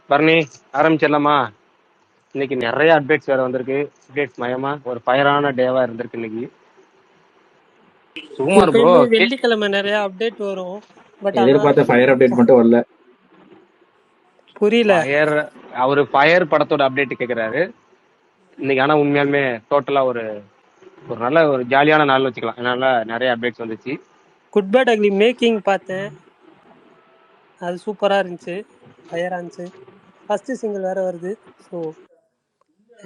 பரணி ஆரம்பிச்சிடலாமா? இன்னைக்கு நிறைய அப்டேட்ஸ் வேற வந்திருக்கு. அப்டேட்ஸ் மயமா ஒரு ஃபயரான டேவா இருந்திருக்கு இன்னைக்கு. சுகுமார் ப்ரோ எப்பயுமே வெள்ளிக்கிழமை நிறைய அப்டேட் வரும். பட் ஆனா எதிர்பார்த்த ஃபயர் அப்டேட் மட்டும் வரல. புரியல. ஃபயர், அவரு ஃபயர் படத்தோட அப்டேட் கேட்கிறாரு இன்னைக்கு. ஆனா உண்மையாலுமே டோட்டலா ஒரு ஒரு நல்ல ஒரு ஜாலியான நாள் வச்சுக்கலாம். அதனால நிறைய அப்டேட்ஸ் வந்துச்சு. குட் பேட் அக்லி மேக்கிங் பார்த்தேன், அது சூப்பரா இருந்துச்சு, ஃபயரா இருந்துச்சு. ஃபர்ஸ்ட் சிங்கிள் வேற வருது, ஸோ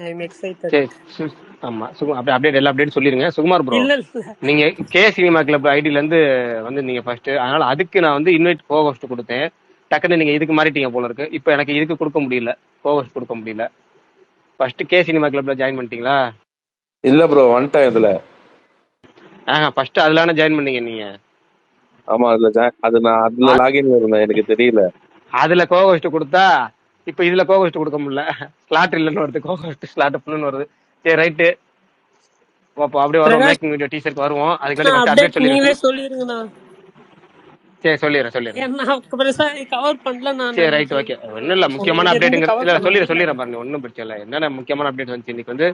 ஐ எம் எக்ஸைட்டட். சரி, ஆமா அப்படி அப்டேட் எல்லா அப்டேட் சொல்லிருங்க. சுகுமார் ப்ரோ, இல்ல இல்ல, நீங்க கே சினிமா கிளப் ஐடில இருந்து வந்து நீங்க ஃபர்ஸ்ட், அதனால அதுக்கு நான் வந்து இன்வைட் கோஹோஸ்ட் கொடுத்தேன். டக்குன்னு நீங்க இதுக்கு மாறிட்டீங்க போல இருக்கு. இப்போ எனக்கு இதுக்கு கொடுக்க முடியல, கோஹோஸ்ட் கொடுக்க முடியல. ஃபர்ஸ்ட் கே சினிமா கிளப்ல ஜாயின் பண்ணிட்டீங்களா? இல்ல ப்ரோ, வந்துட்டேன் இதுல. ஃபர்ஸ்ட் அதுலான ஜாயின் பண்ணீங்க நீங்க? ஆமா, நான் அதுல லாகின்ல இருந்தேன், எனக்கு தெரியல. அதுல கோஹோஸ்ட் கொடுத்தா இப்ப இதுல கோஹோஸ்ட் கொடுக்க முடியல. ஸ்லாட் இல்லைன்னு வருது, கோஹோஸ்ட் ஸ்லாட் பண்ணுன்னு வருது. சரி ரைட்டு, அப்படியே வருவோம். பிரகாஷ் மேக்கிங் வீடியோ டீசருக்கு வருவோம். அதுக்கு ஃபர்ஸ்ட் அப்டேட் அப்டேட் நீங்களே சொல்லிடுறேன். சொல்லிருங்கண்ணா. சரி சொல்லிடுறேன். ஏன்னா பெருசா கவர் பண்ணல நான் சரி ரைட், அன்னைக்கு. ஓகே. ஒன்றும் இல்லை, முக்கியமான இங்க இருந்து அப்டேட்டுங்க. கவர் இல்லை பண்ண சொல்லிடுறேன் பாருங்க, ஒன்றும் பிரச்சனை இல்லை. என்னென்ன முக்கியமான அப்டேட் வந்துச்சு இன்னைக்கு வந்து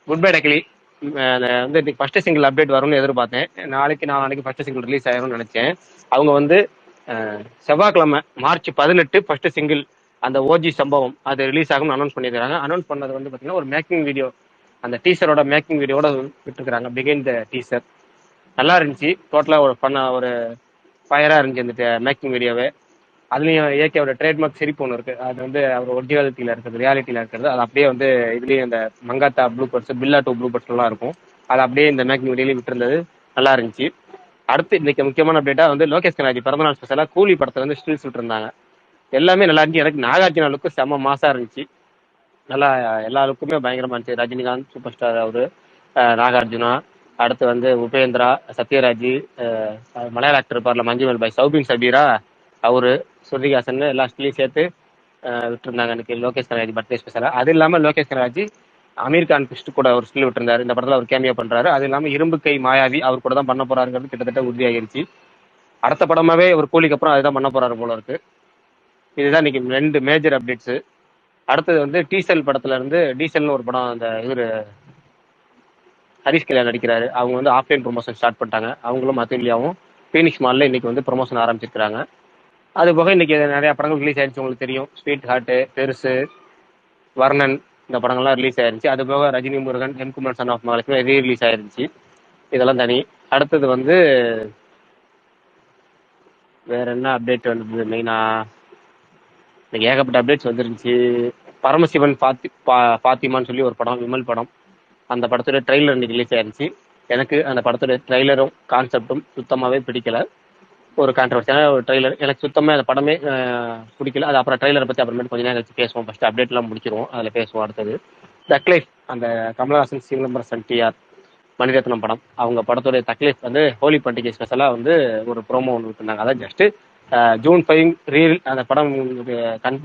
குட் பை டக்லி வந்து இன்னைக்கு ஃபர்ஸ்ட் சிங்கிள் அப்டேட் வரும்னு எதிர்பார்த்தேன். நாளைக்கு ஃபர்ஸ்ட் சிங்கிள் ரிலீஸ் ஆயிரும்னு நினைச்சேன். அவங்க வந்து செவ்வாய்க்கிழமை March 18 ஃபர்ஸ்ட் சிங்கிள் அந்த ஓஜி சம்பவம் அது ரிலீஸ் ஆகும்னு அனௌன்ஸ் பண்ணியிருக்காங்க. அனௌன்ஸ் பண்ணது வந்து பார்த்தீங்கன்னா ஒரு மேக்கிங் வீடியோ, அந்த டீசரோட மேக்கிங் வீடியோட விட்டுருக்காங்க. பிகைன் த டீசர் நல்லா இருந்துச்சு. டோட்டலாக ஒரு ஃபயராக இருந்துச்சு அந்த மேக்கிங் வீடியோவே. அதுலயும் ஏகேவோட ட்ரேட்மார்க் சிரிப்பு ஒன்று இருக்கு. அது வந்து அவர் ஒரிஜினாலிட்டியில இருக்கிறது, ரியாலிட்டியில இருக்கிறது. அது அப்படியே வந்து இதுலயும் இந்த மங்காத்தா ப்ளூ பர்ட்ஸ், பில்லா டூ ப்ளூ பர்ட்ஸ் எல்லாம் இருக்கும். அது அப்படியே இந்த மேக்கிங் வீடியோலயும் விட்டுருந்தது, நல்லா இருந்துச்சு. அடுத்து இன்னைக்கு முக்கியமான அப்டேட்டா வந்து லோகேஷ் கனாஜி பிறந்தநாள் ஸ்பெஷலா கூலி படத்துல வந்து ஸ்டில்ஸ் விட்டுருந்தாங்க. எல்லாமே நல்லா இருந்துச்சு. எனக்கு நாகார்ஜுனா லுக்கு செம்ம மாசா இருந்துச்சு. நல்லா எல்லா லுக்குமே பயங்கரமா இருந்துச்சு. ரஜினிகாந்த் சூப்பர் ஸ்டார் அவரு, நாகார்ஜுனா, அடுத்து வந்து உபேந்திரா, சத்யராஜ், மலையாள ஆக்டர் இருப்பார்ல மஞ்சுமல் பாய், சௌபின் சபீரா அவரு, ஸ்ருதிஹாசன், எல்லா ஸ்டிலையும் சேர்த்து விட்டுருந்தாங்க இன்னைக்கு லோகேஷ் கனகராஜ் பர்த்டே ஸ்பெஷலா. அது இல்லாம லோகேஷ் கனகராஜ் அமீர் கான் கிறிஸ்ட் கூட ஒரு ஸ்டில் விட்டுருந்தாரு. இந்த படத்துல அவர் கேமியா பண்றாரு. அது இல்லாம இரும்பு கை மாயாவி அவர் கூட தான் பண்ண போறாருங்கிறது கிட்டத்தட்ட உறுதியாகிருச்சு. அடுத்த படமாவே ஒரு கூலிக்கு அப்புறம் அதுதான் பண்ண போறாரு போல இருக்கு. இதுதான் இன்னைக்கு 2 மேஜர் அப்டேட்ஸ். அடுத்தது வந்து டீசல் படத்துல இருந்து டீசல்னு ஒரு படம், அந்த இவரு ஹரிஷ் கல்யாண் நடிக்கிறாரு. அவங்க வந்து ஆஃப்லைன் ப்ரொமோஷன் ஸ்டார்ட் பண்ணிட்டாங்க. அவங்களும் அதுலியாவும் பீனிக்ஸ் மால்ல இன்னைக்கு வந்து ப்ரொமோஷன் ஆரம்பிச்சிருக்காங்க. அது போக இன்னைக்கு நிறைய படங்கள் ரிலீஸ் ஆயிருச்சு. உங்களுக்கு தெரியும், ஸ்வீட் ஹார்ட், பெருசு, வர்ணன், இந்த படங்கள்லாம் ரிலீஸ் ஆயிருச்சு. அது போக Rajini Murugan, M Kumar son of Mahalakshmi re release ஆயிருச்சு. இதெல்லாம் தனி. அடுத்தது வந்து வேற என்ன அப்டேட் வந்தது மெயினா, இன்னைக்கு ஏகப்பட்ட அப்டேட்ஸ் வந்துருந்துச்சு. பரமசிவன் பாத்திமான்னு சொல்லி ஒரு படம், விமல் படம், அந்த படத்தோட ட்ரெய்லர் இன்னைக்கு ரிலீஸ் ஆயிருச்சு. எனக்கு அந்த படத்தோட ட்ரெய்லரும் கான்செப்டும் சுத்தமாவே பிடிக்கல. ஒரு கான்ட்ரவர்சியான ஒரு ட்ரெய்லர், எனக்கு சுத்தமாக அந்த படமே பிடிக்கல. அது அப்புறம் ட்ரெய்லரை பற்றி அப்புறமேட்டு கொஞ்ச நேரம் வச்சு பேசுவோம். ஃபர்ஸ்ட் அப்டேட்லாம் முடிச்சிருவோம், அதில் பேசுவோம். அடுத்தது தக்லைஃப், அந்த கமலஹாசன், சிதம்பரம், டிஆர், மணிரத்னம் படம், அவங்க படத்தோடைய தக்லைஃப் வந்து ஹோலி பண்டிகை ஸ்பெஷலாக வந்து ஒரு ப்ரோமோ ஒன்று விட்டுருந்தாங்க. அதான் ஜஸ்ட் June 5 அந்த படம்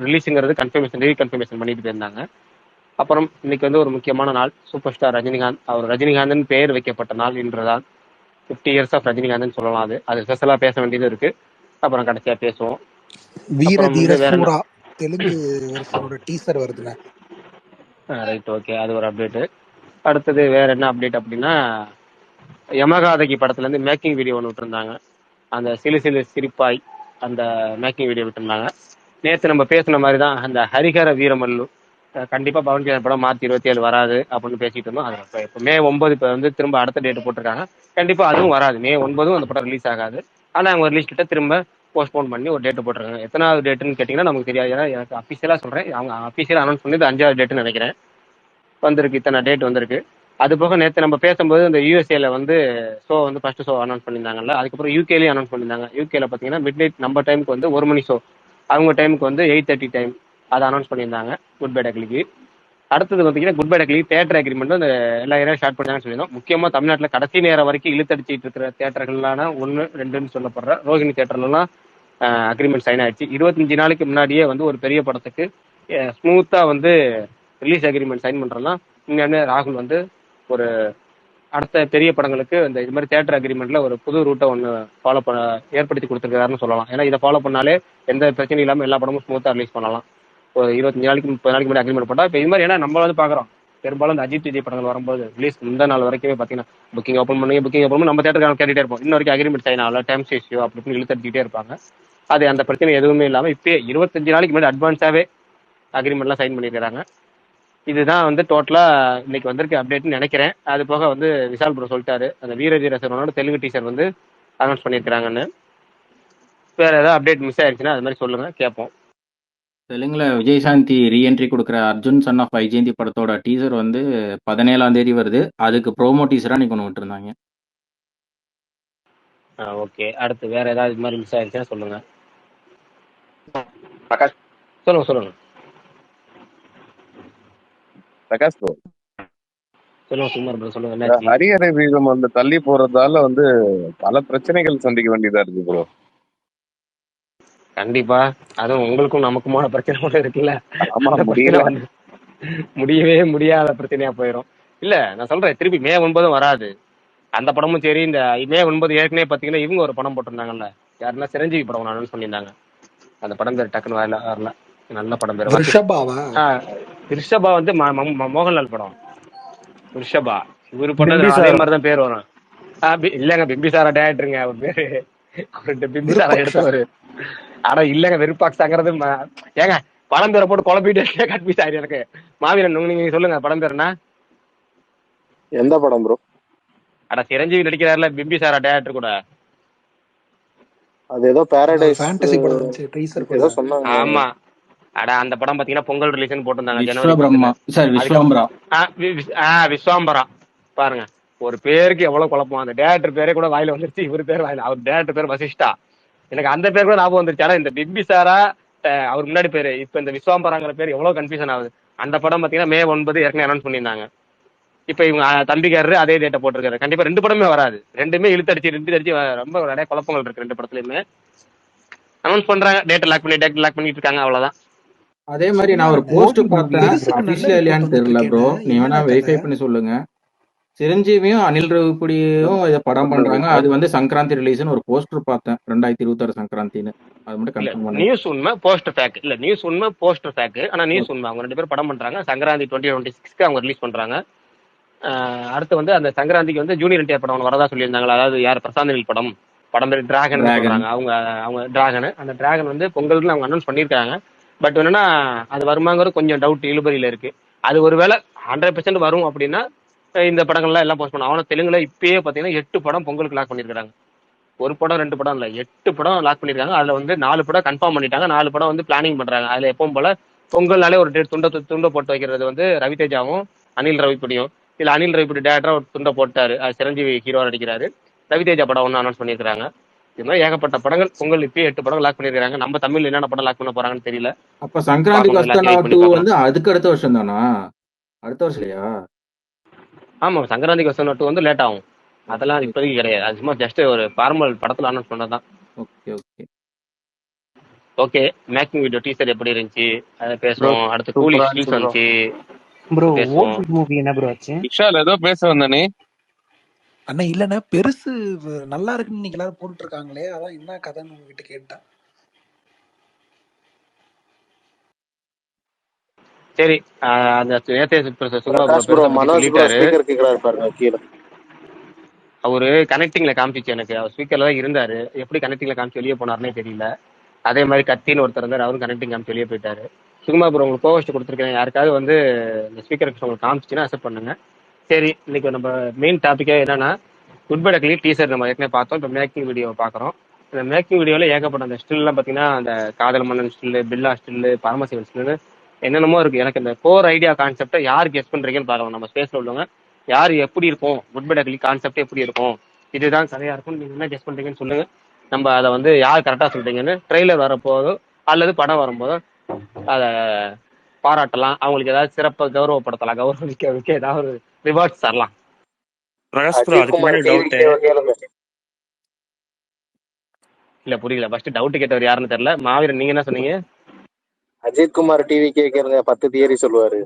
ரிலீஸுங்கிறது கன்ஃபர்மேஷன் பண்ணிட்டு போயிருந்தாங்க. அப்புறம் இன்னைக்கு வந்து ஒரு முக்கியமான நாள், சூப்பர் ஸ்டார் ரஜினிகாந்த், அவர் ரஜினிகாந்தன் பெயர் வைக்கப்பட்ட நாள் இன்றுதான். 50 இயர்ஸ் ஆஃப் ரஜினிகாந்த் சொல்லலாம். அது ஸ்பெஷலா பேச வேண்டியது இருக்கு, அப்புறம் கடைசியா பேசுவோம். வீர அப்புறம் தீர வந்து வேற என்ன? சூரா தெலுங்கு வெர்ஷனோட டீசர் வருதுல. ரைட், ஓகே, அது ஒரு அப்டேட். அடுத்தது வேற என்ன அப்டேட் அப்படின்னா, யமகாதகி படத்துல இருந்து மேக்கிங் வீடியோ ஒன்று விட்டுருந்தாங்க. அந்த சிலு சிலு சிரிப்பாய் அந்த மேக்கிங் வீடியோ விட்டுருந்தாங்க. நேற்று நம்ம பேசின மாதிரி தான் அந்த ஹரிஹர வீரமல்லு கண்டிப்பா பவன் கல்யாண் படம் March 27 வராது அப்படின்னு பேசிட்டு இருந்தோம். அது இப்போ May 9 இப்போ வந்து திரும்ப அடுத்த டேட் போட்டிருக்காங்க. கண்டிப்பா அதுவும் வராது. May 9 அந்த படம் ரிலீஸ் ஆகாது. ஆனா அவங்க ரிலீஸ் கிட்ட திரும்ப போஸ்ட்போன் பண்ணி ஒரு டேட் போட்டிருக்காங்க. எத்தனாவது டேட்டுன்னு கேட்டீங்கன்னா நமக்கு தெரியாது. ஏன்னா எனக்கு அஃபிஷியலா சொல்றேன், அவங்க அஃபிஷியலா அனௌன்ஸ் பண்ணது 5வது டேட்டுன்னு நினைக்கிறேன். வந்திருக்கு, இத்தனை டேட் வந்திருக்கு. அது போக நேற்று நம்ம பேசும்போது இந்த யூஎஸ்ஏல வந்து ஷோ வந்து ஃபர்ஸ்ட் ஷோ அனௌன்ஸ் பண்ணியிருந்தாங்கல்ல, அதுக்கப்புறம் யூகேலையும் அனௌன்ஸ் பண்ணியிருந்தாங்க. யூகேல பார்த்தீங்கன்னா மிட் நைட் நம்ம டைமுக்கு வந்து 1 மணி ஷோ, அவங்க டைமுக்கு வந்து 8:30 டைம், அதை அனௌன்ஸ் பண்ணியிருந்தாங்க குட் பை டக்லிக்கு. அடுத்தது பார்த்தீங்கன்னா குட் பை டக்லி தேட்டர் அக்ரிமெண்ட் அந்த எல்லா ஏரியா ஸ்டார்ட் பண்ணாங்கன்னு சொல்லியிருந்தோம். முக்கியமாக தமிழ்நாட்டில் கடைசி நேரம் வரைக்கும் இழுத்தடிச்சிட்டு இருக்கிற தேட்டர்களான 1, 2ன்னு சொல்லப்படுற ரோஹிணி தேட்டர்லாம் அக்ரிமெண்ட் சைன் ஆயிடுச்சு. 25 நாளைக்கு முன்னாடியே வந்து ஒரு பெரிய படத்துக்கு ஸ்மூத்தா வந்து ரிலீஸ் அக்ரிமெண்ட் சைன் பண்றதுலாம் உண்மையாலுமே ராகுல் வந்து ஒரு அடுத்த பெரிய படங்களுக்கு இந்த இது மாதிரி தேட்டர் அக்ரிமெண்ட்ல ஒரு புது ரூட்டை ஒன்று ஃபாலோ ஏற்படுத்தி கொடுத்துருக்காருன்னு சொல்லலாம். ஏன்னா இதை ஃபாலோ பண்ணாலே எந்த பிரச்சனையும் இல்லாமல் எல்லா படமும் ஸ்மூத்தா ரிலீஸ் பண்ணலாம். ஒரு 25 நாளைக்கு 30 நாளைக்கு முன்னாடி அக்ரிமெண்ட் போட்டா இப்போ இது மாதிரி. ஏன்னா நம்ம வந்து பாக்குறோம் பெரும்பாலும் இந்த அஜித் விஜய் படங்கள் வரும்போது ரிலீஸ் இந்த நாள் வரைக்குமே பாத்தீங்கன்னா புக்கிங் ஓப்பன் பண்ணி நம்ம தேட்டருக்கு கேட்டுட்டே இருப்போம். இன்ன வரைக்கும் அக்ரிமெண்ட் சைன் ஆகல, டைம்ஸ் இஷ்யூ அப்படின்னு இழுத்தடிக்கிட்டே இருப்பாங்க. அது அந்த பிரச்சனை எதுவுமே இல்லாம இப்பயே 25 நாளைக்கு முன்னாடி அட்வான்ஸாவே அக்ரிமெண்ட்லாம் சைன் பண்ணிருக்காங்க. இதுதான் வந்து டோட்டலா இன்னைக்கு வந்திருக்க அப்டேட்னு நினைக்கிறேன். அது போக வந்து விஷால் ப்ரோ சொல்லிட்டாரு, அந்த வீரஜி ரசனோட தெலுங்கு டீச்சர் வந்து அனௌன்ஸ் பண்ணியிருக்காங்கன்னு. வேற ஏதாவது அப்டேட் மிஸ் ஆயிடுச்சுன்னா அது மாதிரி சொல்லுங்க, கேட்போம். தெலுங்குல விஜயசாந்தி ரீஎன்ட்ரி கொடுக்குற அர்ஜுன் சன் ஆஃப் வைஜெயந்தி படத்தோட டீசர் வந்து 17ஆம் தேதி வருது. அதுக்கு ப்ரோமோ டீசரா நீ கொண்டு விட்டுருந்தாங்க. ஓகே, அடுத்து வேற ஏதாவது இது மாதிரி மிஸ் ஆயிடுச்சுன்னா சொல்லுங்க. பிரகாஷ் சொல்லுங்க பிரகாஷ் ப்ரோ, சுமார் ப்ரோ சொல்லுங்க, என்னாச்சு? ஹரிஹர வீரம் வந்து தள்ளி போறதால வந்து பல பிரச்சனைகள் சந்திக்க வேண்டியதா இருக்கு ப்ரோ. கண்டிப்பா, அதுவும் உங்களுக்கும் நமக்குமான பிரச்சனை கூட இருக்குல்ல. ஆமா, அந்த பிரச்சனை முடியல. வந்து முடியவே முடியாத பிரச்சனையா போயிடும். இல்ல நான் சொல்றேன், திருப்பி மே 9 வராது அந்த படமும். சரி, இந்த மே 9 ஏற்கனவே பாத்தீங்கன்னா இவங்க ஒரு படம் போட்டிருந்தாங்கல்ல, யாருன்னா சிரஞ்சீவி படம் அனௌன்ஸ் பண்ணியிருந்தாங்க. அந்த படம் பேர் டக்குன்னு வரல. நல்ல படம் பேர் ரிஷபாவா? ரிஷபா வந்து மோகன்லால் படம். ரிஷபா இவரு பண்ணது அதே மாதிரிதான் பேர் வரும். இல்லங்க, பிம்பிசாரா டேரக்டருங்க அவர் பேரு. அவர்கிட்ட பிம்பிசாரா எடுத்தவர். ஆனா இல்லங்க, வெறுப்பாக்ஸாங்கிறது ஏங்க படம் பேரை போட்டு குழப்பிட்டு கன்ஃபியூஸ் ஆயிரு எனக்கு. மாவீரன் நீங்க சொல்லுங்க படம் பேர் என்ன? எந்த படம் ப்ரோ? அட சிரஞ்சீவி நடிக்கிறாருல பிம்பிசாரா டேரக்டர் கூட. அது ஏதோ பாரடைஸ் ஃபேண்டசி படம் இருந்துச்சு, டீசர் ஏதோ கூட. சொன்னாங்க. ஆமா, அட அந்த படம் பாத்தீங்கன்னா பொங்கல் ரிலீஸ்னு போட்டிருந்தாங்க ஜனவரி விஸ்வபிரம்மா சார் விஸ்வாம்பரா. விஸ்வாம்பரா. பாருங்க, ஒரு பேருக்கு எவ்வளவு குழப்பம். அந்த டேரக்டர் பேரே கூட வாயில வந்துருச்சு, இவரு பேர் வாயில. அவர் டேரக்டர் பேர் வசிஷ்டா. எனக்கு அந்த பேர் கூட ஞாபகம் வந்துருச்சு. ஆனா இந்த பிம்பிசாரா அவர் முன்னாடி பேரு, இப்ப இந்த விஸ்வாம்பராங்கிற பேர் எவ்வளவு கன்ஃபியூஷன் ஆகுது. அந்த படம் பாத்தீங்கன்னா மே 9 ஏற்கனவே அனௌன்ஸ் பண்ணியிருந்தாங்க. இப்ப இவங்க தம்பிக்காரரு அதே டேட்டை போட்டிருக்காரு. கண்டிப்பா 2 படமே வராது. ரெண்டுமே இழுத்தடிச்சு ரொம்ப நிறைய குழப்பங்கள் இருக்கு 2 படத்துலயுமே. அனௌன்ஸ் பண்றாங்க, டேட் லாக் பண்ணிட்டு இருக்காங்க, அவ்வளவுதான். அதே மாதிரி நான் ஒரு போஸ்ட் பார்த்தேன், அபிஷியலா இல்லையான்னு தெரியல ப்ரோ, நீ வேணா வெரிஃபை பண்ணி சொல்லுங்க. சிரஞ்சீவியும் அனில் ரவிபுடியும் இதை படம் பண்றாங்க. அது வந்து சங்கராந்தி ரிலீஸ்னு ஒரு போஸ்டர் பார்த்தேன், 2026 சங்கராந்தின்னு. அது மட்டும் கன்ஃபார்ம் பண்ணு. நியூஸ் உண்மை போஸ்டர் ஃபேக் இல்ல, நியூஸ் உண்மை போஸ்டர் ஃபேக். ஆனா நியூஸ் உண்மை, அவங்க 2 பேரும் படம் பண்றாங்க. சங்கராந்தி 2026 அவங்க ரிலீஸ் பண்றாங்க. அடுத்து வந்து அந்த சங்கராந்திக்கு வந்து ஜூனியர் என்டிஆர் படம் ஒன்று வரதா சொல்லியிருந்தாங்களா, அதாவது யார், பிரசாந்த் நீல் படம் பேர் டிராகன் சொல்றாங்க. அவங்க டிராகன், அந்த டிராகன் வந்து பொங்கலுக்கு அவங்க அனௌன்ஸ் பண்ணியிருக்காங்க. பட் என்னன்னா அது வருமாங்கிறது கொஞ்சம் டவுட், இழுபறியில இருக்கு. அது ஒருவேளை 100% வரும் அப்படின்னா இந்த படங்கள்லாம் எல்லாம் போஸ்ட் பண்ணும். அவனை தெலுங்குல இப்பயே பாத்தீங்கன்னா 8 படம் பொங்கலுக்கு லாக் பண்ணிருக்காங்க. 1 படம் 2 படம் இல்ல, 8 படம் லாக் பண்ணிருக்காங்க. அதுல வந்து 4 படம் கன்ஃபார்ம் பண்ணிட்டாங்க, 4 படம் வந்து பிளானிங் பண்றாங்க. அதுல எப்பவும் போல பொங்கல்னாலே ஒரு துண்டை போட்டு வைக்கிறது வந்து ரவிதேஜாவும் அனில் ரவிபுடியும். இல்ல அனில் ரவிபுடி டேரக்டரா ஒரு துண்டை போட்டாரு, அது சிரஞ்சீவி ஹீரோ நடிக்கிறாரு. ரவிதேஜா படம் ஒன்று அனௌன்ஸ் பண்ணிருக்காங்க. இது மாதிரி ஏகப்பட்ட படங்கள் பொங்கல் இப்பயே 8 படம் லாக் பண்ணிருக்காங்க. நம்ம தமிழ் என்னென்ன படம் லாக் பண்ண போறாங்கன்னு தெரியல. அப்ப சங்கராந்தி கஸ்தனா 2 வந்து அதுக்கு அடுத்த வருஷம் தானா? அடுத்த வருஷம் இல்லையா? ஆமா, சங்கராந்தி கஸ்தனா 2 வந்து லேட் ஆகும். அதெல்லாம் இப்போதைக்கு கிடையாது. அது சும்மா ஜஸ்ட் ஒரு ஃபார்மல் படத்துல அனௌன்ஸ் பண்ணதான். ஓகே, மேக்கிங் வீடியோ டீசர் எப்படி இருந்துச்சு அதை பேசுவோம். அடுத்து கூலி ஸ்கில்ஸ் வந்துச்சு ப்ரோ. பேசுவோம். மூவி என்ன ப்ரோ ஆச்சு? விஷால் ஏதோ பேச வந்தானே அண்ணா இல்லண்ணா, பெருசு நல்லா இருக்குன்னு நீங்க எல்லாரும் போட்டுட்டு இருக்காங்களே, அதான் என்ன கதைன்னு உங்ககிட்ட கேட்டேன். சரி, அந்த Prakash bro, Manoj bro speaker கேக்குறாரு பாருங்க கீழே. அவரு கனெக்டிங்ல காமிச்சிச்சு எனக்கு. அவர் ஸ்பீக்கர்ல தான் இருந்தாரு, எப்படி கனெக்டிங்ல காமிச்சு வெளியே போனாருன்னே தெரியல. அதே மாதிரி கத்தின்னு ஒருத்தர் இருந்தார், அவரும் கனெக்டிங் காமிச்சு வெளியே போயிட்டாரு. சுகுமார் ப்ரோ உங்களுக்கு கோவஸ்ட் கொடுத்துருக்கேன், யாருக்காவது வந்து இந்த ஸ்பீக்கர் உங்களுக்கு காமிச்சுன்னா அக்செப்ட் பண்ணுங்க. சரி, இன்னைக்கு நம்ம மெயின் டாபிக்கே என்னன்னா குட் பை டக்லி டீசர் நம்ம ஏற்கனவே பார்த்தோம். இப்போ மேக்கிங் வீடியோ பார்க்குறோம். இந்த மேக்கிங் வீடியோவில் ஏகப்பட்ட அந்த ஸ்டில்லாம் பார்த்தீங்கன்னா அந்த காதல் மன்னன் ஸ்டில்லு, பில்லா ஸ்டில்லு, பரமசிவன் ஸ்டில்னு என்னென்னமோ இருக்கு. எனக்கு இந்த கோர் ஐடியா கான்செப்டை யார் கெஸ் பண்றீங்கன்னு பார்க்கலாம். நம்ம ஸ்பேஸ்ல உள்ளவங்க யார் எப்படி இருக்கும், குட் பை டக்லி கான்செப்ட் எப்படி இருக்கும், இதுதான் கதையா இருக்கும், நீங்க என்ன கெஸ் பண்றீங்கன்னு சொல்லுங்க. நம்ம அதை வந்து யார் கரெக்டாக சொல்றீங்கன்னு ட்ரெய்லர் வரப்போதோ அல்லது படம் வரும்போதோ அதை பாராட்டலாம். அவங்களுக்கு ஏதாவது சிறப்பாக கௌரவப்படுத்தலாம், கௌரவிக்க ஏதாவது ரிவார்ட்ஸ் தரலாம். இல்ல புரியல, ஃபர்ஸ்ட் டவுட் கேட்டவர் யாருன்னு தெரியல. மாவீரன் நீங்க என்ன சொன்னீங்க? அஜித் குமார் டிவி கேக்குறங்க 10 தியரி சொல்லுவாரு.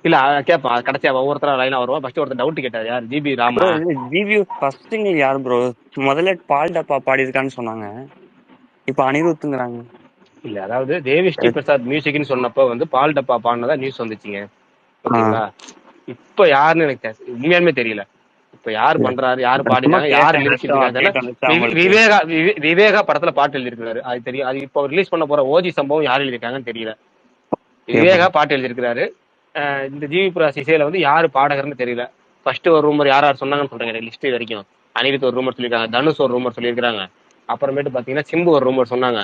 இல்ல கேட்பான் கடைசியா ஒவ்வொருத்தரா லைனா வருவா. ஃபர்ஸ்ட் ஒருத்தர் டவுட் கேட்டார், யார்? GB Rama. GB first single யார் ப்ரோ? முதல்ல பால் டப்பா பாடி இருக்கான்னு சொன்னாங்க, இப்ப அனிருத்துங்கறாங்க. இல்ல அதாவது தேவி ஸ்ரீ பிரசாத் மியூசிக்னு சொன்னப்போ வந்து பால் டப்பா பாடினதா நியூஸ் வந்துச்சுங்க. ஓகேங்களா? இப்ப யாருன்னு எனக்கு உண்மையாலுமே தெரியல. இப்ப யார் பண்றாரு, யாரு பாடிருக்காங்க, யார் லிரிக்ஸ் எழுதிருக்காங்க. விவேகா படத்துல பாட்டு எழுதிருக்காரு, அது தெரியும். அது இப்போ ரிலீஸ் பண்ண போற ஓஜி சம்பவம் யார் எழுதிருக்காங்கன்னு தெரியல. விவேகா பாட்டு எழுதிருக்காரு. இந்த ஜிவி பிரகாஷ் இசையில வந்து யாரு பாடகர்னு தெரியல. ஃபர்ஸ்ட் ஒரு ரூமர் யார் யார் சொன்னாங்கன்னு சொல்றேன் லிஸ்ட் வரைக்கும். அனிருத் ஒரு ரூமர் சொல்லியிருக்காங்க, தனுஷ் ஒரு ரூமர் சொல்லியிருக்காங்க, அப்புறமேட்டு பாத்தீங்கன்னா சிம்பு ஒரு ரூமர் சொன்னாங்க,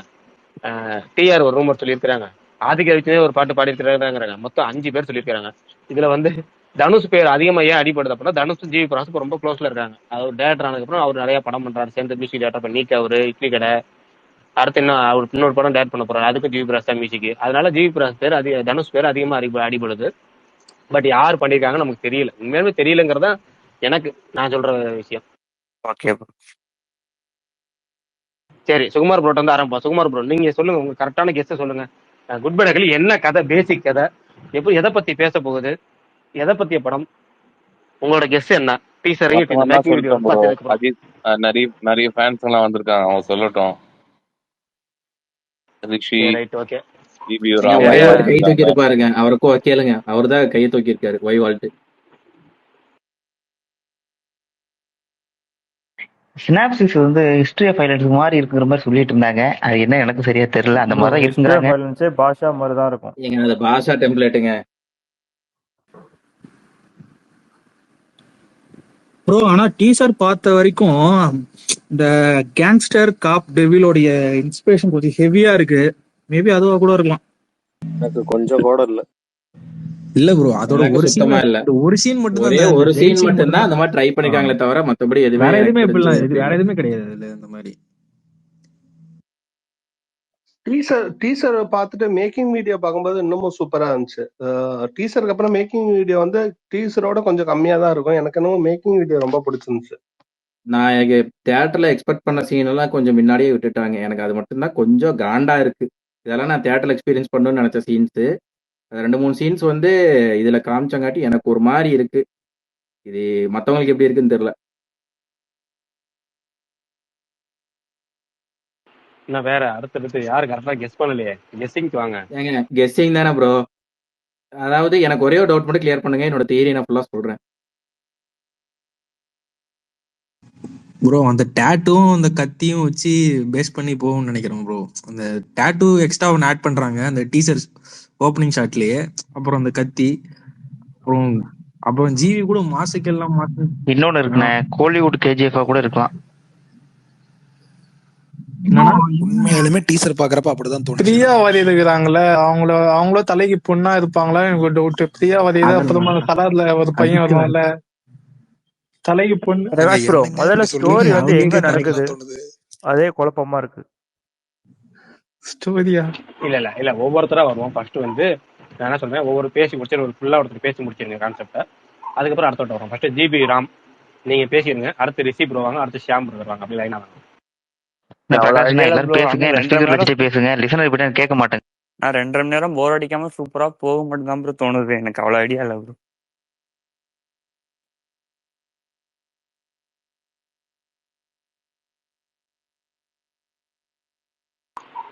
டிஆர் ஒரு ரூமர் சொல்லியிருக்காங்க, ஆதிக்க ஒரு பாட்டு பாடியிருக்கிறாங்க. மொத்தம் 5 பேர் சொல்லியிருக்காங்க. இதுல வந்து தனுஷ் பேர் அதிகமா ஏன் அடிபடுது அப்படின்னா, தனுஷ் ஜிவி பிரகாஷ் ரொம்ப க்ளோஸ்ல இருக்காங்க. அவர் டேரக்டர் ஆனதுக்கு அப்புறம் அவர் நிறைய படம் பண்றாரு, சேர்ந்து மியூசிக் டேரக்டர் பண்ணி அவரு இட்லி கடை, அடுத்து என்ன அவர் இன்னொரு படம் டேரக்ட் பண்ண போறாரு, அதுக்கு ஜிவி பிரகாஷ் தான் மியூசிக். அதனால ஜிவி பிரகாஷ் பேர் தனுஷ் பேர் அதிகமா அடிபடுது. பட் யார் பண்ணிருக்காங்கன்னு நமக்கு தெரியல. உண்மையாலுமே தெரியலங்கிறதா எனக்கு நான் சொல்ற விஷயம். Okay bro. சரி, சுகுமார் ப்ரோட்ட வந்து ஆரம்பிப்போம். சுகுமார் ப்ரோ, நீங்க சொல்லுங்க, உங்க கரெக்டான கெஸ்ட் சொல்லுங்க. குட் பை அகலி என்ன கதை, பேசிக் கதை, எதை பத்தி பேச போகுது, எதை பத்திய படம், உங்களோட கெஸ்ட் என்ன, டீசரையும் இந்த மொத்தமா மேக்கிங் வீடியோ சொல்லிட்டேன் ப்ரோ. பார்த்ததுக்கு அப்புறம். அஜித் நிறைய நிறைய ஃபேன்ஸ் எல்லாம் வந்திருக்காங்க, அவங்க சொல்லட்டும். ரிஷி, ரைட், ஓகே. ஜிபி, நீங்க ராம் உடைய கை தூக்கி இருப்பாருங்க, அவருக்கும் கேளுங்க, அவர் தான் கையை தூக்கி இருக்காரு. ஒய் வால்ட் சினாப்சிஸ் வந்து ஹிஸ்டரி ஆஃப் வைலன்ஸ் மாதிரி இருக்கிற மாதிரி சொல்லிட்டு இருந்தாங்க. அது என்ன எனக்கு சரியா தெரியல. அந்த மாதிரி தான் இருக்குங்கிறாங்க. பாஷா மாதிரி தான் இருக்கும். ஏங்க அது பாஷா டெம்ப்ளேட்டுங்க ப்ரோ. ஆனா டீசர் பார்த்த வரைக்கும் இந்த கேங்ஸ்டர் காப் டெவிலோடைய இன்ஸ்பிரேஷன் கொஞ்சம் ஹெவியா இருக்கு. மேபி அதுவா கூட இருக்கலாம். எனக்கு கொஞ்சம் கூட இல்ல. இல்ல ப்ரோ, அதோட எனக்கு ஒரு சுத்தமா இல்ல. ஒரு சீன் மட்டும் ஒரே தான், ஒரு சீன் மட்டும் தான் அந்த மாதிரி ட்ரை பண்ணிருக்காங்களே தவிர மத்தபடி எதுவுமே வேற எதுவுமே எனக்கு தெரிஞ்சு வேற எதுவுமே கிடையாது இல்ல இந்த மாதிரி. டீசர் பார்த்துட்டு மேக்கிங் வீடியோ பார்க்கும்போது இன்னமும் சூப்பரா இருந்துச்சு. டீசருக்கு அப்புறம் மேக்கிங் வீடியோ வந்து டீசரோட கொஞ்சம் கம்மியா தான் இருக்கும். எனக்கு என்னமோ மேக்கிங் வீடியோ ரொம்ப பிடிச்சிருந்துச்சு. நான் எனக்கு தியேட்டர்ல எக்ஸ்பெக்ட் பண்ண சீன் எல்லாம் கொஞ்சம் முன்னாடியே விட்டுட்டாங்க. எனக்கு அது மட்டும்தான் கொஞ்சம் காண்டா இருக்கு. இதெல்லாம் நான் தியேட்டர்ல எக்ஸ்பீரியன்ஸ் பண்ணணும்னு நினைச்ச சீன்ஸ். 2-3 சீன்ஸ் வந்து இதுல காமிச்சங்காட்டி எனக்கு ஒரு மாதிரி இருக்கு. இது மத்தவங்களுக்கு எப்படி இருக்குன்னு தெரியல. என்ன வேற அடுத்தடுத்து யாரு கரெக்டா கெஸ் பண்ணலையே, கெஸ்ஸிங்க்கு வாங்க. ஏங்க கெஸ்ஸிங் தானே ப்ரோ. அதாவது எனக்கு ஒரே ஒரு டவுட் மட்டும் கிளியர் பண்ணுங்க, என்னோட தியரி நான் ஃபுல்லா சொல்றேன். ப்ரோ அந்த டேட்டும் அந்த கத்தியும் வச்சு பேஸ் பண்ணி போகும்னு நினைக்கிறேன் ப்ரோ. அந்த டேட்டு எக்ஸ்ட்ரா ஒன்று ஆட் பண்றாங்க அந்த டீசர் ஓப்பனிங் ஷாட்லயே. அப்புறம் அந்த கத்தி, அப்புறம் அப்புறம் ஜிவி கூட மாசுக்கெல்லாம் மாசு. இன்னொன்னு இருக்குண்ணே, கோலிவுட் கேஜிஎஃப் கூட இருக்கலாம். என்னன்னா உண்மையாலுமே டீசர் பாக்குறப்ப அப்படிதான் தோணுச்சு. பிரியாவாதி இருக்கிறாங்களே, அவங்கள தலைக்கு பொண்ணா இருப்பாங்களா எனக்கு டவுட். பிரியாவாதி அப்புறமா கலர்ல ஒரு பையன் வருவான்ல தலைக்கு பொண்ணு. பிரகாஷ் ப்ரோ, முதல்ல ஸ்டோரி வந்து எங்க நடக்குது அதே குழப்பமா இருக்கு. ஸ்டோரியா? இல்ல ஒவ்வொருத்தரா வருவோம். ஃபர்ஸ்ட் வந்து நான் என்ன சொல்றேன், ஒவ்வொரு பேசி முடிச்சு ஒரு ஃபுல்லா ஒருத்தர் பேசி முடிச்சிருங்க கான்செப்டை. அதுக்கப்புறம் அடுத்த வரும். ஃபர்ஸ்ட் ஜிபி ராம் நீங்க பேசிடுங்க, அடுத்து ரிஷி ப்ரோ வாங்க, அடுத்து ஷியாம் ப்ரோ வருவாங்க. அப்படி லைனா வாங்க. பேசுங்க, லிசனர் பத்தி கேட்க மாட்டேங்க. நான் 2.5 மணி நேரம் போர் அடிக்காம சூப்பரா போக மட்டும் தான் ப்ரோ தோணுது. எனக்கு அவ்வளவு ஐடியா இல்ல ப்ரோ.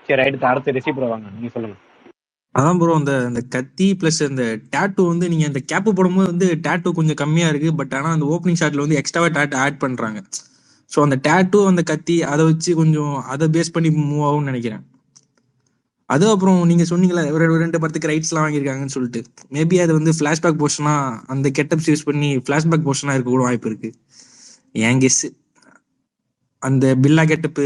சரி, அடுத்து ரிஷி ப்ரோ வாங்க, நீங்க சொல்லுங்க. அதான் ப்ரோ அந்த கத்தி பிளஸ் அந்த டேட்டு வந்து நீங்க அந்த கேப்பு போடும்போது வந்து டேட்டு கொஞ்சம் கம்மியா இருக்கு. பட் ஆனா அந்த ஓப்பனிங் ஷாட்ல வந்து எக்ஸ்ட்ராவா டேட்டு ஆட் பண்றாங்க. ஸோ அந்த டேட்டு அந்த கத்தி அதை வச்சு கொஞ்சம் அதை பேஸ் பண்ணி மூவ் ஆகும்னு நினைக்கிறேன். அது அப்புறம் நீங்க சொன்னீங்களா 2 படத்துக்கு ரைட்ஸ்லாம் வாங்கியிருக்காங்கன்னு சொல்லிட்டு, மேபி அது வந்து ஃபிளாஷ்பேக் போர்ஷனா அந்த கெட்டப்ஸ் யூஸ் பண்ணி ஃபிளாஷ்பேக் போர்ஷனா இருக்க கூட வாய்ப்பு இருக்கு. என் கெஸ் அந்த பில்லா கெட்டப்பு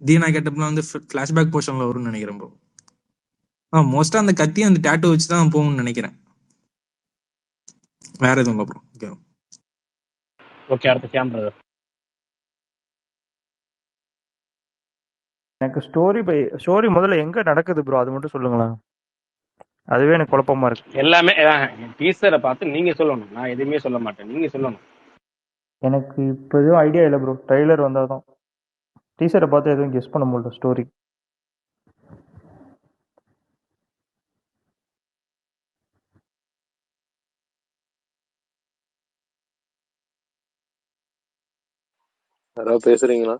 தீனா கெட்டப்லாம் வந்து ஃபிளாஷ்பேக் போர்ஷன்ல வரும்னு நினைக்கிறேன் ப்ரோ. மோஸ்டா அந்த கத்தி அந்த டேட்டோ வச்சு தான் போகும்னு நினைக்கிறேன். வேற எதுவும் இல்லை ப்ரோ. ஓகே, அடுத்து ஷியாம் பிரதர். எனக்கு ஸ்டோரி முதல்ல எங்க நடக்குது ப்ரோ, அது மட்டும் சொல்லுங்களேன். அதுவே எனக்கு குழப்பமா இருக்கு. எல்லாமே டீசரை பார்த்து நீங்க சொல்லணும், நான் எதுவுமே சொல்ல மாட்டேன், நீங்க சொல்லணும். எனக்கு இப்போ எதுவும் ஐடியா இல்லை ப்ரோ. ட்ரைலர் வந்தாதான். டீசரை பார்த்து எதுவும் கெஸ் பண்ண முடியல ஸ்டோரி. யாராவது பேசுறீங்களா?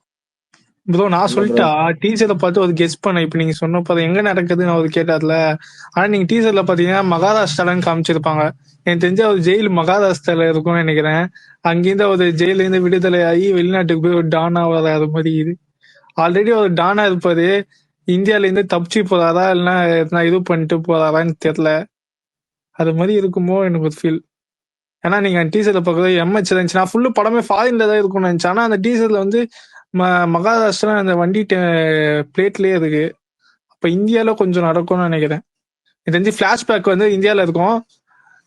ப்ரோ நான் இல்ல ப்ரோ. சொல்லிட்டா டீசர்ல பார்த்து ஒரு கெஸ் பண்ண. இப்ப நீங்க சொன்னப்ப அது எங்க நடக்குதுன்னு அவர் கேட்டார்ல. ஆனா நீங்க டீசர்ல பாத்தீங்கன்னா மகாராஷ்டிராலன்னு காமிச்சிருப்பாங்க. எனக்கு தெரிஞ்ச ஒரு ஜெயில் மகாராஷ்டிரால இருக்கும்னு நினைக்கிறேன். அங்கிருந்து ஒரு ஜெயில இருந்து விடுதலை ஆகி வெளிநாட்டுக்கு போய் ஒரு டானா வராது மாதிரி இது. ஆல்ரெடி ஒரு டானா இருப்பாரு. இந்தியால இருந்து தப்பிச்சு போறாரா இல்லைன்னா எதனா இது பண்ணிட்டு போறாரான்னு தெரியல. அது மாதிரி இருக்குமோ எனக்கு ஒரு ஃபீல். ஏன்னா நீங்க டீசர்ல பார்க்கறது எம்ஹெச் இருந்துச்சு. நான் ஃபுல்லு படமே ஃபாரின்ல தான் இருக்கும்னு நினைச்சேன். ஆனா அந்த டீசர்ல வந்து மகாராஷ்டிரா அந்த வண்டி பிளேட்லயே இருக்கு. அப்ப இந்தியால கொஞ்சம் நடக்கும்னு நினைக்கிறேன். இது தெரிஞ்சு பிளாஷ்பேக் வந்து இந்தியால இருக்கும்.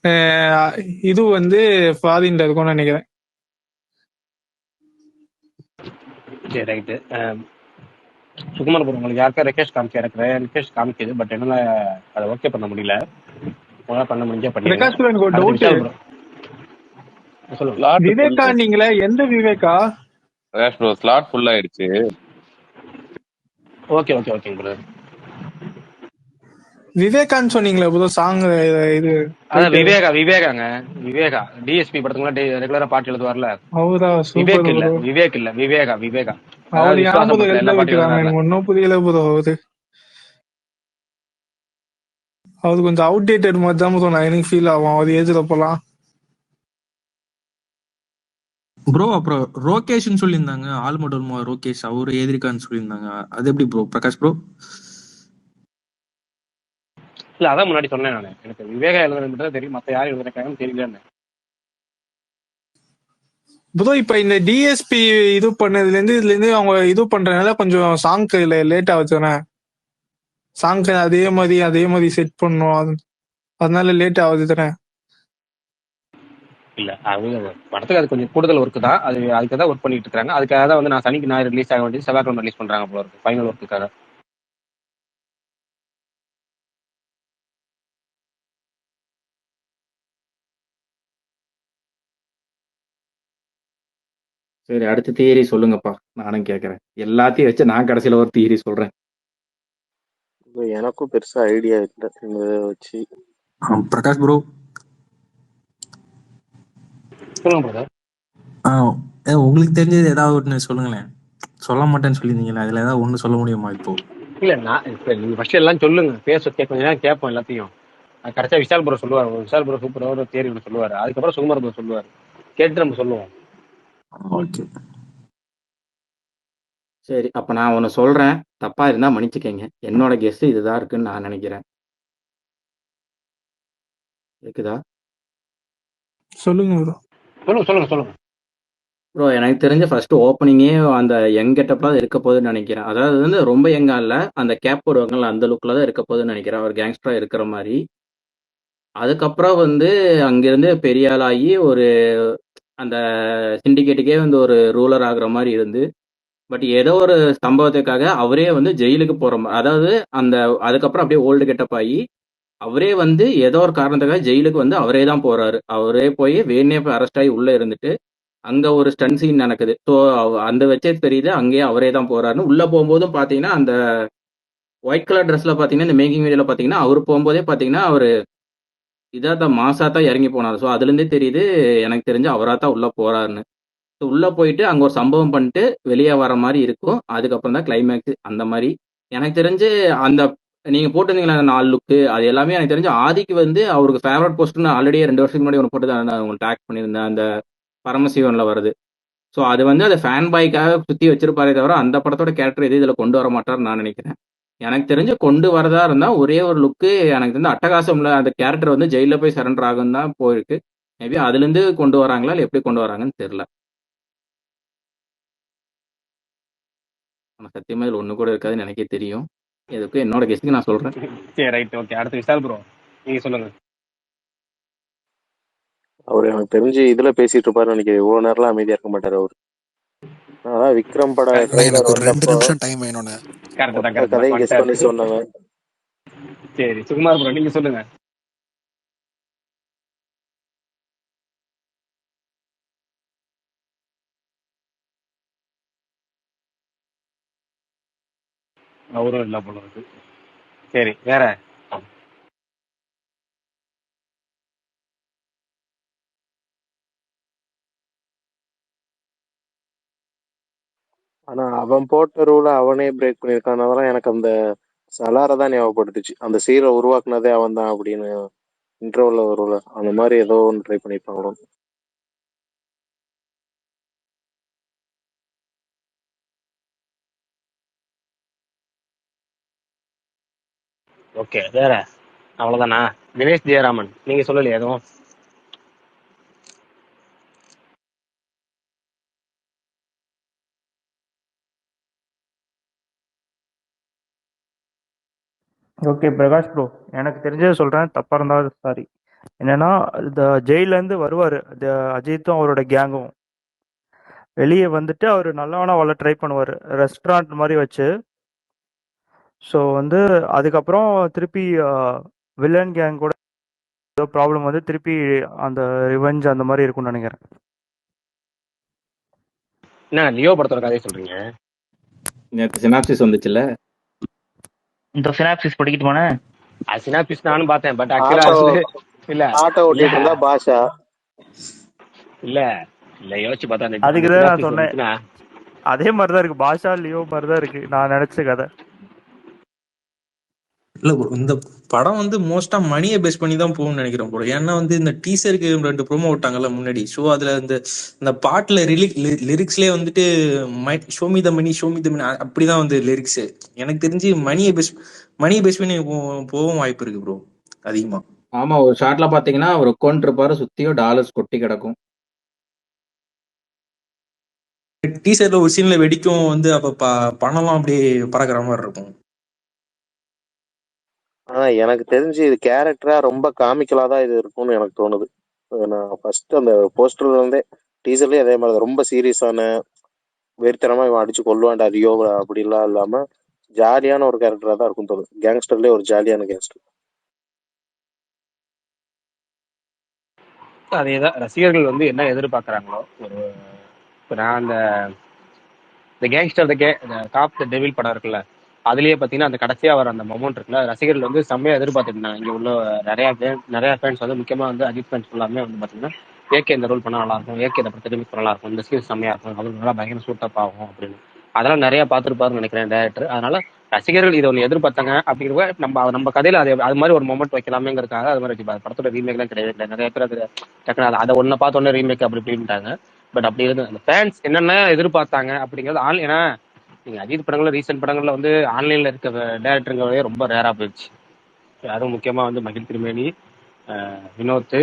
அஹ் இது வந்து ஃபாரின்ல இருக்கும்னு நினைக்கிறேன். சரி ரைட்டு. சுகுமார் ப்ரோ உங்களுக்கு யாருக்கா ரெக்வெஸ்ட் காமிச்சு எனக்கு ரெக்வெஸ்ட் காமிக்குது. பட் என்னால அதை ஓகே பண்ண முடியல. உங்களால் பண்ண முடிஞ்சா பண்ணிடுங்க. பிரகாஷ் bro, எனக்கு ஒரு அடுத்து டவுட். விஷால் ப்ரோ சொல்லுங்க. Slot full. விவேகா நீங்களே எந்த Viveka? Prakash bro slot full ஆயிடுச்சு. ஓகே ஓகே ஓகேங்க ப்ரோ. விவேகான்னு சொன்னீங்களே ப்ரோ சாங் இது அதான் ரைட்டர். விவேகாங்க. விவேகா டிஎஸ்பி படத்துக்குலாம் ரெகுலரா பாட்டு எழுதுவார்ல. அவரா? சூப்பர் விவேக் இல்ல ப்ரோ. விவேக் இல்ல விவேகா. அவர் அதாவது விஸ்வாசம் ஞாபகம் படத்துல எழுத எல்லா பாட்டும் வைக்கிறாங்க. எழுதுறாருல. எனக்கு ஒன்னும் புரியல ப்ரோ. அவர் கொஞ்சம் அவுடேட்டட் மாதிரி தான் ப்ரோ நான் எனக்கு ஃபீல் ஆகும் அவர் ஏஜ்ல போலாம். ப்ரோ அப்புறம் ரோகேஷ்னு சொல்லியிருந்தாங்க, ஆல்மடோல்மா ரோகேஷ் அவரு எதிர்க்கான்னு சொல்லியிருந்தாங்க. அது எப்படி ப்ரோ பிரகாஷ் ப்ரோ? இல்ல அதான் முன்னாடி சொன்னேன் நான். எனக்கு விவேகா எழுதுறது மட்டும் தான் தெரியும். மத்த யாரும் எழுதுறாங்கன்னு தெரியலன்னு. ப்ரோ இப்ப இந்த டிஎஸ்பி இது பண்ணதுல இருந்து அவங்க இது பண்றதுனால கொஞ்சம் சாங்க்கு லேட் ஆகுதுண்ணே. சாங்க்கு அதே மாதிரி செட் பண்ணும். அதனால லேட் ஆகுது தானே. இல்ல அது படத்துக்கு அது கொஞ்சம் கூடுதல் ஒர்க் தான். அது அதுக்கு தான் ஒர்க் பண்ணிட்டு இருக்காங்க. அதுக்காக தான் வந்து நான் சனிக்கு ஞாயிறு ரிலீஸ் ஆக வேண்டியது செவ்வாய்க்கிழமை ரிலீஸ் பண்றாங்க போல இருக்கு ஃபைனல் ஒர்க்குக்காக. சரி, அடுத்த தியரி சொல்லுங்கப்பா. நானும் கேட்கறேன். எல்லாத்தையும் வச்சு நான் கடைசியில ஒரு தியரி சொல்றேன். எனக்கும் பெருசா ஐடியா இல்லை இதை வச்சு. பிரகாஷ் ப்ரோ சொல்லுங்க பிரதர். உங்களுக்கு தெரிஞ்சது ஏதாவது ஒன்று சொல்லுங்களேன். சொல்ல மாட்டேன்னு சொல்லியிருந்தீங்களா, அதுல ஏதாவது ஒன்று சொல்ல முடியுமா இப்போ? இல்ல நான் இப்ப நீங்க ஃபர்ஸ்ட் எல்லாம் சொல்லுங்க. கொஞ்ச நேரம் கேட்போம் எல்லாத்தையும். கடைசியா விஷால் ப்ரோ சொல்லுவார். விஷால் ப்ரோ சூப்பரா ஒரு தேர்வு ஒன்று சொல்லுவாரு. அதுக்கப்புறம் சுகுமார் ப்ரோ சொல்லுவாரு. கேட்டு நம்ம சொல்லுவோம். ஓகே. சரி, அப்ப நான் ஒன்னு சொல்றேன். தப்பா இருந்தா மன்னிச்சுக்கங்க. என்னோட கெஸ் இதுதான் இருக்குன்னு நான் நினைக்கிறேன். இருக்குதா சொல்லுங்க ப்ரோ. சொல்லுங்க. ப்ரோ? எனக்கு தெரிஞ்ச ஃபர்ஸ்ட் ஓப்பனிங்கே அந்த யங் கெட்டப்ல தான் இருக்க போகுதுன்னு நினைக்கிறேன். அதாவது வந்து ரொம்ப யங்கா இல்ல, அந்த கேப் போடுவாங்கல்ல அந்த லுக்ல தான் இருக்க போகுதுன்னு நினைக்கிறேன். அவர் கேங்ஸ்டரா இருக்கிற மாதிரி. அதுக்கப்புறம் வந்து அங்கிருந்து பெரிய ஆளாகி ஒரு அந்த சிண்டிகேட்டுக்கே வந்து ஒரு ரூலர் ஆகுற மாதிரி இருந்து, பட் ஏதோ ஒரு சம்பவத்துக்காக அவரே வந்து ஜெயிலுக்கு போற அதாவது அந்த அதுக்கப்புறம் அப்படியே ஓல்டு கெட்டப் ஆகி அவரே வந்து ஏதோ ஒரு காரணத்துக்காக ஜெயிலுக்கு வந்து அவரே தான் போறாரு. அவரே போய் வேணே அரெஸ்ட் ஆகி உள்ள இருந்துட்டு அங்க ஒரு ஸ்டன் சீன் நடக்குது. ஸோ அந்த வச்சே தெரியுது அங்கேயே அவரே தான் போறாருன்னு. உள்ள போகும்போதும் பாத்தீங்கன்னா அந்த ஒயிட் கலர் ட்ரெஸ்ல பாத்தீங்கன்னா இந்த மேக்கிங் வீடியோல பாத்தீங்கன்னா அவர் போகும்போதே பாத்தீங்கன்னா அவரு இதான் மாசா தான் இறங்கி போனார். ஸோ அதுல இருந்தே தெரியுது எனக்கு தெரிஞ்சு அவரா தான் உள்ள போறாருன்னு. ஸோ உள்ள போயிட்டு அங்க ஒரு சம்பவம் பண்ணிட்டு வெளியே வர மாதிரி இருக்கும். அதுக்கப்புறம் தான் கிளைமேக்ஸ் அந்த மாதிரி. எனக்கு தெரிஞ்சு அந்த நீங்க போட்டிருந்தீங்களா அந்த 4 லுக்கு, அது எல்லாமே எனக்கு தெரிஞ்சு ஆதிக்கு வந்து அவருக்கு ஃபேவரட் போஸ்ட்னு ஆல்ரெடி 2 வருஷத்துக்கு முன்னாடி ஒன்று போட்டு தான் உங்களுக்கு டேக் பண்ணியிருந்தேன். அந்த பரமசிவன்ல வருது. ஸோ அது வந்து அதை ஃபேன் பாய்க்காக சுற்றி வச்சிருப்பாரே தவிர அந்த படத்தோட கேரக்டர் எது இதில் கொண்டு வர மாட்டார்னு நான் நினைக்கிறேன். எனக்கு தெரிஞ்சு கொண்டு வரதா இருந்தா ஒரே ஒரு லுக்கு எனக்கு தெரிஞ்சு அட்டகாசம்ல அந்த கேரக்டர் வந்து ஜெயிலில் போய் சரண்டர் ஆகும் தான் போயிருக்கு. மேபி அதுலேருந்து கொண்டு வராங்களா இல்லை எப்படி கொண்டு வராங்கன்னு தெரியல. ஆனால் சத்தியமா இதில் ஒன்று கூட இருக்காதுன்னு எனக்கே தெரியும். எதுக்கும் என்னோட கெஸ்ட்டுக்கு நான் சொல்றேன். சரி ரைட் ஓகே. அடுத்து விஷால் ப்ரோ நீங்க சொல்லுங்க. அவர் எனக்கு தெரிஞ்சு இதுல பேசிட்டு இருப்பாரு நினைக்கிறேன். இவ்வளவு நேரம்லாம் அமைதியா இருக்க மாட்டாரு அவரு. அதான் விக்ரம் பட ட்ரைலர் வந்தப்போ கரெக்ட் மொத்த கதையும் கெஸ் பண்ணி தான். சொன்னாங்க. சரி சுகுமார் ப்ரோ நீங்க சொல்லுங்க. அவரும் இல்ல போல இருக்கு. சரி வேற. ஆனா அவன் போட்ட ரூலை அவனே பிரேக் பண்ணியிருக்கானதான் எனக்கு அந்த சலாரை தான் ஞாபகப்படுத்துச்சு. அந்த சீரை உருவாக்குனதே அவன் தான் அப்படின்னு இன்டர்வல்ல வரும்ல, அந்த மாதிரி ஏதோ ஒன்று ட்ரை பண்ணியிருப்பாங்களோ. ஓகே, வேற அவ்வளவுதானா? தினேஷ் ஜெயராமன், நீங்க சொல்லலையா எதுவும்? ஓகே பிரகாஷ் ப்ரோ, எனக்கு தெரிஞ்சதை சொல்கிறேன், தப்பாக இருந்தால் சாரி. என்னன்னா இந்த ஜெயிலேருந்து வருவார் அஜித்தும் அவரோட கேங்கும். வெளியே வந்துட்டு அவர் நல்லவனா வாழ ட்ரை பண்ணுவார் ரெஸ்டாரண்ட் மாதிரி வச்சு. ஸோ வந்து அதுக்கப்புறம் திருப்பி வில்லன் கேங் கூட ஏதோ ப்ராப்ளம் வந்து திருப்பி அந்த ரிவெஞ்ச் அந்த மாதிரி இருக்கும்னு நினைக்கிறேன். என்ன லியோ படத்தோட கதையை சொல்றீங்க? நேற்று சினாப்சிஸ் வந்துச்சுல்ல, இந்த சினாப்சிஸ் படிக்கிட்டு போனேன். அது சினாப்சிஸ் நானும் பார்த்தேன். பட் ஆக்சுவலா ஆட்டோ வந்து இல்ல ஆட்டோ இல்ல ஓட்டிட்டு இருந்தா பாஷா. இல்ல இல்ல யோசிச்சு பார்த்தா அந்த அதுக்கு தான் நான் சினாப்சிஸ் சொன்னேன், வந்துச்சுன்னா அதே மாதிரி தான் இருக்கு, பாஷா லியோ மாதிரி தான் இருக்கு நான் நினைச்ச கதை. இல்ல bro, இந்த படம் வந்து மோஸ்டா மணியை பேஸ் பண்ணி தான் போகும்னு நினைக்கிறேன் bro. ஏன்னா வந்து இந்த டீசருக்கு 2 ப்ரோமோ விட்டாங்கல்ல முன்னாடி. ஸோ அதுல இந்த பாட்டுல லிரிக்ஸ்லயே வந்துட்டு ஷோமி த மணி அப்படிதான் வந்து லிரிக்ஸ். எனக்கு தெரிஞ்சு மணியை பேஸ் பண்ணி போகவும் வாய்ப்பு இருக்கு ப்ரோ அதிகமா. ஆமா, ஒரு ஷாட்ல பாத்தீங்கன்னா அவர் உட்காந்துருப்பாரு, சுத்தியோ டாலர்ஸ் கொட்டி கிடக்கும். டீசர்ல ஒரு சீன்ல வெடிக்கும் வந்து அப்ப பணம்லாம் அப்படியே பறக்கிற மாதிரி இருக்கும். ஆனா எனக்கு தெரிஞ்சு இது கேரக்டரா ரொம்ப காமிக்கலா தான் இது இருக்கும்னு எனக்கு தோணுது. நான் ஃபர்ஸ்ட் அந்த போஸ்டர்ல இருந்தே டீசர்லயே அதே மாதிரி தான், ரொம்ப சீரியஸான வெறித்தனமா இவன் அடிச்சு கொல்லுவான்டா ரியோ அப்படிலாம் இல்லாம ஜாலியான ஒரு கேரக்டரா தான் இருக்கும் தோணுது. கேங்ஸ்டர்லயே ஒரு ஜாலியான கேங்ஸ்டர். அதேதான் ரசிகர்கள் வந்து என்ன எதிர்பார்க்கறாங்களோ. ஒரு இப்ப நான் இந்த கேங்ஸ்டர் காப் த டெவில் படம் இருக்குல்ல, அதுலயே பாத்தீங்கன்னா அந்த கடைசியா வர அந்த மொமெண்ட் இருக்குல்ல, ரசிகர்கள் வந்து செம்மையா எதிர்பார்த்துட்டு இருந்தாங்க. இங்க உள்ள நிறைய ஃபேன்ஸ் வந்து, முக்கியமா வந்து அஜித் ஃபேன்ஸ் எல்லாமே வந்து பாத்தீங்கன்னா ஏகே இந்த ரோல் பண்ணா நல்லா இருக்கும், ஏகே இந்த படத்தை திரும்பி நல்லா இருக்கும், இந்த சீன் செம்மையா இருக்கும், அது நல்லா பயங்கர சூட்டப் ஆகும் அப்படின்னு அதெல்லாம் நிறைய பார்த்துருப்பாருன்னு நினைக்கிறேன் டேரக்டர். அதனால ரசிகர்கள் இதை ஒன்று எதிர்பார்த்தாங்க. அப்படிங்கிற நம்ம கதையில அது மாதிரி ஒரு மொமெண்ட் வைக்கலாமேங்கிறதுக்காக அது மாதிரி வச்சுப்பாரு. படத்தோட ரீமேக்லாம் கிடையவே இல்லை. நிறைய பேர் அது டக்குனு அதை ஒன்றை பார்த்த உடனே ரீமேக் அப்படி இப்படின்ட்டாங்க. பட் அப்படி இருந்து அந்த ஃபேன்ஸ் என்னென்ன எதிர்பார்த்தாங்க அப்படிங்கிறது ஏன்னா நீங்க அஜித் படங்கள்ல ரீசெண்ட் படங்கள்ல வந்து ஆன்லைன்ல இருக்க டேரக்டருங்கிறதே ரொம்ப ரேரா போயிடுச்சு. அதுவும் முக்கியமா வந்து மகிழ் திருமேனி, வினோத்,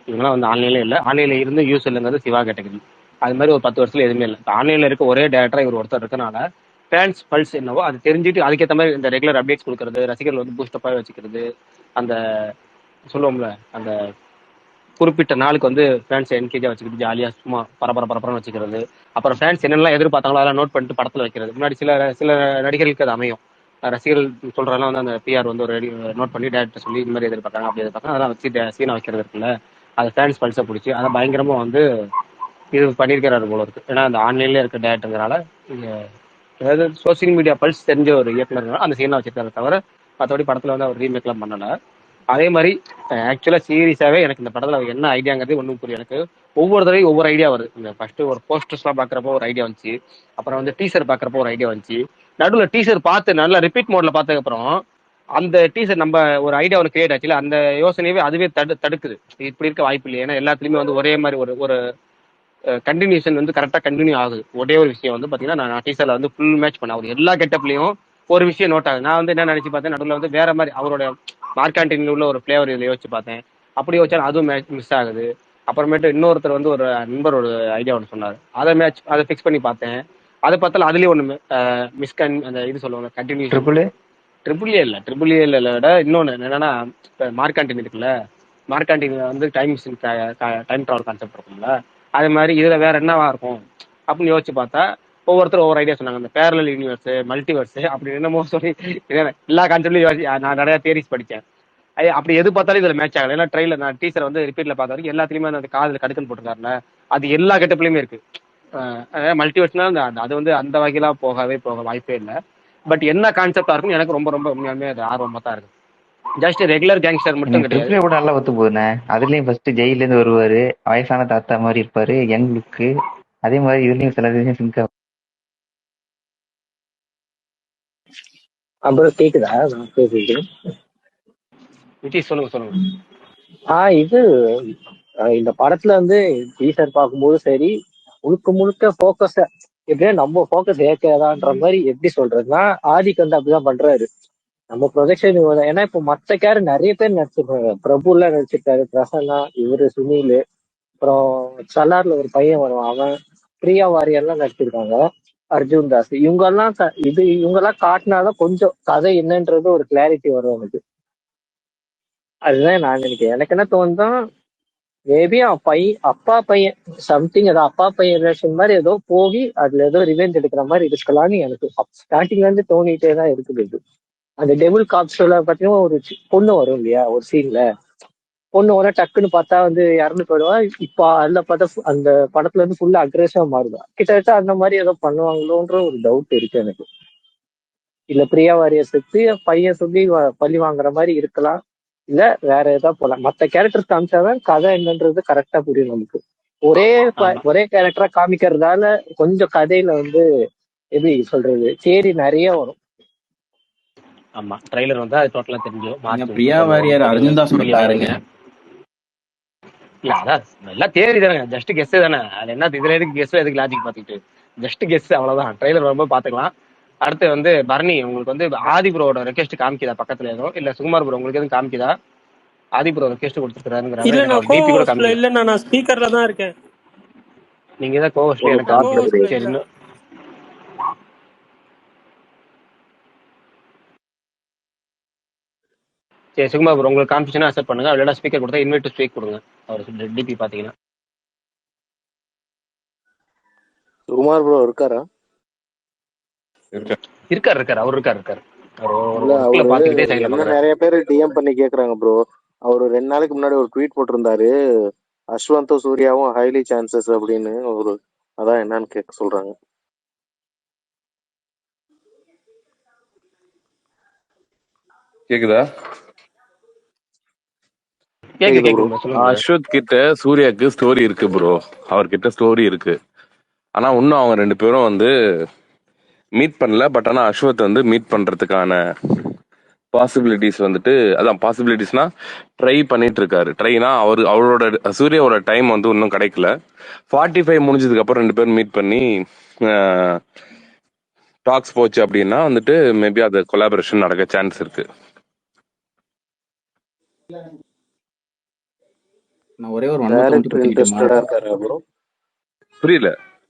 இவங்கெல்லாம் வந்து ஆன்லைன்ல இல்லை. ஆன்லைன்ல இருந்து யூஸ் இல்லைங்கிறது சிவா கேட்டகரி. அது மாதிரி ஒரு 10 வருஷத்துல எதுவுமே இல்லை. ஆன்லைன்ல இருக்க ஒரே டேரக்டரா இவர் ஒருத்தர் இருக்கனால ஃபேன்ஸ் பல்ஸ் என்னவோ அது தெரிஞ்சுட்டு அதுக்கேற்ற மாதிரி இந்த ரெகுலர் அப்டேட்ஸ் கொடுக்கறது, ரசிகர்கள் வந்து பூஸ்டப்பாக வச்சுக்கிறது, அந்த சொல்லுவோம்ல அந்த குறிப்பிட்ட நாளுக்கு வந்து ஃபேன்ஸ் என்கேஜா வச்சுக்கிட்டு ஜாலியா சும்மா பரபரன்னு வச்சுக்கிறது. அப்புறம் ஃபேன்ஸ் என்னெல்லாம் எதிர்பார்த்தாங்களோ அதெல்லாம் நோட் பண்ணிட்டு படத்துல வைக்கிறது. முன்னாடி சில நடிகர்களுக்கு அது அமையும். ரசிகர்கள் சொல்றதெல்லாம் வந்து அந்த பிஆர் வந்து ஒரு நோட் பண்ணி டேரக்டர் சொல்லி இந்த மாதிரி எதிர்பார்க்காங்க அப்படி எதிர்பார்க்காங்க அதெல்லாம் வச்சு சீனா வைக்கிறது இருக்குல்ல, அது ஃபேன்ஸ் பல்ஸை பிடிச்சி அதை பயங்கரமா வந்து இது பண்ணியிருக்கிறாரு போல இருக்கு. ஏன்னா அந்த ஆன்லைன்ல இருக்க டேரக்டர்னால அதாவது சோசியல் மீடியா பல்ஸ் தெரிஞ்ச ஒரு இயக்குனர்னால அந்த சீனா வச்சிருக்காரு தவிர மற்றபடி படத்துல வந்து அவர் ரீமேக்லாம் பண்ணல. அதே மாதிரி ஆக்சுவலா சீரியஸாவே எனக்கு இந்த படத்துல என்ன ஐடியாங்கிறது ஒன்றும் புரியும். எனக்கு ஒவ்வொரு தடவையும் ஒவ்வொரு ஐடியா வருது. இந்த ஃபர்ஸ்ட் ஒரு போஸ்டர்ஸ்லாம் பாக்குறப்போ ஒரு ஐடியா வந்துச்சு, அப்புறம் வந்து டீசர் பாக்குறப்போ ஒரு ஐடியா வந்துச்சு, நடுவில் டீசர் பார்த்து நல்லா ரிப்பீட் மோட்ல பார்த்ததுக்கு அப்புறம் அந்த டீசர் நம்ம ஒரு ஐடியா ஒன்று கிரியேட் ஆச்சுல, அந்த யோசனையவே அதுவே தடுக்குது. இப்படி இருக்க வாய்ப்பு இல்லை. ஏன்னா எல்லாத்துலயுமே வந்து ஒரே மாதிரி ஒரு கண்டினியூஷன் வந்து கரெக்டாக கண்டினியூ ஆகுது. ஒரே ஒரு விஷயம் வந்து பார்த்தீங்கன்னா நான் டீசர்ல வந்து ஃபுல் மேட்ச் பண்ண அவர் எல்லா கெட்டப்லையும் ஒரு விஷயம் நோட் ஆகுது. நான் வந்து என்ன நினைச்சு பார்த்தேன், நடுவில் வந்து வேற மாதிரி அவரோட மார்க்காண்டின் உள்ள ஒரு ஃபிளேவர் இதில் யோசிச்சு பார்த்தேன். அப்படி யோசிச்சாலும் அதுவும் மிஸ் ஆகுது. அப்புறமேட்டு இன்னொருத்தர் வந்து ஒரு நண்பர் ஒரு ஐடியா ஒன்று சொன்னார், அதை ஃபிக்ஸ் பண்ணி பார்த்தேன். அதை பார்த்தாலும் அதுலேயே ஒன்று அந்த இது சொல்லுவாங்க கண்டினியூஷன். ட்ரிபிள் ஏ இல்லை விட இன்னொன்று என்னன்னா மார்க்காண்டின் இருக்குல்ல, மார்க்காண்டின் வந்து டைம் ட்ராவல் கான்செப்ட் இருக்கும்ல, அது மாதிரி இதுல வேற என்னவா இருக்கும் அப்படின்னு யோசிச்சு பார்த்தா ஒவ்வொருத்தரும் ஒவ்வொரு ஐடியா சொன்னாங்க. இந்த பேரலல் யூனிவர்ஸ், மல்டிவர்ஸ் அப்படி என்னமோ சொல்லி எல்லா கான்செப்ட்லயும் நான் நிறைய தியரிஸ் படித்தேன். அப்படி எது பார்த்தாலும் இதுல மேட்ச் ஆகல. ஏன்னா ட்ரெயிலர் நான் டீசர் வந்து ரிப்பீட்ல பார்த்த வரைக்கும் எல்லாத்துலயுமே அந்த காதுல கடுக்கன் போட்டிருக்காருல, அது எல்லா கெட்டப்லயுமே இருக்கு. மல்டிவர்ஸ்னா அது வந்து அந்த வகையெல்லாம் போக வாய்ப்பே இல்லை. பட் என்ன கான்செப்டா இருக்கும் எனக்கு ரொம்ப ரொம்ப உண்மையாலுமே அது ஆர்வமா தான் இருக்கு. ஜஸ்ட் ரெகுலர் கேங்ஸ்டர் மட்டும் கிடையாது. ட்ரிபிள் கூட நல்லா ஒத்து போகுதுண்ணே. அதுலயும் ஃபர்ஸ்ட் ஜெயில இருந்து வருவாரு, வயசான தாத்தா மாதிரி இருப்பாரு, யங் லுக்கு. அதே மாதிரி இதுலயும் சில விஷயம் சிங்க் அப்புறம் கேக்குதா நான் பேசிட்டு? நிதிஷ் சொல்லுங்க சொல்லுங்க. இது இந்த படத்துல வந்து டீசர் பார்க்கும்போது சரி, முழுக்க முழுக்க போக்கஸ் எப்படின்னா நம்ம போக்கஸ் ஏற்காதான்ற மாதிரி எப்படி சொல்றதுன்னா, ஆதிக்கு வந்து அப்படிதான் பண்றாரு. நம்ம ப்ரொஜெக்ஷன் ஏன்னா இப்போ மத்த கேர் நிறைய பேர் நடிச்சிருக்காங்க. பிரபுல நடிச்சிருக்காரு, பிரசன்னா, இவரு சுனில், அப்புறம் சலார்ல ஒரு பையன் வருவான் அவன், பிரியா வாரியர்லாம் நடிச்சிருக்காங்க, அர்ஜுன் தாஸ். இவங்க எல்லாம் காட்டினாதான் கொஞ்சம் கதை என்னன்றது ஒரு கிளாரிட்டி வரும் எனக்கு. அதுதான் நான் நினைக்கிறேன். எனக்கு என்ன தோணுதா, மேபி அப்பா பையன் சம்திங், ஏதோ அப்பா பையன் ரிலேஷன் மாதிரி ஏதோ போய் அதுல ஏதோ ரிவெஞ்ச் எடுக்கிற மாதிரி இருக்கலாம்னு எனக்கு ஸ்டார்டிங்ல இருந்து தோணிட்டே தான் இருக்குது இது. அந்த டெவில் காப்ஸ்ல பாத்தீங்கன்னா ஒரு பொண்ணு வரும் இல்லையா ஒரு சீன்ல, பொண்ணு வர டக்குன்னு பார்த்தா வந்து இறந்து போயிடுவா. இப்ப அதுல பார்த்தா அந்த படத்துல இருந்து ஃபுல்லா அக்ரெசிவா மாறுதா, கிட்டத்தட்ட அந்த மாதிரி ஏதோ பண்ணுவாங்களோன்ற ஒரு டவுட் இருக்கு எனக்கு. இல்ல பிரியா வாரியர் செத்து பையன் சொல்லி பழி வாங்குற மாதிரி இருக்கலாம், இல்ல வேற ஏதாவது போலாம். மத்த கேரக்டர் காமிச்சாதான் கதை என்னன்றது கரெக்டா புரியும் நமக்கு. ஒரே கேரக்டரா காமிக்கிறதால கொஞ்சம் கதையில வந்து எப்படி சொல்றது சரி நிறைய வரும். ஆமா ட்ரைலர் வந்து அது டோட்டலா தெரிஞ்சிடும். பிரியா வாரியர் அர்ஜுன் தாஸோட பாருங்க. இல்ல அதான் எல்லாம் தேரி தானே, ஜஸ்ட் கெஸ் தானே. அது என்ன இதுல எதுக்கு கெஸ், எதுக்கு லாஜிக் பாத்துக்கிட்டு, ஜஸ்ட் கெஸ் அவ்வளவுதான். ட்ரைலர் வரும்போது பாத்துக்கலாம். அடுத்து வந்து பரணி, உங்களுக்கு வந்து ஆதி ப்ரோட ரெக்வெஸ்ட் காமிக்குதா பக்கத்துல ஏதோ, இல்ல சுகுமார் ப்ரோ உங்களுக்கு எதுவும் காமிக்குதா? ஆதி ப்ரோ ரெக்வெஸ்ட் கொடுத்துருக்காருங்கிறாரு. இல்ல நான் டிபி கூட கோவஸ்ல காமிக்கல. இல்ல, நான் ஸ்பீக்கர்ல தான் இருக்கேன். நீங்க தான் கோவஸ்ல எனக்கு காமிக்கல. சரி இன்னும் சரி சுகுமார் ப்ரோ உங்களுக்கு காமிச்சுன்னா அக்செப்ட் பண்ணுங்க, இல்லைனா ஸ்பீக்கர் கொடுத்தா இன்வைட் டு ஸ்பீக் கொடுங்க. அவர் டிபி பாத்தீங்கன்னா. சுகுமார் ப்ரோ இருக்காரா? இருக்காரு அவர் இருக்காரு. இல்ல அவரு என்ன நிறைய பேர் டிஎம் பண்ணி கேக்குறாங்க ப்ரோ. அவரு 2 நாளைக்கு முன்னாடி ஒரு ட்வீட் போட்டிருந்தாரு, அஸ்வந்தும் சூர்யாவும் ஹைலி சான்சஸ் அப்படின்னு. ஒரு அதான் என்னன்னு கேட்க சொல்றாங்க. கேக்குதா? அஸ்வத் கிட்ட சூர்யாக்கு ஸ்டோரி இருக்கு ப்ரோ, அவர்கிட்ட ஸ்டோரி இருக்கு. ஆனா இன்னும் அவங்க 2 பேரும் வந்து மீட் பண்ணல. பட் ஆனா அஸ்வத் வந்து மீட் பண்றதுக்கான பாசிபிலிட்டிஸ் வந்துட்டு, அதான் பாசிபிலிட்டிஸ்னா ட்ரை பண்ணிட்டு இருக்காரு. ட்ரைனா அவரோட சூர்யாவோட டைம் வந்து இன்னும் கிடைக்கல. 45 முடிஞ்சதுக்கு அப்புறம் 2 பேரும் மீட் பண்ணி டாக்ஸ் போச்சு அப்படின்னா வந்துட்டு மேபி அது கொலாபரேஷன் நடக்க சான்ஸ் இருக்கு. நான் ஒரே ஒரு புரியல.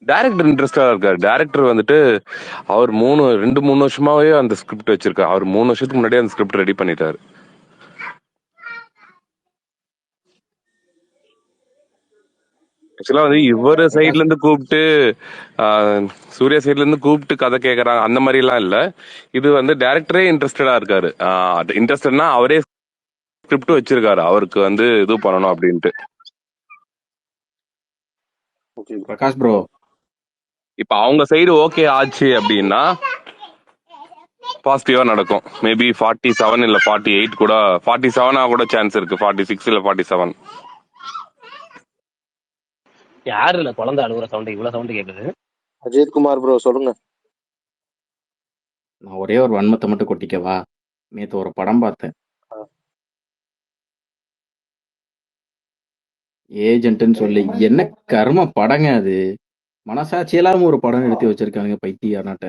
டைரக்டர் இன்ட்ரெஸ்டா இருக்காரு. டைரக்டர் வந்துட்டு அவர் 2-3 வருஷமாவே அந்த ஸ்கிரிப்ட் வச்சிருக்காரு. அவர் 3 வருஷத்துக்கு முன்னாடியே அந்த ஸ்கிரிப்ட் ரெடி பண்ணிட்டாரு. ஆக்சுவலா வந்து இவர் சைட்ல இருந்து கூப்பிட்டு சூர்யா சைட்ல இருந்து கூப்பிட்டு கதை கேட்கறாங்க அந்த மாதிரி எல்லாம் இல்ல. இது வந்து டைரக்டரே இன்ட்ரெஸ்டடா இருக்காரு. இன்ட்ரெஸ்டட்னா அவரே ஸ்கிரிப்ட் வச்சிருக்காரு, அவருக்கு வந்து இது பண்ணணும் அப்படின்ட்டு. பிரகாஷ் ப்ரோ, இப்ப அவங்க சைடு ஓகே ஆச்சு அப்படின்னா பாசிட்டிவா நடக்கும். மேபி 47 இல்ல 48 கூட, 47 கூட சான்ஸ் இருக்கு. 46 இல்ல 47. யாரு இல்ல குழந்தை அழுகுற சவுண்ட், இவ்வளவு சவுண்ட் கேக்குது. அஜித் குமார் ப்ரோ சொல்லுங்க. நான் ஒரே ஒரு வன்மத்தை மட்டும் கொட்டிக்கவா? நேத்து ஒரு படம் பார்த்தேன், ஏஜென்ட்னு சொல்லி. என்ன கர்ம படங்க அது! மனசாட்சி இல்லாம ஒரு படம் எடுத்து வச்சிருக்காங்க பைத்தியார்னாட்ட.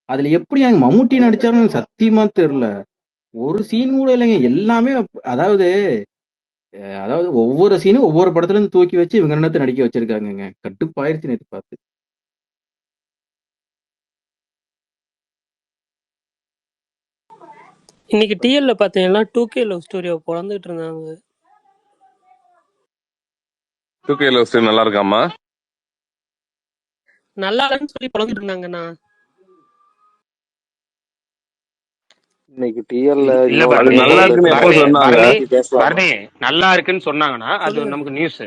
அதுல எப்படி அங்க மம்முட்டி நடிச்சாருன்னு சத்தியமா தெரியல. ஒரு சீன் கூட இல்லைங்க. எல்லாமே அதாவது ஒவ்வொரு சீனும் ஒவ்வொரு படத்துல இருந்து தூக்கி வச்சு இவங்க என்னத்தை நடிக்க வச்சிருக்காங்க. கட்டுப்பாயிருச்சு நேத்து பார்த்து. இன்னைக்கு டிஎல்ல பாத்தீங்கன்னா 2K லவ் ஸ்டோரியை பொழந்துட்டு இருந்தாங்க. 2K லவ் ஸ்டோரி நல்லா இருக்காமா? நல்லா இல்லைன்னு சொல்லி பொழந்துட்டு இருந்தாங்கண்ணா. இன்னைக்கு டிஎல்ல நல்லா இருக்குன்னு எப்போ சொன்னாங்க? நல்லா இருக்குன்னு சொன்னாங்கன்னா அது நமக்கு நியூஸ்.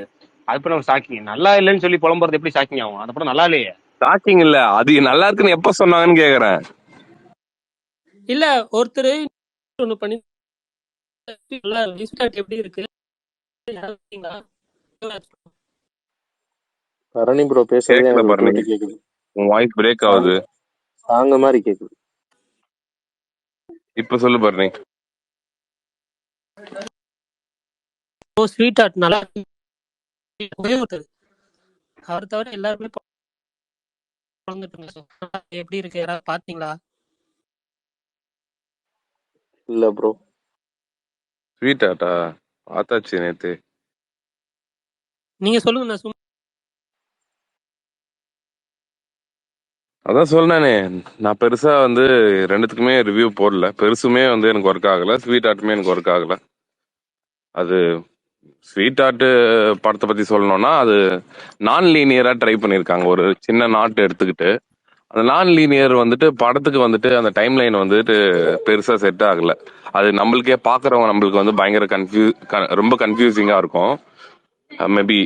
அது நம்ம ஷாக்கிங். நல்லா இல்லைன்னு சொல்லி புலம்புறது எப்படி ஷாக்கிங் ஆகும்? அது அப்புறம் நல்லா இல்லையே. ஷாக்கிங் இல்ல, அது நல்லா இருக்குன்னு எப்ப சொன்னாங்கன்னு கேக்குறேன். இல்ல ஒருத்தர் ஒண்ணு பண்ணி எப்படி இருக்கு பரணி ப்ரோ பேசுறதே எனக்கு கேக்குது. உன் வாய்ஸ் பிரேக் ஆகுது. சாங்க மாதிரி கேக்குது. இப்ப சொல்லு பரணி. ஸ்வீட் ஆர்ட் நல்லா ஒரே ஒருத்தர் அவர் தவிர எல்லாருமே பழந்துட்டு எப்படி இருக்கு யாராவது பாத்தீங்களா? இல்ல ப்ரோ. ஸ்வீட் ஆர்ட்டா பார்த்தாச்சு நேத்து. நீங்க சொல்லுங்க. நான் சும்மா அதான் சொன்னேனே, நான் பெருசா வந்து ரெண்டுத்துக்குமே ரிவ்யூ போடல. பெருசுமே வந்து எனக்கு ஒர்க் ஆகல, ஸ்வீட் ஆர்ட்டுமே எனக்கு ஒர்க் ஆகல. அது ஸ்வீட் ஆர்ட் படத்தை பத்தி சொல்லணும்னா அது நான் லீனியரா ட்ரை பண்ணியிருக்காங்க. ஒரு சின்ன நாட் எடுத்துக்கிட்டு அந்த நான் லீனியர் வந்துட்டு படத்துக்கு வந்துட்டு அந்த டைம் லைன் வந்துட்டு பெருசா செட் ஆகல. அது நம்மளுக்கே பாக்குறவங்க நம்மளுக்கு வந்து பயங்கர ரொம்ப கன்ஃபியூசிங்கா இருக்கும். மேபி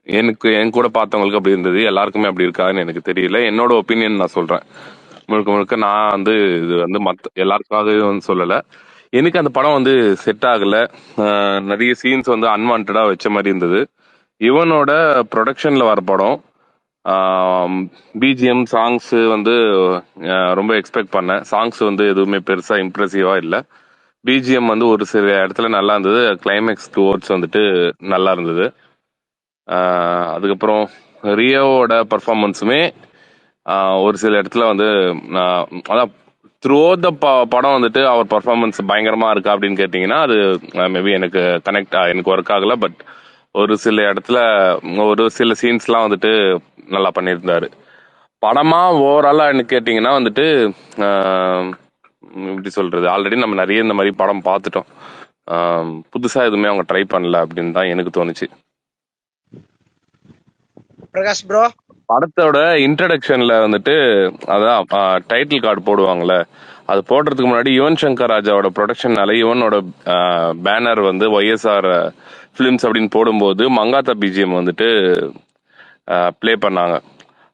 எனக்கு என் கூட பார்த்தவங்களுக்கு அப்படி இருந்தது, எல்லாருக்குமே அப்படி இருக்காதுன்னு எனக்கு தெரியல. என்னோட ஒப்பீனியன் நான் சொல்றேன். முழுக்க முழுக்க நான் வந்து இது வந்து எல்லாருக்காகவும் வந்து சொல்லல. எனக்கு அந்த படம் வந்து செட் ஆகல. நிறைய சீன்ஸ் வந்து அன்வான்டா வச்ச மாதிரி இருந்தது. இவனோட ப்ரொடக்ஷன்ல வர படம், பிஜிஎம் சாங்ஸ் வந்து ரொம்ப எக்ஸ்பெக்ட் பண்ணேன். சாங்ஸ் வந்து எதுவுமே பெருசா இம்ப்ரெசிவா இல்லை. பிஜிஎம் வந்து ஒரு சில இடத்துல நல்லா இருந்தது, கிளைமேக்ஸ் டுவோர்ட்ஸ் வந்துட்டு நல்லா இருந்தது. அதுக்கப்புறம் ரியோவோட பர்ஃபார்மன்ஸுமே ஒரு சில இடத்துல வந்து அதான் த்ரூ த படம் வந்துட்டு அவர் பர்ஃபார்மன்ஸ் பயங்கரமா இருக்கா அப்படின்னு கேட்டிங்கன்னா அது மேபி எனக்கு எனக்கு ஒர்க் ஆகல. பட் ஒரு சில இடத்துல ஒரு சில சீன்ஸ்லாம் வந்துட்டு நல்லா பண்ணியிருந்தாரு. படமா ஓவராலா கேட்டிங்கன்னா வந்துட்டு எப்படி சொல்றது, ஆல்ரெடி நம்ம நிறைய இந்த மாதிரி படம் பார்த்துட்டோம். புதுசா எதுவுமே அவங்க ட்ரை பண்ணல அப்படின்னு தான் எனக்கு தோணுச்சு. பிரகாஷ் ப்ரோ, படத்தோட இன்ட்ரடக்ஷன்ல வந்துட்டு அதான் டைட்டில் கார்டு போடுவாங்கல்ல, அது போடுறதுக்கு முன்னாடி யுவன் சங்கர் ராஜாவோட ப்ரொடக்ஷன்னால யுவனோட பேனர் வந்து ஒய்எஸ்ஆர் ஃபிலிம்ஸ் அப்படின்னு போடும்போது மங்காத்தா பிஜிஎம் வந்துட்டு ப்ளே பண்ணாங்க.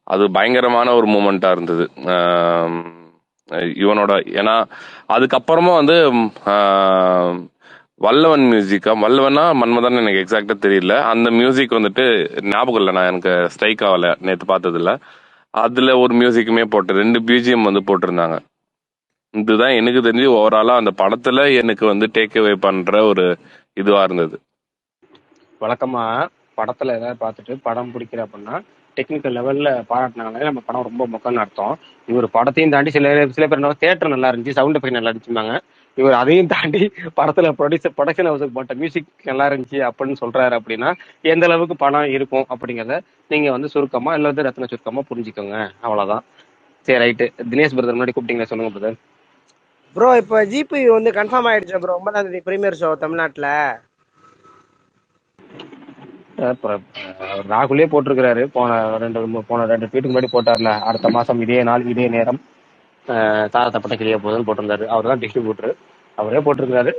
அது பயங்கரமான ஒரு மூமெண்டா இருந்தது இவனோட. ஏன்னா அதுக்கப்புறமா வந்து வல்லவன் மியூசிக்கா, வல்லவனா மன்மதான் எனக்கு எக்ஸாக்டா தெரியல, அந்த மியூசிக் வந்துட்டு ஞாபகம் இல்லை, நான் எனக்கு ஸ்ட்ரைக் ஆகல நேற்று பார்த்ததுல. அதுல ஒரு மியூசிக்குமே போட்டு 2 பிஜிஎம் வந்து போட்டிருந்தாங்க. இதுதான் எனக்கு தெரிஞ்சு ஓவராலா அந்த படத்துல எனக்கு வந்து டேக் அவே பண்ற ஒரு இதுவா இருந்தது. வழக்கமா படத்துல ஏதாவது பார்த்துட்டு படம் பிடிக்கிற அப்படின்னா டெக்னிக்கல் லெவல்ல பாராட்டினாங்களே நம்ம படம் ரொம்ப மொக்கன்னு அர்த்தம். இவர் படத்தையும் தாண்டி சில பேர் என்ன தியேட்டர் நல்லா இருந்துச்சு, சவுண்ட் எஃபெக்ட் நல்லா இருந்துச்சுப்பாங்க. இவர் அதையும் தாண்டி படத்துல ப்ரொடக்ஷன் ஹவுஸுக்கு போட்ட மியூசிக் நல்லா இருந்துச்சு அப்படின்னு சொல்றாரு அப்படின்னா எந்த அளவுக்கு படம் இருக்கும் அப்படிங்கிறத நீங்க வந்து சுருக்கமா இல்ல வந்து ரத்ன சுருக்கமா புரிஞ்சுக்கோங்க. அவ்வளவுதான். சரி, ரைட்டு. தினேஷ் பிரதர் முன்னாடி கூப்பிட்டீங்களா, சொல்லுங்க பிரதர். ப்ரோ இப்போ ஜிபி வந்து கன்ஃபார்ம் ஆயிடுச்சு ப்ரோ, 9ஆம் தேதி பிரீமியர் ஷோ தமிழ்நாட்டுல. ராகுலே போட்டிருக்கிறாரு, போன ரெண்டு ட்வீட்டுக்கு முன்னாடி போட்டார்ல, அடுத்த மாசம் இதே நாள் இதே நேரம் தாரத்தப்பட்ட கிளிய போகுதுன்னு போட்டிருந்தாரு. அவர் தான் டிஸ்ட்ரிபியூட்டர், அவரே போட்டிருக்காரு.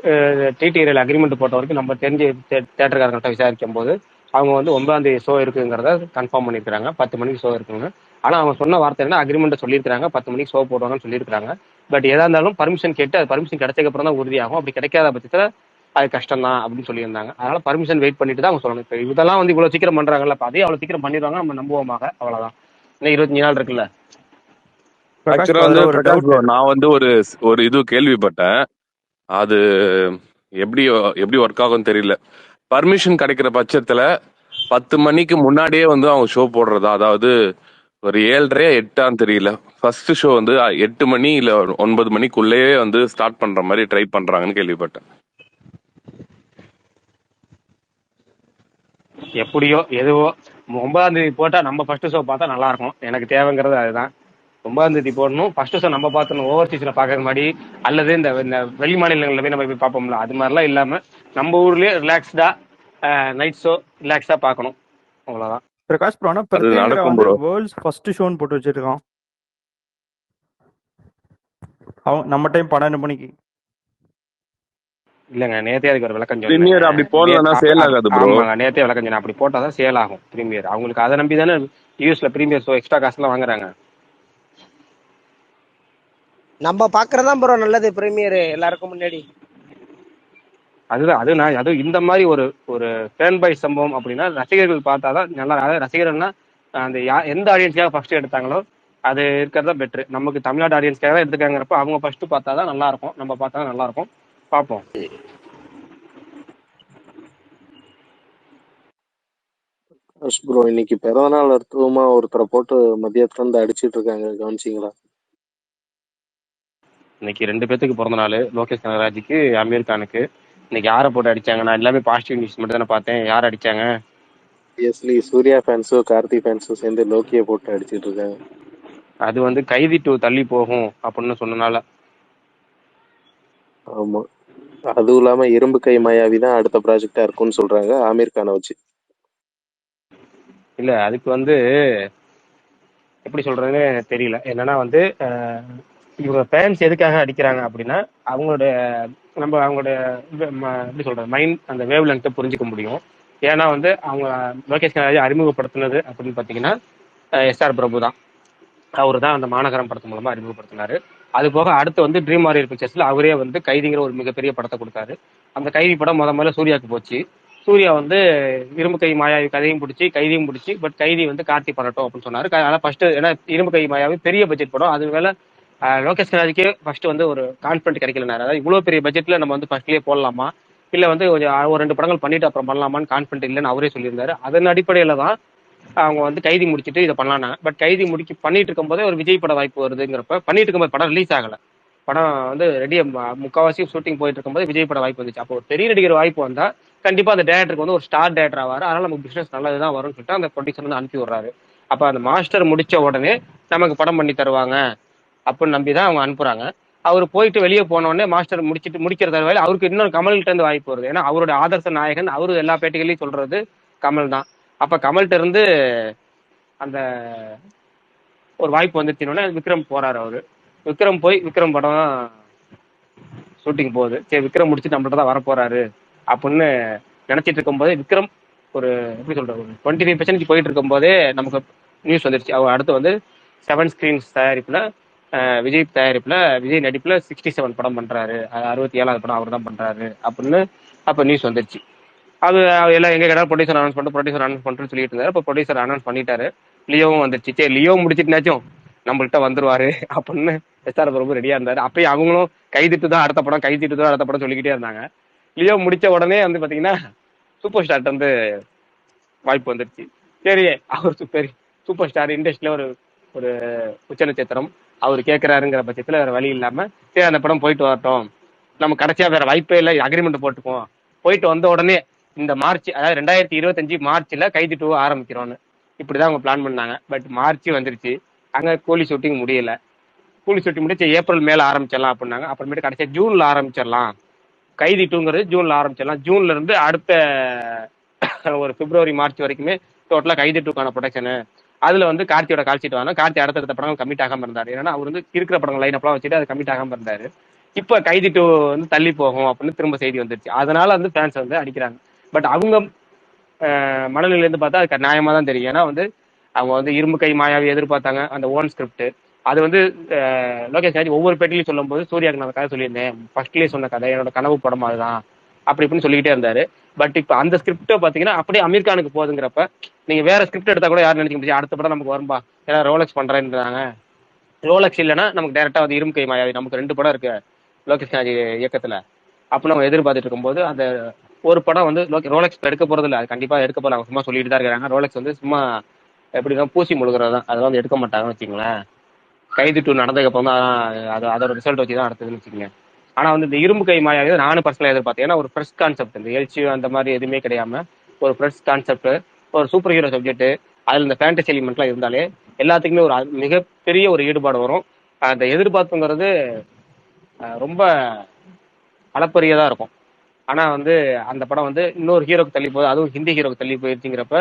டிடிஆர் அக்ரிமெண்ட் போட்ட வரைக்கும் நம்ம தெரிஞ்சு தேட்டருக்காரங்கள்ட்ட விசாரிக்கும் போது அவங்க வந்து 9ஆம் தேதி ஷோ இருக்குங்கிறத கன்ஃபார்ம் பண்ணியிருக்காங்க. 10 மணிக்கு ஷோ இருக்குங்க. ஆனால் அவங்க சொன்ன வார்த்தை என்ன, அக்ரிமெண்ட் சொல்லியிருக்காங்க 10 மணிக்கு ஷோ போடுவாங்கன்னு சொல்லியிருக்காங்க. பட் எதா இருந்தாலும் பர்மிஷன் கேட்டு அது பர்மிஷன் கிடைச்சதுக்கு அப்புறம் தான் உறுதியாகும். அப்படி கிடைக்காத பட்சத்தில் அது கஷ்டம் தான் அப்படின்னு சொல்லியிருந்தாங்க. அதனால பர்மிஷன் வெயிட் பண்ணிட்டு தான் அவங்க சொல்லணும். இப்போ இதெல்லாம் வந்து இவ்வளோ சீக்கிரம் பண்றாங்கல்ல, அப்போ அதே அவ்வளோ சீக்கிரம் பண்ணிடுவாங்க, நம்ம நம்புவோமாக. அவ்வளோதான். இன்னும் 25 நாள் இருக்குல்ல. ஆக்சுவலா வந்து பிரகாஷ் ப்ரோ, நான் வந்து ஒரு இது கேள்விப்பட்டேன். அது எப்படி ஒர்க் ஆகும்னு தெரியல. பர்மிஷன் கிடைக்கிற பட்சத்துல 10 மணிக்கு முன்னாடியே வந்து அவங்க ஷோ போடுறதா, அதாவது ஒரு 7:30 8 தெரியல, ஃபர்ஸ்ட் ஷோ வந்து 8 மணி இல்ல 9 மணிக்குள்ளேயே வந்து ஸ்டார்ட் பண்ற மாதிரி ட்ரை பண்றாங்கன்னு கேள்விப்பட்டேன். எப்படியோ எதுவோ 9ஆம் தேதி போட்டா நம்ம ஃபர்ஸ்ட் ஷோ பார்த்தா நல்லா இருக்கும். எனக்கு தேவைங்கிறது அதுதான். 9ஆம் தேதி போடணும், ஃபர்ஸ்ட் ஷோ நம்ம பார்த்துணும். ஓவர் சீஸ்ல பாக்குற மாதிரி அல்லது இந்த வெளி மாநிலங்கள்ல போய் நம்ம போய் பார்ப்போம்ல, அது மாதிரிலாம் இல்லாம நம்ம ஊர்லயே ரிலாக்ஸ்டா நைட் ஷோ ரிலாக்ஸா பார்க்கணும். அவ்வளவுதான். பிரகாஷ் ப்ரோ, ஆனா பிரத்யேகரா வந்து வேர்ல்ட்ஸ் ஃபர்ஸ்ட் ஷோன்னு போட்டு வச்சிருக்கான். நம்ம டைம் 12 மணிக்கு. இல்லங்க, நேத்தே அதுக்கு ஒரு விளக்கம் பிரீமியர் அப்படி போடலன்னா சேல் ஆகாது ப்ரோ. ஆமாங்க, நேத்தே விளக்கம் சொன்னேன். அப்படி போட்டாதான் சேல் ஆகும் பிரீமியர். அவங்களுக்கு அதை நம்பி தானே யூஎஸ்ல பிரீமியர் ஷோ எக்ஸ்ட்ரா காசுலாம் வாங்குறாங்க. நம்ம பாக்குறதா ப்ரோ நல்லது பிரீமியர் எல்லாருக்கும் முன்னாடி. அது இந்த மாதிரி ஒரு ஃபேன் பாய் சம்பவம் அப்படின்னா ரசிகர்கள் பார்த்தாதான் நல்லா. அதாவது ரசிகர்கள்னா அந்த எந்த ஆடியன்ஸாக ஃபர்ஸ்ட் எடுத்தாங்களோ அது இருக்கிறதா பெட்ரு. நமக்கு தமிழ்நாடு ஆடியன்ஸ்க்காக தான் எடுத்துக்காங்கிறப்ப அவங்க ஃபர்ஸ்ட் பார்த்தா தான் நல்லா இருக்கும், நம்ம பார்த்தா தான் நல்லா இருக்கும். பார்ப்போம். ப்ரோ இன்னைக்கு பிறந்தநாள் அர்த்தமா ஒருத்தரை போட்டு மதியத்துல இருந்து அடிச்சிட்டு இருக்காங்க, கவனிச்சிங்களா? இன்னைக்கு 2 பேத்துக்கு பிறந்த நாள், லோகேஷ் கனகராஜுக்கு, அமீர் கானுக்கு. இன்னைக்கு யாரை போட்டு அடிச்சாங்க? நான் எல்லாமே பாசிட்டிவ் நியூஸ் மட்டும் தானே பார்த்தேன். யார் அடிச்சாங்க? ஆப்வியஸ்லி சூர்யா ஃபேன்ஸும் கார்த்தி ஃபேன்ஸும் சேர்ந்து லோக்கியை போட்டு அடிச்சிட்டு இருக்காங்க. அது வந்து கைதி 2 தள்ளி போகும் அப்படின்னு சொன்னனால. ஆமா, அதுவும் இல்லாம இரும்பு கை மாயாவி தான் அடுத்த ப்ராஜெக்டா இருக்கும்னு சொல்றாங்க ஆமீர் கானை வச்சு. இல்ல அதுக்கு வந்து எப்படி சொல்றதுன்னு தெரியல. என்னன்னா வந்து இவங்க ஃபேன்ஸ் எதுக்காக அடிக்கிறாங்க அப்படின்னா அவங்களோட எப்படி சொல்றது மைண்ட் அந்த வேவ் லென்த்தை புரிஞ்சுக்க முடியும். ஏன்னா வந்து அவங்க லோகேஷ் கனகராஜ் அறிமுகப்படுத்தினது அப்படின்னு பார்த்தீங்கன்னா எஸ்ஆர் பிரபு தான். அவரு தான் அந்த மாநகரம் படத்து மூலமா அறிமுகப்படுத்தினாரு. அது போக அடுத்து வந்து ட்ரீம் வாரியர் பிக்சர்ஸ்ல அவரே வந்து கைதிங்கிற ஒரு மிகப்பெரிய படத்தை கொடுத்தாரு. அந்த கைதி படம் முதல்ல சூர்யாவுக்கு போச்சு. சூர்யா வந்து இரும்பு கை மாயாவி கதையும் பிடிச்சி கைதியும் பிடிச்சி, பட் கைதி வந்து கார்த்தி பண்ணட்டும் அப்படின்னு சொன்னாரு. அதான் ஃபர்ஸ்ட், ஏன்னா இரும்பு கை மாயாவி பெரிய பட்ஜெட் படம். அது வேலை லோகேஷ் கனகராஜுக்கே ஃபர்ஸ்ட் வந்து ஒரு கான்ஃபிடன்ட் கிடைக்கலனாரு. அதாவது இவ்வளவு பெரிய பட்ஜெட்ல நம்ம வந்து ஃபர்ஸ்ட்லயே போடலாமா, இல்ல வந்து ஒரு 2 படங்கள் பண்ணிட்டு அப்புறம் பண்ணலாமான்னு கான்ஃபிடன்ட் இல்லைன்னு அவரே சொல்லியிருந்தாரு. அதன் அடிப்படையில தான் அவங்க வந்து கைதி முடிச்சுட்டு இதை பண்ணலாம்னா, பட் கைதி பண்ணிட்டு இருக்கும் போதே ஒரு விஜய் பட வாய்ப்பு வருதுங்கிறப்ப பண்ணிட்டு இருக்கும்போது படம் ரிலீஸ் ஆகல. படம் வந்து ரெடியா முக்கால்வாசி ஷூட்டிங் போயிட்டு இருக்கும்போது விஜய் பட வாய்ப்பு வந்துச்சு. அப்போ ஒரு பெரிய நடிகர் வாய்ப்பு வந்தா கண்டிப்பா அந்த டேரக்டருக்கு வந்து ஒரு ஸ்டார் டேரக்டர் ஆவாரு. அதனால நமக்கு பிசினஸ் நல்லதுதான் வரும்னு சொல்லிட்டு அந்த ப்ரொடியூசர் வந்து அனுப்பி விடுறாரு. அப்ப அந்த மாஸ்டர் முடிச்ச உடனே நமக்கு படம் பண்ணி தருவாங்க அப்படின்னு நம்பிதான் அவங்க அனுப்புறாங்க. அவர் போயிட்டு வெளியே போன உடனே மாஸ்டர் முடிக்கிற தருவாயில் அவருக்கு இன்னொரு கமல்கிட்ட இருந்து வாய்ப்பு வருது. ஏன்னா அவரோட ஆதர்ச நாயகன் அவரு எல்லா பேட்டிகளையும் சொல்றது கமல் தான். அப்ப கமல்கிட்ட இருந்து அந்த ஒரு வாய்ப்பு வந்துச்சுன்னொடனே விக்ரம் போறாரு. அவரு விக்ரம் படம் ஷூட்டிங் போகுது. சரி விக்ரம் முடிச்சுட்டு நம்மள்ட்ட தான் வரப்போறாரு அப்படின்னு நினைச்சிட்டு இருக்கும் போதே விக்ரம் ஒரு எப்படி சொல்றது ஒரு 25% போயிட்டு இருக்கும் போதே நமக்கு நியூஸ் வந்துருச்சு. அவர் அடுத்து வந்து 7 ஸ்கிரீன்ஸ் தயாரிப்புல விஜய் தயாரிப்புல விஜய் நடிப்புல 67 படம் பண்றாரு, 67வது படம் அவர் தான் பண்றாரு அப்படின்னு அப்ப நியூஸ் வந்துருச்சு. அது எல்லாம் எங்க கேட்டாலும் ப்ரொடியூசர் அனௌன்ஸ் பண்ணுன்னு சொல்லிட்டு இருந்தாரு. இப்போ ப்ரொடியூசர் அனௌன்ஸ் பண்ணிட்டாரு. லியோவும் வந்துருச்சு. சரி லியோ முடிச்சிட்டுனாச்சும் நம்மள்கிட்ட வந்துருவாரு அப்படின்னு எஸ்ஆர் பிரபு ரெடியா இருந்தாரு. அப்பயும் அவங்களும் கைதிட்டு தான் அடுத்த படம் சொல்லிக்கிட்டே இருந்தாங்க. லியோ முடிச்ச உடனே வந்து பாத்தீங்கன்னா சூப்பர் ஸ்டார்ட் வந்து வாய்ப்பு வந்துருச்சு. சரி அவர் சூப்பர் ஸ்டார் இண்டஸ்ட்ரியில ஒரு உச்ச நட்சத்திரம் அவர் கேட்கிறாருங்கிற பட்சத்துல வேற வழி இல்லாம சரி அந்த படம் போயிட்டு வரட்டும், நம்ம கடைசியா வேற வாய்ப்பே இல்லை, அக்ரிமெண்ட் போட்டுக்குவோம். போயிட்டு வந்த உடனே இந்த மார்ச், அதாவது 2025 மார்ச்ல கைதி 2 ஆரம்பிக்கிறோன்னு இப்படிதான் அவங்க பிளான் பண்ணாங்க. பட் மார்ச் வந்துருச்சு. அங்க கூலி ஷூட்டிங் முடியல. கூலி ஷூட்டிங் முடிச்சு ஏப்ரல் மேல ஆரம்பிச்சிடலாம் அப்படின்னாங்க. அப்புறமேட்டு கடைசியா ஜூன்ல ஆரம்பிச்சிடலாம், கைதி 2ங்கிறது ஜூன்ல ஆரம்பிச்சிடலாம். ஜூன்ல இருந்து அடுத்த ஒரு பிப்ரவரி மார்ச் வரைக்குமே டோட்டலா கைதி 2க்கான ப்ரொடக்ஷனு. அதுல வந்து கார்த்தியோட கால்ஷீட் வாங்க. கார்த்தி அடுத்தடுத்த படங்கள் கமிட் ஆகாம இருந்தாரு. ஏன்னா அவர் வந்து இருக்கிற படங்கள் லைன் அப்பெல்லாம் வச்சுட்டு அது கமிட் ஆகாம இருந்தாரு. இப்ப கைதி 2 வந்து தள்ளி போகும் அப்படின்னு திரும்ப செய்தி வந்துருச்சு. அதனால வந்து ஃபேன்ஸ் வந்து அடிக்கிறாங்க. பட் அவங்க மனநிலையில இருந்து பார்த்தா அது நியாயமா தான் தெரியும். ஏன்னா வந்து அவங்க வந்து இரும்பு கை மாயாவி எதிர்பார்த்தாங்க, அந்த ஓன் ஸ்கிரிப்ட். அது வந்து லோகேஷ் ராஜ் ஒவ்வொரு பேட்டிலையும் சொல்லும் போது சூர்யாவுக்கு நான் கதை சொல்லியிருந்தேன், ஃபர்ஸ்ட்லேயே சொன்ன கதை என்னோட கனவு படம் அதுதான் அப்படி இப்படின்னு சொல்லிக்கிட்டே இருந்தாரு. பட் இப்போ அந்த ஸ்கிரிப்டை பார்த்தீங்கன்னா அப்படியே அமீர் கானுக்கு போகுதுங்கிறப்ப நீங்க வேற ஸ்கிரிப்ட் எடுத்தா கூட யாரும் நினைக்க முடியாது அடுத்த படம் நமக்கு வரும்பா, ஏன்னா ரோலக்ஸ் பண்றேன்றாங்க. ரோலக்ஸ் இல்லைன்னா நமக்கு டேரக்டா வந்து இரும்பு கை மாயாவி நமக்கு 2 படம் இருக்கு லோகேஷ் ராஜ் இயக்கத்துல அப்படின்னு நம்ம எதிர்பார்த்துட்டு இருக்கும்போது அந்த ஒரு படம் வந்து ரோலக்ஸ் எடுக்க போறது இல்லை. அது கண்டிப்பா எடுக்க போறாங்க, அவங்க சும்மா சொல்லிட்டு தான் இருக்காங்க. ரோலக்ஸ் வந்து சும்மா எப்படின்னா பூசி முழுகிறது தான், அதெல்லாம் வந்து எடுக்க மாட்டாங்கன்னு வச்சுங்களேன். கைதி 2 நடந்ததுக்கு அப்புறம் தான் அதோட ரிசல்ட் வச்சு தான் அடுத்ததுன்னு வச்சுக்கோங்க. ஆனா வந்து இந்த இரும்பு கை மாயாவே நானும் பர்சனலாக எதிர்பார்த்தேன். ஏன்னா ஒரு ஃப்ரெஷ் கான்செப்ட், இந்த எல்சி அந்த மாதிரி எதுவுமே கிடையாம ஒரு ஃப்ரெஷ் கான்செப்ட், ஒரு சூப்பர் ஹீரோ சப்ஜெக்ட், அதுல இந்த ஃபேண்டசி எலிமெண்ட்லாம் இருந்தாலே எல்லாத்துக்குமே ஒரு மிகப்பெரிய ஒரு ஈடுபாடு வரும். அந்த எதிர்பார்ப்புங்கிறது ரொம்ப அளப்பரியதா இருக்கும். ஆனா வந்து அந்த படம் வந்து இன்னொரு ஹீரோக்கு தள்ளி போகுது, அதுவும் ஹிந்தி ஹீரோக்கு தள்ளி போயிருச்சுங்கிறப்ப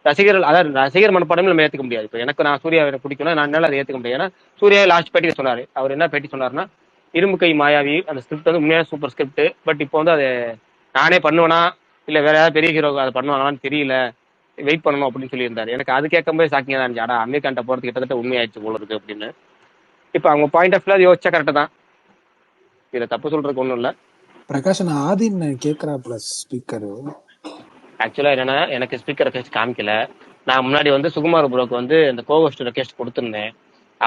ரசிகர் மனப்பாடமே நம்ம ஏத்துக்க முடியாது. இப்போ எனக்கு நான் சூர்யா பிடிக்கணும், நான் என்னால அதை ஏத்துக்க முடியாது. ஏன்னா சூர்யா லாஸ்ட் பேட்டி சொன்னாரு. அவர் என்ன பேட்டி சொன்னாருன்னா, இரும்பு கை மாயாவி அந்த ஸ்கிரிப்ட் வந்து உண்மையான சூப்பர் ஸ்கிரிப்ட், பட் இப்போ வந்து அது நானே பண்ணுவேனா இல்ல வேற ஏதாவது பெரிய ஹீரோ அதை பண்ணுவாங்களான்னு தெரியல, வெயிட் பண்ணணும் அப்படின்னு சொல்லியிருந்தாரு. எனக்கு அது கேட்கும்போது ஷாக்கிங்கா தான் இருந்துச்சு. ஆனா அமீர் கான்ட்ட போறது கிட்டத்தட்ட உண்மையாயிடுச்சு போல இருக்கு அப்படின்னு. இப்போ அவங்க பாயிண்ட் ஆஃப் வியூ யோசிச்சா கரெக்ட் தான், இதுல தப்பு சொல்றதுக்கு ஒன்றும் இல்லை. பிரகாஷ் ஆதின் கேக்குறாப்ல ஸ்பீக்கர். ஆக்சுவலா என்னன்னா எனக்கு ஸ்பீக்கர் ரெக்வெஸ்ட் காமிக்கல. நான் முன்னாடி வந்து சுகுமார் ப்ரோக்கு வந்து இந்த கோஹோஸ்ட் ரெக்வெஸ்ட் கொடுத்துருந்தேன்.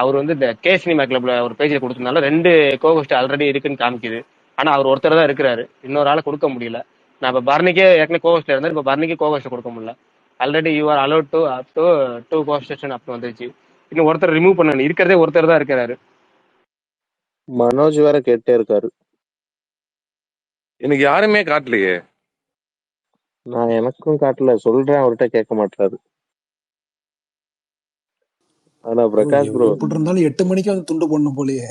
அவர் வந்து இந்த கே சினிமா கிளப்ல ஒரு பேஜில் கொடுத்ததுனால 2 கோஹோஸ்ட் ஆல்ரெடி இருக்குன்னு காமிக்குது. ஆனா அவர் ஒருத்தர் தான் இருக்கிறாரு, இன்னொரு ஆளை கொடுக்க முடியல. நான் இப்ப பர்னிக்கே ஏற்கனவே கோஹோஸ்ட் இருந்தாரு, இப்ப பர்னிக்கு கோஹோஸ்ட் கொடுக்க முடியல. Already you are allot to up to 2 கோஹோஸ்டேஷன் அப்படி வந்துருச்சு. இன்னும் ஒருத்தர் ரிமூவ் பண்ணணும், இருக்கிறதே ஒருத்தர் தான் இருக்கிறாரு. மனோஜ் வேற கேட்டே இருக்காரு. எனக்கு யாருமே காட்டலையே. நான் எனக்கும் காட்டல, சொல்றேன் அவர்கிட்ட கேட்க மாட்டாரு. ஆனா பிரகாஷ் ப்ரோ எப்படி இருந்தாலும் 8 மணிக்கு வந்து துண்டு போடணும் போலயே.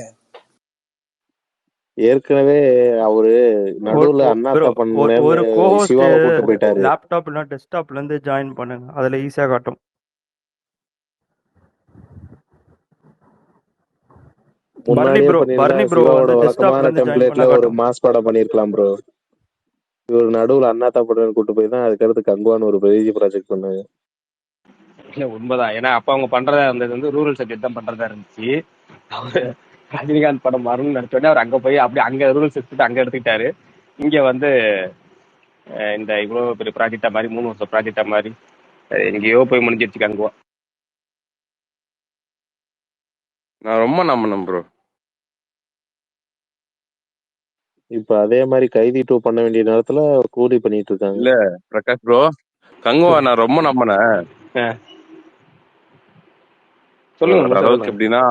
ஏற்கனவே அவரு நடுவுல அண்ணாத்த ஒரு பண்ணல கோஹோஸ்ட் சிவாவை கூட்டு போயிட்டாரு. லேப்டாப் இல்ல டெஸ்க்டாப்ல இருந்து ஜாயின் பண்ணுங்க, அதுல ஈஸியா காட்டும். முன்னாடியே பண்ணிருந்தா சிவாவோட வழக்கமான டெம்ப்ளேட்ல ஒரு மாஸ் படம் பண்ணிருக்கலாம் ப்ரோ. இவர் நடுவுல அண்ணாத்தா படம் கூட்டு போய் தான் அதுக்கடுத்து கங்குவான்னு ஒரு பெரிய ப்ராஜெக்ட் பண்ணாங்க. இல்ல உண்மைதான், ஏன்னா அப்ப அவங்க பண்றதா இருந்தது வந்து ரூரல் சப்ஜெக்ட் தான் பண்றதா இருந்துச்சு. அவரு ரஜினிகாந்த் படம் வரும்னு நினைச்சோடனே அவர் அங்க போய் அப்படியே அங்க ரூரல் சப்ஜெக்ட் அங்க எடுத்துக்கிட்டாரு. இங்க வந்து இந்த இவ்வளவு பெரிய ப்ராஜெக்டா மாதிரி 3 வருஷம் ப்ராஜெக்டா மாதிரி எங்கேயோ போய் முடிஞ்சிருச்சு கங்குவா. நான் ரொம்ப நம்பினேன் ப்ரோ. இப்ப அதே மாதிரி கைதி 2 பண்ண வேண்டிய நேரத்துல கூலி பண்ணிட்டு இருக்காங்க. இல்ல பிரகாஷ் ப்ரோ, கங்குவா நான் ரொம்ப நம்பினேன். சொல்லுங்க அளவுக்கு எப்படின்னா,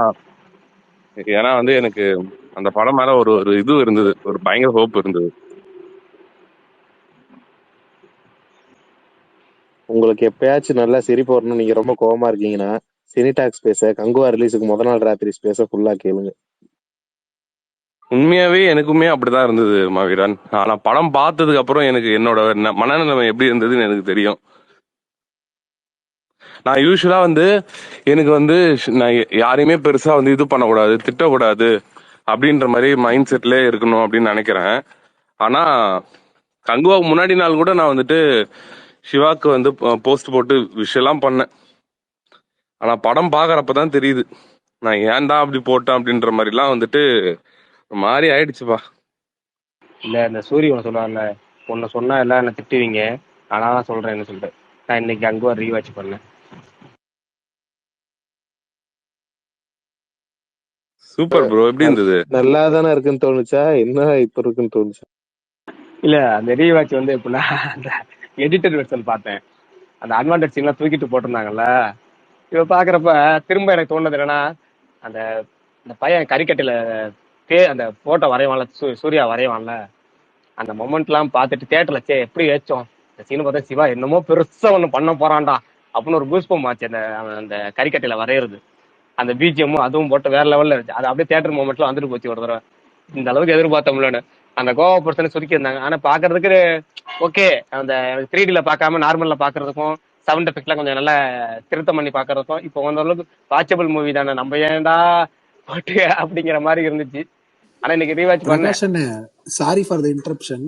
ஏன்னா வந்து எனக்கு அந்த படம் மேல ஒரு இது இருந்தது, ஒரு பயங்கர ஹோப் இருந்தது. உங்களுக்கு எப்பயாச்சும் நல்லா சிரிப்பு வரணும், நீங்க ரொம்ப கோவமா இருக்கீங்கன்னா சினிடாக்ஸ் பேச கங்குவா ரிலீஸுக்கு முத நாள் ராத்திரி பேச ஃபுல்லா கேளுங்க. உண்மையாவே எனக்குமே அப்படிதான் இருந்தது மாவீரன். ஆனா படம் பார்த்ததுக்கு அப்புறம் எனக்கு என்னோட மனநிலைமை எப்படி இருந்ததுன்னு எனக்கு தெரியும். நான் யூஸ்வலா வந்து எனக்கு வந்து நான் யாரையுமே பெருசா வந்து இது பண்ணக்கூடாது, திட்டக்கூடாது அப்படின்ற மாதிரி மைண்ட் செட்ல இருக்கணும் அப்படின்னு நினைக்கிறேன். ஆனா கங்குவாவுக்கு முன்னாடி நாள் கூட நான் வந்துட்டு சிவாக்கு வந்து போஸ்ட் போட்டு விஷயம்லாம் பண்ணேன். ஆனா படம் பாக்குறப்பதான் தெரியுது நான் ஏன்டா அப்படி போட்டேன் அப்படின்ற மாதிரிலாம் வந்துட்டு மாறி ஆயிடுச்சுப்பா. இல்ல இந்த சூரியன் சொல்லுவாங்கல்ல, உன்னை சொன்னா எல்லாம் என்ன திட்டுவீங்க, ஆனா தான் சொல்றேன்னு சொல்லிட்டு நான் இன்னைக்கு அங்குவா ரீவாட்ச் பண்ணேன். Super bro. எப்படி இருந்தது? நல்லா தானே இருக்குன்னு தோணுச்சா, என்ன இப்ப இருக்குன்னு தோணுச்சா? இல்ல அந்த ரீவாட்ச் வந்து எப்படின்னா, அந்த எடிட்டர் வெர்ஷன் பார்த்தேன், அந்த அட்வான்டேஜ் எல்லாம் தூக்கிட்டு போட்டிருந்தாங்கல்ல. இப்ப பாக்குறப்ப திரும்ப எனக்கு தோணுது என்னன்னா, அந்த இந்த பையன் கறிக்கட்டையில அந்த போட்டோ வரைவான்ல, சூர்யா வரைவான்ல, அந்த மொமெண்ட்லாம் பார்த்துட்டு தியேட்டர்ல எப்படி ஏச்சோம் இந்த சீனை பார்த்தா, சிவா என்னமோ பெருசா ஒண்ணு பண்ண போறான்டா அப்படின்னு ஒரு கூஸ்பம் ஆச்சு. அந்த கறிக்கட்டையில வரைகிறது, அந்த பிஜிஎம்மும் அதுவும் போட்டு வேற லெவல்ல இருந்துச்சு. அது அப்படியே தியேட்டர் மூமெண்ட்ல வந்துட்டு போச்சு ஒரு தடவை. இந்த அளவுக்கு எதிர்பார்த்தோம்லன்னு அந்த கோவா பர்சனை சுருக்கி இருந்தாங்க. ஆனா பாக்குறதுக்கு ஓகே, அந்த 3Dல பார்க்காம நார்மல்ல பாக்குறதுக்கும் சவுண்ட் எஃபெக்ட்லாம் கொஞ்சம் நல்லா திருத்தம் பண்ணி பாக்குறதுக்கும் இப்போ அந்த அளவுக்கு வாட்சபிள் மூவி தானே, நம்ம ஏன்டா போட்டு அப்படிங்கிற மாதிரி இருந்துச்சு. ஆனா இன்னைக்கு ரீவாட்ச் பண்ணேன். பிரகாஷ் அண்ணன், sorry for the interruption.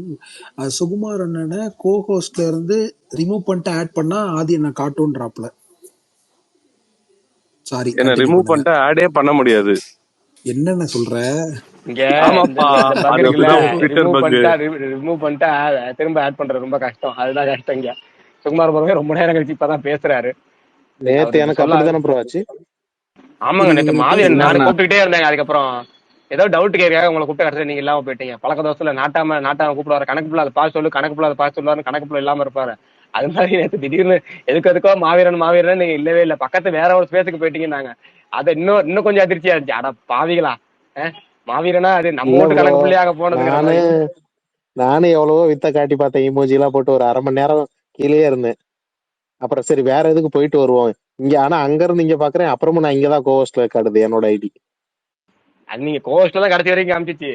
Sukumar அண்ணனை கோஹோஸ்ட்ல இருந்து ரிமூவ் பண்ணிட்டு ஆட் பண்ணா ஆதி என்ன காட்டுன்றாப்ல. சாரி, என்ன ரிமூவ் பண்ணிட்டு ஆடே பண்ண முடியாது. என்னென்ன சொல்ற? இங்க ரிமூவ் பண்ணிட்டா திரும்ப ஆட் பண்றது ரொம்ப கஷ்டம், அதுதான் கஷ்டம். இங்க சுகுமார் பாருங்க ரொம்ப நேரம் கழிச்சு இப்பதான் பேசுறாரு. நேத்து எனக்கு அப்படித்தானே ப்ரோ ஆச்சு. ஆமாங்க, நேத்து மாவீரன் நானு கூப்பிட்டுட்டே இருந்தாங்க. அதுக்கப்புறம் ஏதோ டவுட் கேட்காக உங்களை கூப்பிட்டு கடைசியில் நீங்க இல்லாம போயிட்டீங்க. பழக்க தோசையில நாட்டாம கூப்பிடுவாரு, கணக்கு பிள்ளை அதை பார்த்து சொல்லு, கணக்கு பிள்ளை அதை பார்த்து சொல்லுவாரு, கணக்கு பிள்ளை இல்லாம இருப்பாரு. அது மாதிரி நேற்று திடீர்னு எதுக்கோ மாவீரன் நீங்க இல்லவே இல்லை, பக்கத்து வேற ஒரு ஸ்பேஸுக்கு போயிட்டீங்கன்னாங்க. அதை இன்னும் கொஞ்சம் அதிர்ச்சியா இருந்துச்சு. அட பாவிகளா, மாவீரனா அது நம்ம வீட்டு கணக்கு பிள்ளையாக போனது. நானும் எவ்வளவோ வித்த காட்டி பார்த்தேன், இமோஜி எல்லாம் போட்டு ஒரு 1/2 மணி நேரம் கீழே இருந்தேன். அப்புறம் சரி வேற எதுக்கு போயிட்டு வருவோம் இங்க. ஆனா அங்க இருந்து இங்க பாக்குறேன், அப்புறமும் நான் இங்கதான் கோஹோஸ்ட்ல காட்டுது என்னோட ஐடி. அது நீங்க கோஹோஸ்ட்ல தான் கடைசி வரைக்கும் காமிச்சிச்சு,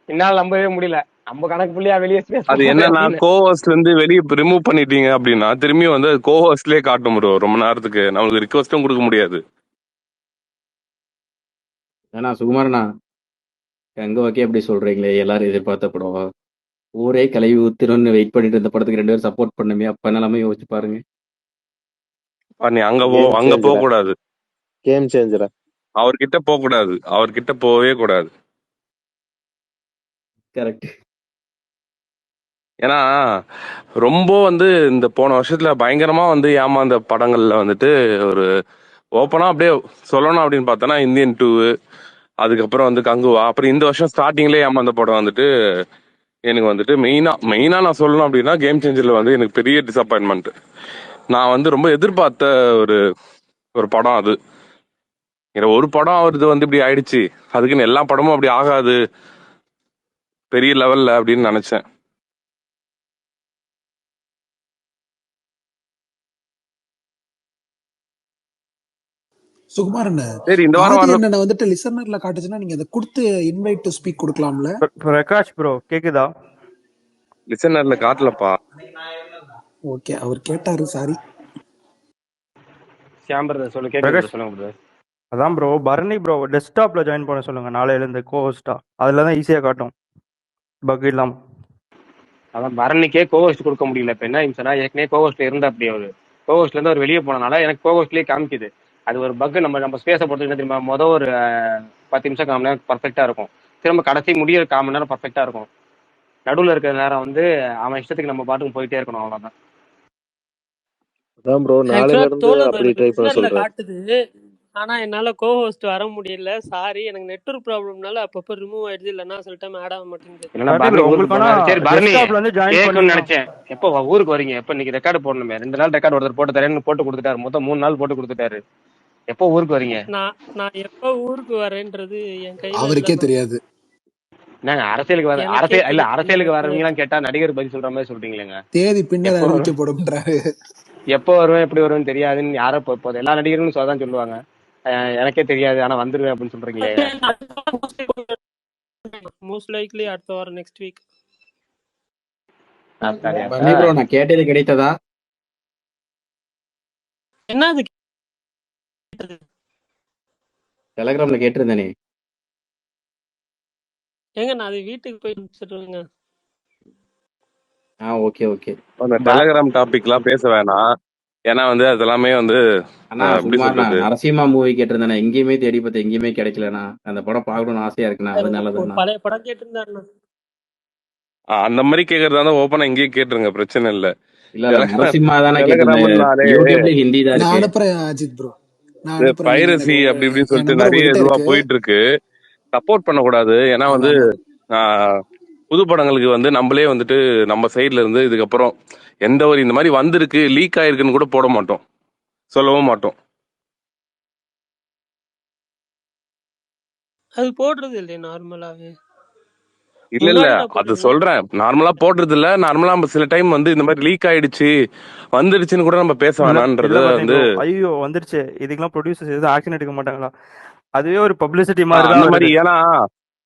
என்னால நம்பவே முடியல. நம்ம கணக்கு புள்ளியா வெளியே அது என்னன்னா, கோஹோஸ்ட்ல இருந்து வெளியே ரிமூவ் பண்ணிட்டீங்க அப்படின்னா திரும்பி வந்து கோஹோஸ்ட்லயே காட்டும் ப்ரோ. ரொம்ப நேரத்துக்கு நம்மளுக்கு ரிக்வெஸ்டும் கொடுக்க முடியாது. ஏன்னா சுகுமாரண்ணா, எங்க ஓகே அப்படி சொல்றீங்களே, எல்லாரும் எதிர்பார்த்த படம் ஊரே கலவி ஊத்திரம்னு வெயிட் பண்ணிட்டு இருந்த படத்துக்கு 2 பேரும் சப்போர்ட் பண்ணுமே, அப்ப எல்லாமே யோசிச்சு பாருங்க. நீ அங்க போக கூடாது, கேம் சேஞ்சரா. அவர்கிட்ட போக கூடாது, அவர்கிட்ட போகவே கூடாது. கரெக்ட். ஏன்னா ரொம்ப வந்து இந்த போன வருஷத்துல பயங்கரமா வந்து ஏமாந்த படங்கள்ல வந்துட்டு ஓப்பனா அப்படியே சொல்லணும் அப்படின்னு பார்த்தோன்னா இந்தியன் 2, அதுக்கப்புறம் வந்து கங்குவா, அப்புறம் இந்த வருஷம் ஸ்டார்டிங்லேயே ஏமாந்த படம் வந்துட்டு எனக்கு வந்துட்டு மெயினா நான் சொல்லணும் அப்படின்னா கேம் சேஞ்சர்ல வந்து எனக்கு பெரிய டிசப்பாயின்மெண்ட். நான் வந்து ரொம்ப எதிர்பார்த்த ஒரு ஒரு படம் அது. ஒரு படம் அவரது வந்து இப்படி ஆயிடுச்சு, அதுக்குன்னு எல்லா படமும் அப்படி ஆகாது பெரிய லெவல்ல அப்படின்னு நினைச்சேன். சுகுமார் என்ன சரி இந்த வாரம் ஆதி வர என்ன வந்துட்டு லிசனர்ல காட்டுச்சுன்னா நீங்க அதை கொடுத்து இன்வைட் டு ஸ்பீக் கொடுக்கலாம்ல. பிரகாஷ் ப்ரோ கேக்குதா? லிசனர்ல காட்டலப்பா. ஓகே, அவர் கேட்டாரு, சாரி. ஷியாம் பிரதர் சொல்லு, கேக்குது பிரகாஷ் brother, சொல்லுங்க பிரதர். அதான் ப்ரோ, பரணி ப்ரோ டெஸ்க்டாப்ல ஜாயின் பண்ண சொல்லுங்க நாளையிலேருந்து கோஹோஸ்டா. அதில் தான் ஈஸியாக காட்டும் பக் இல்லாமல். அதான் பரணிக்கே கோஹோஸ்ட் கொடுக்க முடியல. இப்ப என்ன ஆயிடுச்சுன்னா, ஏற்கனவே கோஹோஸ்ட்ல இருந்தா அப்படி அவரு கோஹோஸ்ட்ல இருந்து அவர் வெளியே போனனால எனக்கு கோஹோஸ்ட்லயே காமிக்குது. அது ஒரு பக். நம்ம ஸ்பேஸை பொறுத்து என்ன தெரியுமா, ஒரு 10 நிமிஷம் காம நேரம் பர்ஃபெக்டா இருக்கும், திரும்ப கடைசி முடிய காம நேரம் பர்ஃபெக்டா இருக்கும். நடுவுல இருக்கிற நேரம் வந்து அவன் இஷ்டத்துக்கு நம்ம பாட்டுக்கு போயிட்டே இருக்கணும், அவ்வளவுதான். அதான் ப்ரோ, ஆக்சுவலா நாளையில இருந்து தோழர் அப்படி எனக்கு ட்ரை பண்ண லிசனர்ல சொல்றேன். காட்டுது. ஆனா என்னால கோஹோஸ்ட் வர முடியல, சாரி. எனக்கு நெட்வொர்க் ப்ராப்ளம்னால அப்பப்போ ரிமூவ் ஆயிடுது, இல்லைன்னா சில டைம் ஆட் ஆக மாட்டேங்குது. இல்லைன்னா காட்டி பரணி ப்ரோ ஊருக்கு உங்களுக்கு போனாரு. ஆனால் சரி பரணி டெஸ்க்டாப்ல வந்து ஜாயின் கேட்கணும்னு பண்ணீங்கன்னா. நினைச்சேன். எப்போ ஊருக்கு வரீங்க? எப்ப இன்னைக்கு ரெக்கார்டு போடணுமே, 2 நாள் ரெக்கார்டு ஒருத்தர் போட்டு தரேன்னு போட்டு கொடுத்துட்டாரு. மொத்தம் 3 நாள் போட்டு கொடுத்துட்டாரு. எப்போ ஊருக்கு வரீங்க? நான் நான் எப்போ ஊருக்கு வரேன்றது என் கையில அவருக்கே இல்லைண்ணா. தெரியாது. நாங்க அரசியலுக்கு வர எனக்கே அரசியலுக்கு தெரியாது. வரவங்களாம் கேட்டா நடிகர் பதில் சொல்ற மாதிரி சொல்றீங்களேங்க. தேதி பின்னர் எப்போ வரும், அறிவிக்கப்படும்ன்றாரு. எப்போ வருவேன், எப்படி வருவேன் தெரியாதுன்னு யாரோ இப்போ எல்லா நடிகர்களும் தான் சொல்லுவாங்க. எனக்கே தெரியாது ஆனா வந்துருவேன் அப்படின்னு சொல்றீங்களே. மோஸ்ட் லைக்லி அடுத்த வாரம், நெக்ஸ்ட் வீக். பரணி ப்ரோ, நான் கேட்டது கிடைத்ததா? என்னது டெலகிராம்ல கேட்டிருந்தேனே. ஏங்க, நான் அது வீட்டுக்கு போய் முடிச்சிட்டுங்க. Okay okay. அந்த டெலகிராம் டாபிக்லாம் பேச வேணாம். ஏன்னா வந்து அதெல்லாமே வந்து அண்ணா எப்படி சும்மா சொல்றது, நரசிம்மா மூவி கேட்டிருந்தேனே, எங்கேயுமே தேடி பார்த்து எங்கேயுமே கிடைக்கலண்ணா. அந்த படம் பார்க்கணும்னு ஆசையா இருக்குண்ணா, ஒரு அதனாலதாண்ணா. பழைய படம் கேட்டிருந்தாருண்ணா. அந்த மாதிரி கேட்கறதா இருந்தா ஓப்பனா எங்கேயும் கேட்டுருங்க, பிரச்சனை இல்ல. இல்ல நரசிம்மா தானே கேட்டிருந்தேன். டெலகிராம்னாலே யூடியூப்ல ஹிந்தி தான் நான் இருக்கு. அனுப்புறேன் அஜித் ப்ரோ, நான் அனுப்புறேன். நீங்க பைரசி எனக்கு அப்படி இப்படின்னு என் சொல்லிட்டு நம்பர் நிறைய உங்ககிட்ட இதுவா இருக்கு. போயிட்டு இருக்கு. சப்போர்ட் பண்ணக்கூடாது. ஏன்னா வந்து புது படங்களுக்கு வந்து நம்மளே வந்துட்டு நம்ம சைட்ல இருந்து இதுக்கப்புறம் எந்த ஒரு இந்த மாதிரி வந்திருக்கு லீக் ஆயிருக்குன்னு கூட போட மாட்டோம், சொல்லவும் மாட்டோம். அது போடுறது இல்லையே நார்மலாவே. இல்ல முன்னாடி நான் அது போட்டிருந்தேன். சொல்றேன், நார்மலா போடுறது இல்ல. நார்மலா நம்ம சில டைம் வந்து இந்த மாதிரி லீக் ஆயிடுச்சு வந்துடுச்சுன்னு கூட நம்ம பேச இல்ல வேணான்றது பரணி வந்து ப்ரோ, ஐயோ வந்துருச்சு, இதுக்கெல்லாம் ப்ரொடியூசர்ஸ் எதுவும் ஆக்ஷன் எடுக்க மாட்டாங்களா? அதுவே ஒரு பப்ளிசிட்டி மாதிரி அந்த தான் மாதிரி. வருது. ஏன்னா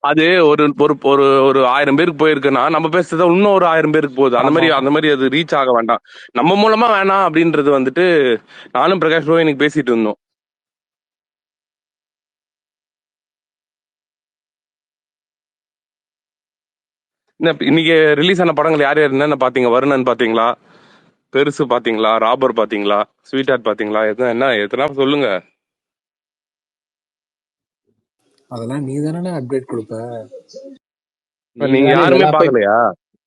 அது ஒரு ஒரு ஒரு ஒரு 1000 பேருக்கு போயிருக்குன்னா நம்ம பேசுறத இன்னும் ஒரு 1000 பேருக்கு போகுது. அந்த ஆமா மாதிரி ஆமா. அந்த மாதிரி அது ரீச் ஆக வேண்டாம், நம்ம மூலமா வேணாம் அப்படின்றது வந்துட்டு நானும் பிரகாஷ் ப்ரோ இன்னைக்கு பேசிட்டு இருந்தோம். இன்னைக்கு ரிலீஸ் ஆன படங்கள் யார் யார் என்னென்ன பாத்தீங்க? வருணன் பாத்தீங்களா? பெருசு பாத்தீங்களா? ராபர் பாத்தீங்களா? ஸ்வீட் ஹார்ட் பாத்தீங்களா? என்ன எத்தனை சொல்லுங்க. அதெல்லாம் நீ தானே அப்டேட் கொடுப்ப. நீங்க தானே யாருமே இதெல்லாம் பாக்கலையா?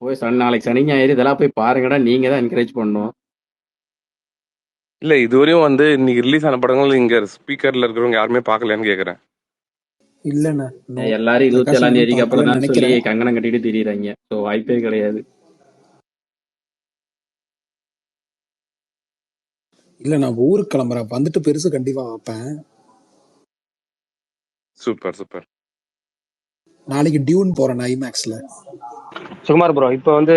போய் நாளைக்கு சனி ஞாயிறு இதெல்லாம் போய் பாருங்கடா, நீங்க தான் என்கரேஜ் பண்ணணும். இல்ல இதுவரையும் வந்து இன்னைக்கு ரிலீஸ் ஆன படங்கள் இங்க ஸ்பீக்கர்ல இருக்கிறவங்க யாருமே பாக்கலையான்னு கேக்குறேன். இல்லண்ணா, எல்லாரும் 27ஆம் தேதிக்கு அப்புறம் தான் சொல்லி நினைக்கிறேன். கங்கணம் கட்டிட்டு திரியுறாங்க. ஸோ வாய்ப்பே கிடையாது. இல்ல, நான் ஊருக்கு கிளம்புறேன், வந்துட்டு பெருசு கண்டிப்பா வைப்பேன். Super super. நாளைக்கு டியூன் போறேன் ஐமேக்ஸ்ல. சுகுமார் ப்ரோ, இப்போ வந்து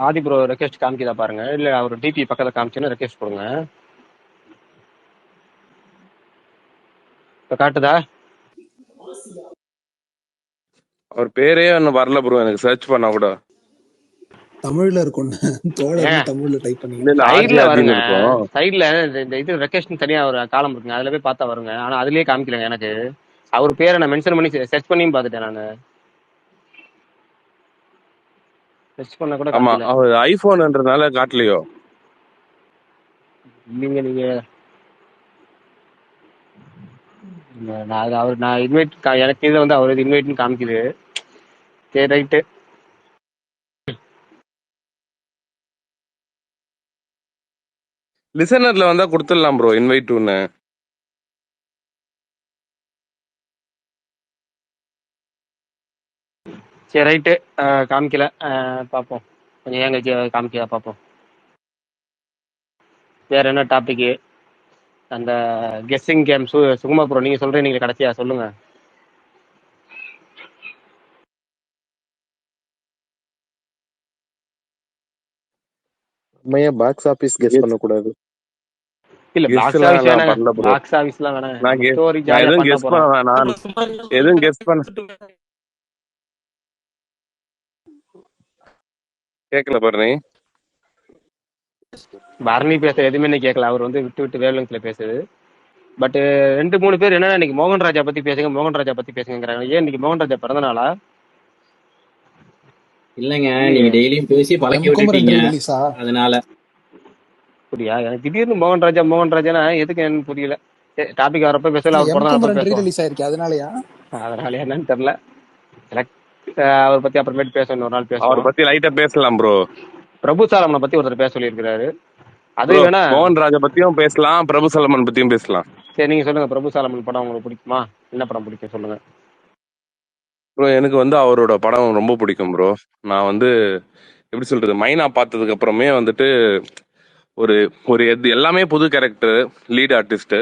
ஆதி ப்ரோ ரெக்வெஸ்ட் காமிக்குதா பாருங்க, இல்ல அவர் டிபி பக்கத்துல காமிச்சுன்னா ரெக்வெஸ்ட் கொடுங்க. இப்ப காட்டுதா? அவர் பேரே ஒன்னும் வரல ப்ரோ, எனக்கு சர்ச் பண்ணா கூட. தமிழ்ல இருக்கும், தோழர்னு தமிழ்ல டைப் பண்ணி. சைட்ல வருங்க, சைட்ல இந்த இது ரெக்வெஸ்ட் தனியா ஒரு காலம் இருக்குங்க, அதுல போய் பார்த்தா வருங்க. ஆனா அதுலயே காமிக்கலங்க எனக்கு. அவர் பேரை நான் மென்ஷன் பண்ணி சர்ச் பண்ணியும் பார்த்துட்டேன் நானு. சர்ச் பண்ண கூட ஆமா, காமிக்கல. அவர் ஐபோன்ன்றதுனால காட்டலையோ? நீங்க நான் இன்வைட் எனக்கு இதுல வந்து அவர் இன்வைட்னு காமிக்குது. சரி ரைட்டு. லிசனர்ல வந்தா கொடுத்துடலாம் ப்ரோ இன்வைட் ஒன்னு. சரி ரைட்டு. காமிக்கல. பார்ப்போம். கொஞ்சம் ஏங்க காமிக்கல பார்ப்போம். வேற என்ன டாபிக்? அந்த கெஸ்ஸிங் கேம் சுகுமார் ப்ரோ நீங்க சொல்றீங்க, நீங்க கடைசியா சொல்லுங்க. நம்ம ஏன் பாக்ஸ் ஆபீஸ் கெஸ் பண்ணக்கூடாது? இல்ல கெஸ் பாக்ஸ் எல்லாம் ஆபீஸ் நான் வேணாங்க, பண்ணல ப்ரோ. பாக்ஸ் ஆபீஸ்லாம் வேணாங்க. நான் நம்ம ஸ்டோரி நான் ஜாலியா எதுவும் பண்ண கெஸ் போறோம். பண்ண நான் எதுவும் கெஸ் பண்ண கேட்கல பாரு. பரணி பேச எதுவுமே நீ கேட்கல. அவர் வந்து விட்டு விட்டு வேவ்லெங்க்ல பேசுது. பட் 2-3 பேர் என்னன்னா இன்னைக்கு மோகன் ராஜா பத்தி பேசுங்க, மோகன் ராஜா பத்தி பேசுங்கிறாங்க. ஏன் இன்னைக்கு மோகன் ராஜா பிறந்த நாளா? இல்லைங்க, நீங்க இல்லையே. டெய்லியும் பேசி பழக்கி எம்குமரன் விட்டுட்டீங்க, ரீரிலீஸா? அதனால. அப்படியா? எனக்கு திடீர்னு மோகன் ராஜானா எதுக்கு என்னன்னு புரியல. டாபிக் வரப்ப பேசல, இல்ல அவர் பிறந்த நாளப்ப எம்குமரன் பேசுவோம். ரீரிலீஸ் ஆயிருக்கு அதனாலயா? அதனால என்னன்னு தெரியல எனக்கு. அவரை பத்தி அப்புறமேட்டு பேசணும், ஒரு நாள் அவரை பேசுவோம். பத்தி லைட்டா பேசலாம் ப்ரோ. பிரபு சாலமனை பத்தி ஒருத்தர் பேச சொல்லியிருக்கிறாரு. அது ப்ரோ வேணா மோகன் ராஜா பத்தியும் பேசலாம், பிரபு சலமன் பத்தியும் பேசலாம். சரி நீங்க சொல்லுங்க. பிரபு சாலமன் படம் உங்களுக்கு பிடிக்குமா? என்ன படம் பிடிக்கும் சொல்லுங்க. ப்ரோ எனக்கு வந்து அவரோட படம் ரொம்ப பிடிக்கும் ப்ரோ. நான் வந்து எப்படி சொல்றது, மைனா பார்த்ததுக்கு அப்புறமே வந்துட்டு ஒரு ஒரு எல்லாமே புது கேரக்டர், லீட் ஆர்டிஸ்ட்,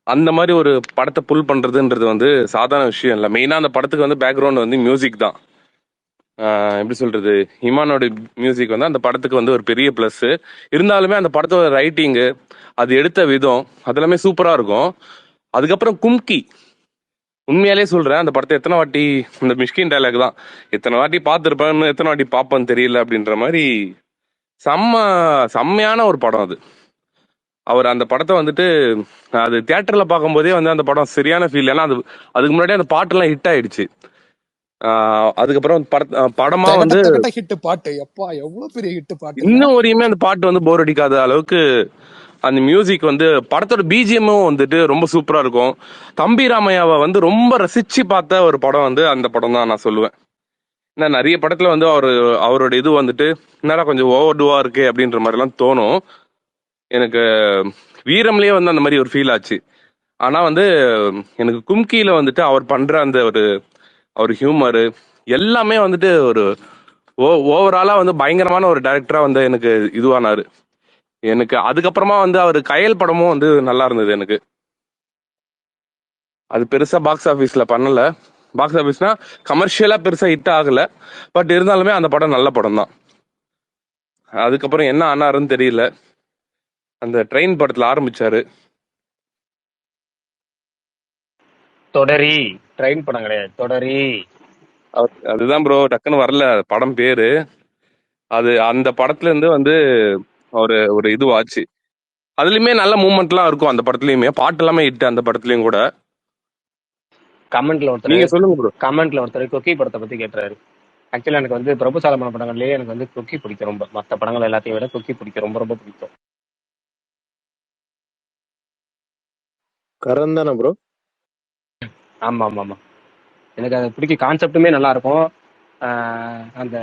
அந்த மாதிரி ஒரு படத்தை புல் பண்றதுன்றது வந்து சாதாரண விஷயம் இல்லை. மெயினா அந்த படத்துக்கு வந்து பேக்ரவுண்ட் வந்து மியூசிக் தான். எப்படி சொல்றது, இமானோட மியூசிக் வந்து அந்த படத்துக்கு வந்து ஒரு பெரிய பிளஸ். இருந்தாலுமே அந்த படத்தோட ரைட்டிங்கு, அது எடுத்த விதம், அதெல்லாமே சூப்பரா இருக்கும். அதுக்கப்புறம் கும்கி, உண்மையாலே சொல்றேன், அந்த படத்தை எத்தனை வாட்டி, இந்த மிஷ்கின் டைலாக் தான், எத்தனை வாட்டி பார்த்துருப்பேன்னு எத்தனை வாட்டி பார்ப்பேன்னு தெரியல அப்படின்ற மாதிரி செம்மையான ஒரு படம் அது. அவர் அந்த படத்தை வந்துட்டு அது தியேட்டர்ல பார்க்கும்போதே வந்து அந்த படம் சரியான ஃபீல். ஏன்னா அதுக்கு முன்னாடி அந்த பாட்டெல்லாம் ஹிட் ஆயிடுச்சு. அதுக்கப்புறம் படமா வந்து ஹிட் பாட்டு. எப்பா எவ்வளவு பெரிய ஹிட் பாட்டு. இன்னும் வரையுமே அந்த பாட்டு வந்து போர் அடிக்காத அளவுக்கு அந்த மியூசிக் வந்து, படத்தோட பிஜிஎம்மும் வந்துட்டு ரொம்ப சூப்பரா இருக்கும். தம்பி ராமையாவை வந்து ரொம்ப ரசிச்சு பார்த்த ஒரு படம் வந்து அந்த படம் தான் நான் சொல்லுவேன். ஏன்னா நிறைய படத்துல வந்து அவரோட இது வந்துட்டு என்னடா கொஞ்சம் ஓவர் டூவா இருக்கு அப்படின்ற மாதிரி எல்லாம் தோணும். எனக்கு வீரம்லயே வந்து அந்த மாதிரி ஒரு ஃபீல் ஆச்சு. ஆனா வந்து எனக்கு கும்கியில வந்துட்டு அவர் பண்ற அந்த ஒரு ஹியூமரு எல்லாமே வந்துட்டு ஒரு ஓவராலா வந்து பயங்கரமான ஒரு டைரக்டரா வந்து எனக்கு இதுவானாரு. எனக்கு அதுக்கப்புறமா வந்து அவர் கயல் படமும் வந்து நல்லா இருந்தது எனக்கு. அது பெருசா பாக்ஸ் ஆபீஸ்ல பண்ணல. பாக்ஸ் ஆபீஸ்னா கமர்ஷியலா பெருசா ஹிட் ஆகல. பட் இருந்தாலுமே அந்த படம் நல்ல படம் தான். அதுக்கப்புறம் என்ன ஆனாருன்னு தெரியல. அந்த ட்ரெயின் படத்துல ஆரம்பிச்சாரு. தொடரி, ட்ரெயின் படம் கிடையாது, தொடரி. அதுதான் ப்ரோ, டக்குன்னு வரல படம் பேரு. அது அந்த படத்துல இருந்து வந்து ஒரு இதுவாச்சு. அதுலயுமே நல்ல மூமெண்ட்லாம் இருக்கும் அந்த படத்துலயுமே. பாட்டு எல்லாமே ஹிட் அந்த படத்துலயும் கூட. கமெண்ட்ல நீங்க சொல்லுங்க ப்ரோ. ஒருத்தர் கொக்கி படத்தை பத்தி கேட்டுறாரு. ஆக்சுவலா எனக்கு வந்து பிரபு சாலமன் படங்கள்லயே எனக்கு வந்து கொக்கி பிடிக்கும் ரொம்ப. மற்ற படங்கள் எல்லாத்தையும் விட கொக்கி பிடிக்கும், ரொம்ப ரொம்ப பிடிக்கும். கரண் தானே ப்ரோ? ஆமா ஆமா ஆமா, எனக்கு அது பிடிக்கும். கான்செப்டுமே நல்லா இருக்கும். அந்த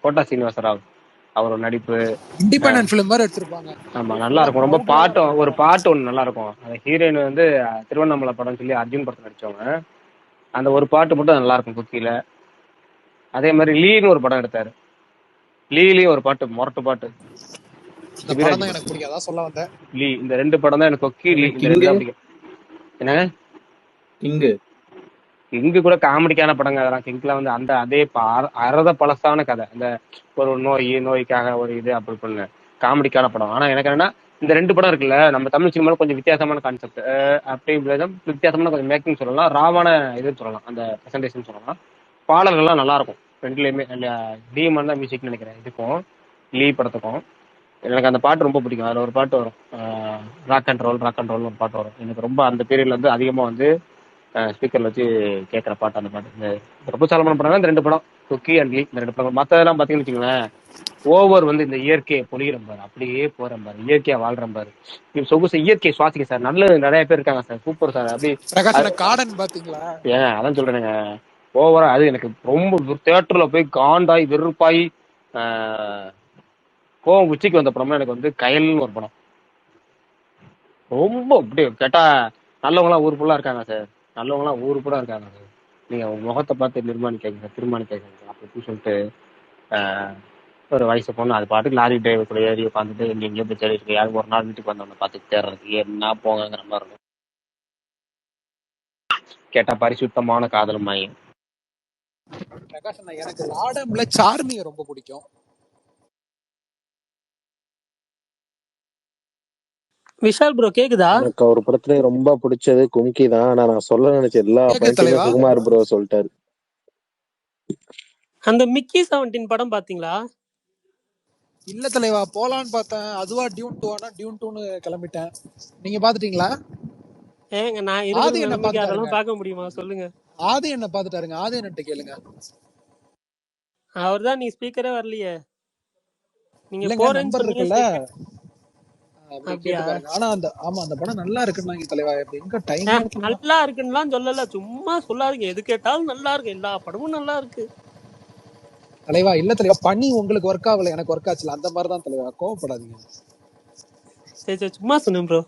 கோட்டா சீனிவாசராவ் அவரோட நடிப்பு, இண்டிபெண்டன்ட் ஃபிலிம் மாதிரி எடுத்திருப்பாங்க. ஆமா நல்லா இருக்கும். ரொம்ப ஒரு பாட்டு ஒன்று நல்லா இருக்கும். அந்த ஹீரோயின் வந்து திருவண்ணாமலை படம் சொல்லி அர்ஜுன் படத்தில் நடிச்சவங்க. அந்த ஒரு பாட்டு மட்டும் நல்லா இருக்கும் குக்கியில. அதே மாதிரி லீன்னு ஒரு படம் எடுத்தாரு. லீலயும் ஒரு பாட்டு, மொரட்டு பாட்டு. எனக்கு பிடிக்காதா சொல்ல வந்தேன். லீ, இந்த 2 படம் தான் எனக்கு கொக்கி, லீ, இந்த 2 தான் பிடிக்கும். என்னங்க கிங்கு கூட காமெடிக்கான படங்க அதெல்லாம். கிங்ல வந்து அந்த அதே அறத பழசான கதை, அந்த ஒரு நோய்க்காக ஒரு இது அப்படி பண்ண காமெடிக்கான படம். ஆனா எனக்கு என்னன்னா இந்த 2 படம் இருக்குல்ல, நம்ம தமிழ் சினிமாவில் கொஞ்சம் வித்தியாசமான கான்செப்ட், அப்படி வித்தியாசமான கொஞ்சம் மேக்கிங் சொல்லலாம், ராவான இதுன்னு சொல்லலாம், அந்த பிரசன்டேஷன் சொல்லலாம். பாடல்கள்லாம் நல்லா இருக்கும் ரெண்டுலேயுமே. டீமன் தான் மியூசிக்னு நினைக்கிறேன் இதுக்கும் லீ படத்துக்கும். எனக்கு அந்த பாட்டு ரொம்ப பிடிக்கும். அதில் ஒரு பாட்டு வரும், ராக் அண்ட் ரோல் ஒரு பாட்டு வரும். எனக்கு ரொம்ப அந்த பீரியட்ல வந்து அதிகமாக வந்து ஸ்பீக்கர்ல வச்சு கேட்குற பாட்டு அந்த பாட்டு. இந்த பிரபு சாலமன் படம் இந்த 2 படம், குக்கி அண்ட் லீ, இந்த 2 படம். மற்றதெல்லாம் பார்த்தீங்கன்னு வச்சுக்கோங்களேன், ஓவர் வந்து இந்த இயற்கையை பொழிகிற பாரு, அப்படியே போறேன் பாரு, இயற்கையா வாழ்றேன் பாரு, சொகுசு இயற்கையை சுவாசிக்க சார். நல்ல நிறைய பேர் இருக்காங்க சார், சூப்பர் சார். அப்படி கார்டன் பாத்தீங்களா? ஏன் அதான் சொல்றேனுங்க, ஓவரா அது எனக்கு ரொம்ப தியேட்டர்ல போய் காண்டாய் வெறுப்பாய் கோவம் உச்சிக்கு வந்த படமா எனக்கு வந்து கயல்னு ஒரு படம். ரொம்ப அப்படியே கேட்டா நல்லவங்களாம் ஊர் ஃபுல்லா இருக்காங்க சார், நல்லவங்களாம் ஊர் கூட இருக்காங்க சார். நீங்க உங்க முகத்தை பார்த்து நிர்மாணிக்காதீங்க தீர்மானிக்காதீங்க அப்படி சொல்லிட்டு ஆஹ், ஒரு வயசு பொண்ணு அது பாட்டுக்கு லாரி டிரைவர் கூட ஏறி உட்காந்துட்டு எங்கேயோ போய் தேடிட்டு இருக்கு. யாரும் ஒரு நாள் வீட்டுக்கு வந்தவங்க பார்த்து தேடுறதுக்கு என்ன போங்கிற மாதிரி இருக்கும். கேட்டா பரிசுத்தமான காதல் மையம். பிரகாஷ் அண்ணா, எனக்கு லாடம்ல சார்மியை ரொம்ப பிடிக்கும். விஷால் ப்ரோ கேக்குதா? எனக்கு அவர் படத்துல ரொம்ப பிடிச்சது கும்கி தான். ஆனா நான் சொல்ல நினைச்ச எல்லா கேக்கு பாயிண்ட்டுமே தலைவா. சுகுமார் ப்ரோ சொல்லிட்டாரு. அந்த மிக்கி 17 படம் பாத்தீங்களா? இல்ல தலைவா, போலான்னு பார்த்தேன். அதுவா டியூன் 2 டியூன் 2ன்னு கிளம்பிட்டேன். நீங்க பாத்துட்டீங்களா? ஏங்க நான் இருக்கிற ஆதி என்ன நிலைமைக்கு பாத்துட்டாருங்க. அதெல்லாம் பார்க்க முடியுமா சொல்லுங்க? ஆதி என்ன பாத்துட்டாருங்க. ஆதி என்ன கேளுங்க. அவர் தான் நீ ஸ்பீக்கரே வரலையே. நீங்க இல்லங்க, போறேன்னு நம்பர் சொன்னீங்க இருக்குல்ல, speaker- அப்படி அப்படியா? கேட்டு பாருங்க. ஆனா அந்த படம் நல்லா இருக்குன்னாங்க தலைவா. இப்ப எங்க டைம் நல்லா இருக்குன்னுலாம் சொல்லல, சும்மா சொல்லாதீங்க. எது கேட்டாலும் நல்லா இருக்கு, எல்லா படமும் நல்லா இருக்கு. தலைவா. இல்ல தலைவா, பண்ணி உங்களுக்கு ஒர்க் ஆகல, எனக்கு ஒர்க் ஆச்சுல, அந்த மாதிரி தான் தலைவா. கோவப்படாதீங்க. சரி சரி, சும்மா சொன்னேன் ப்ரோ.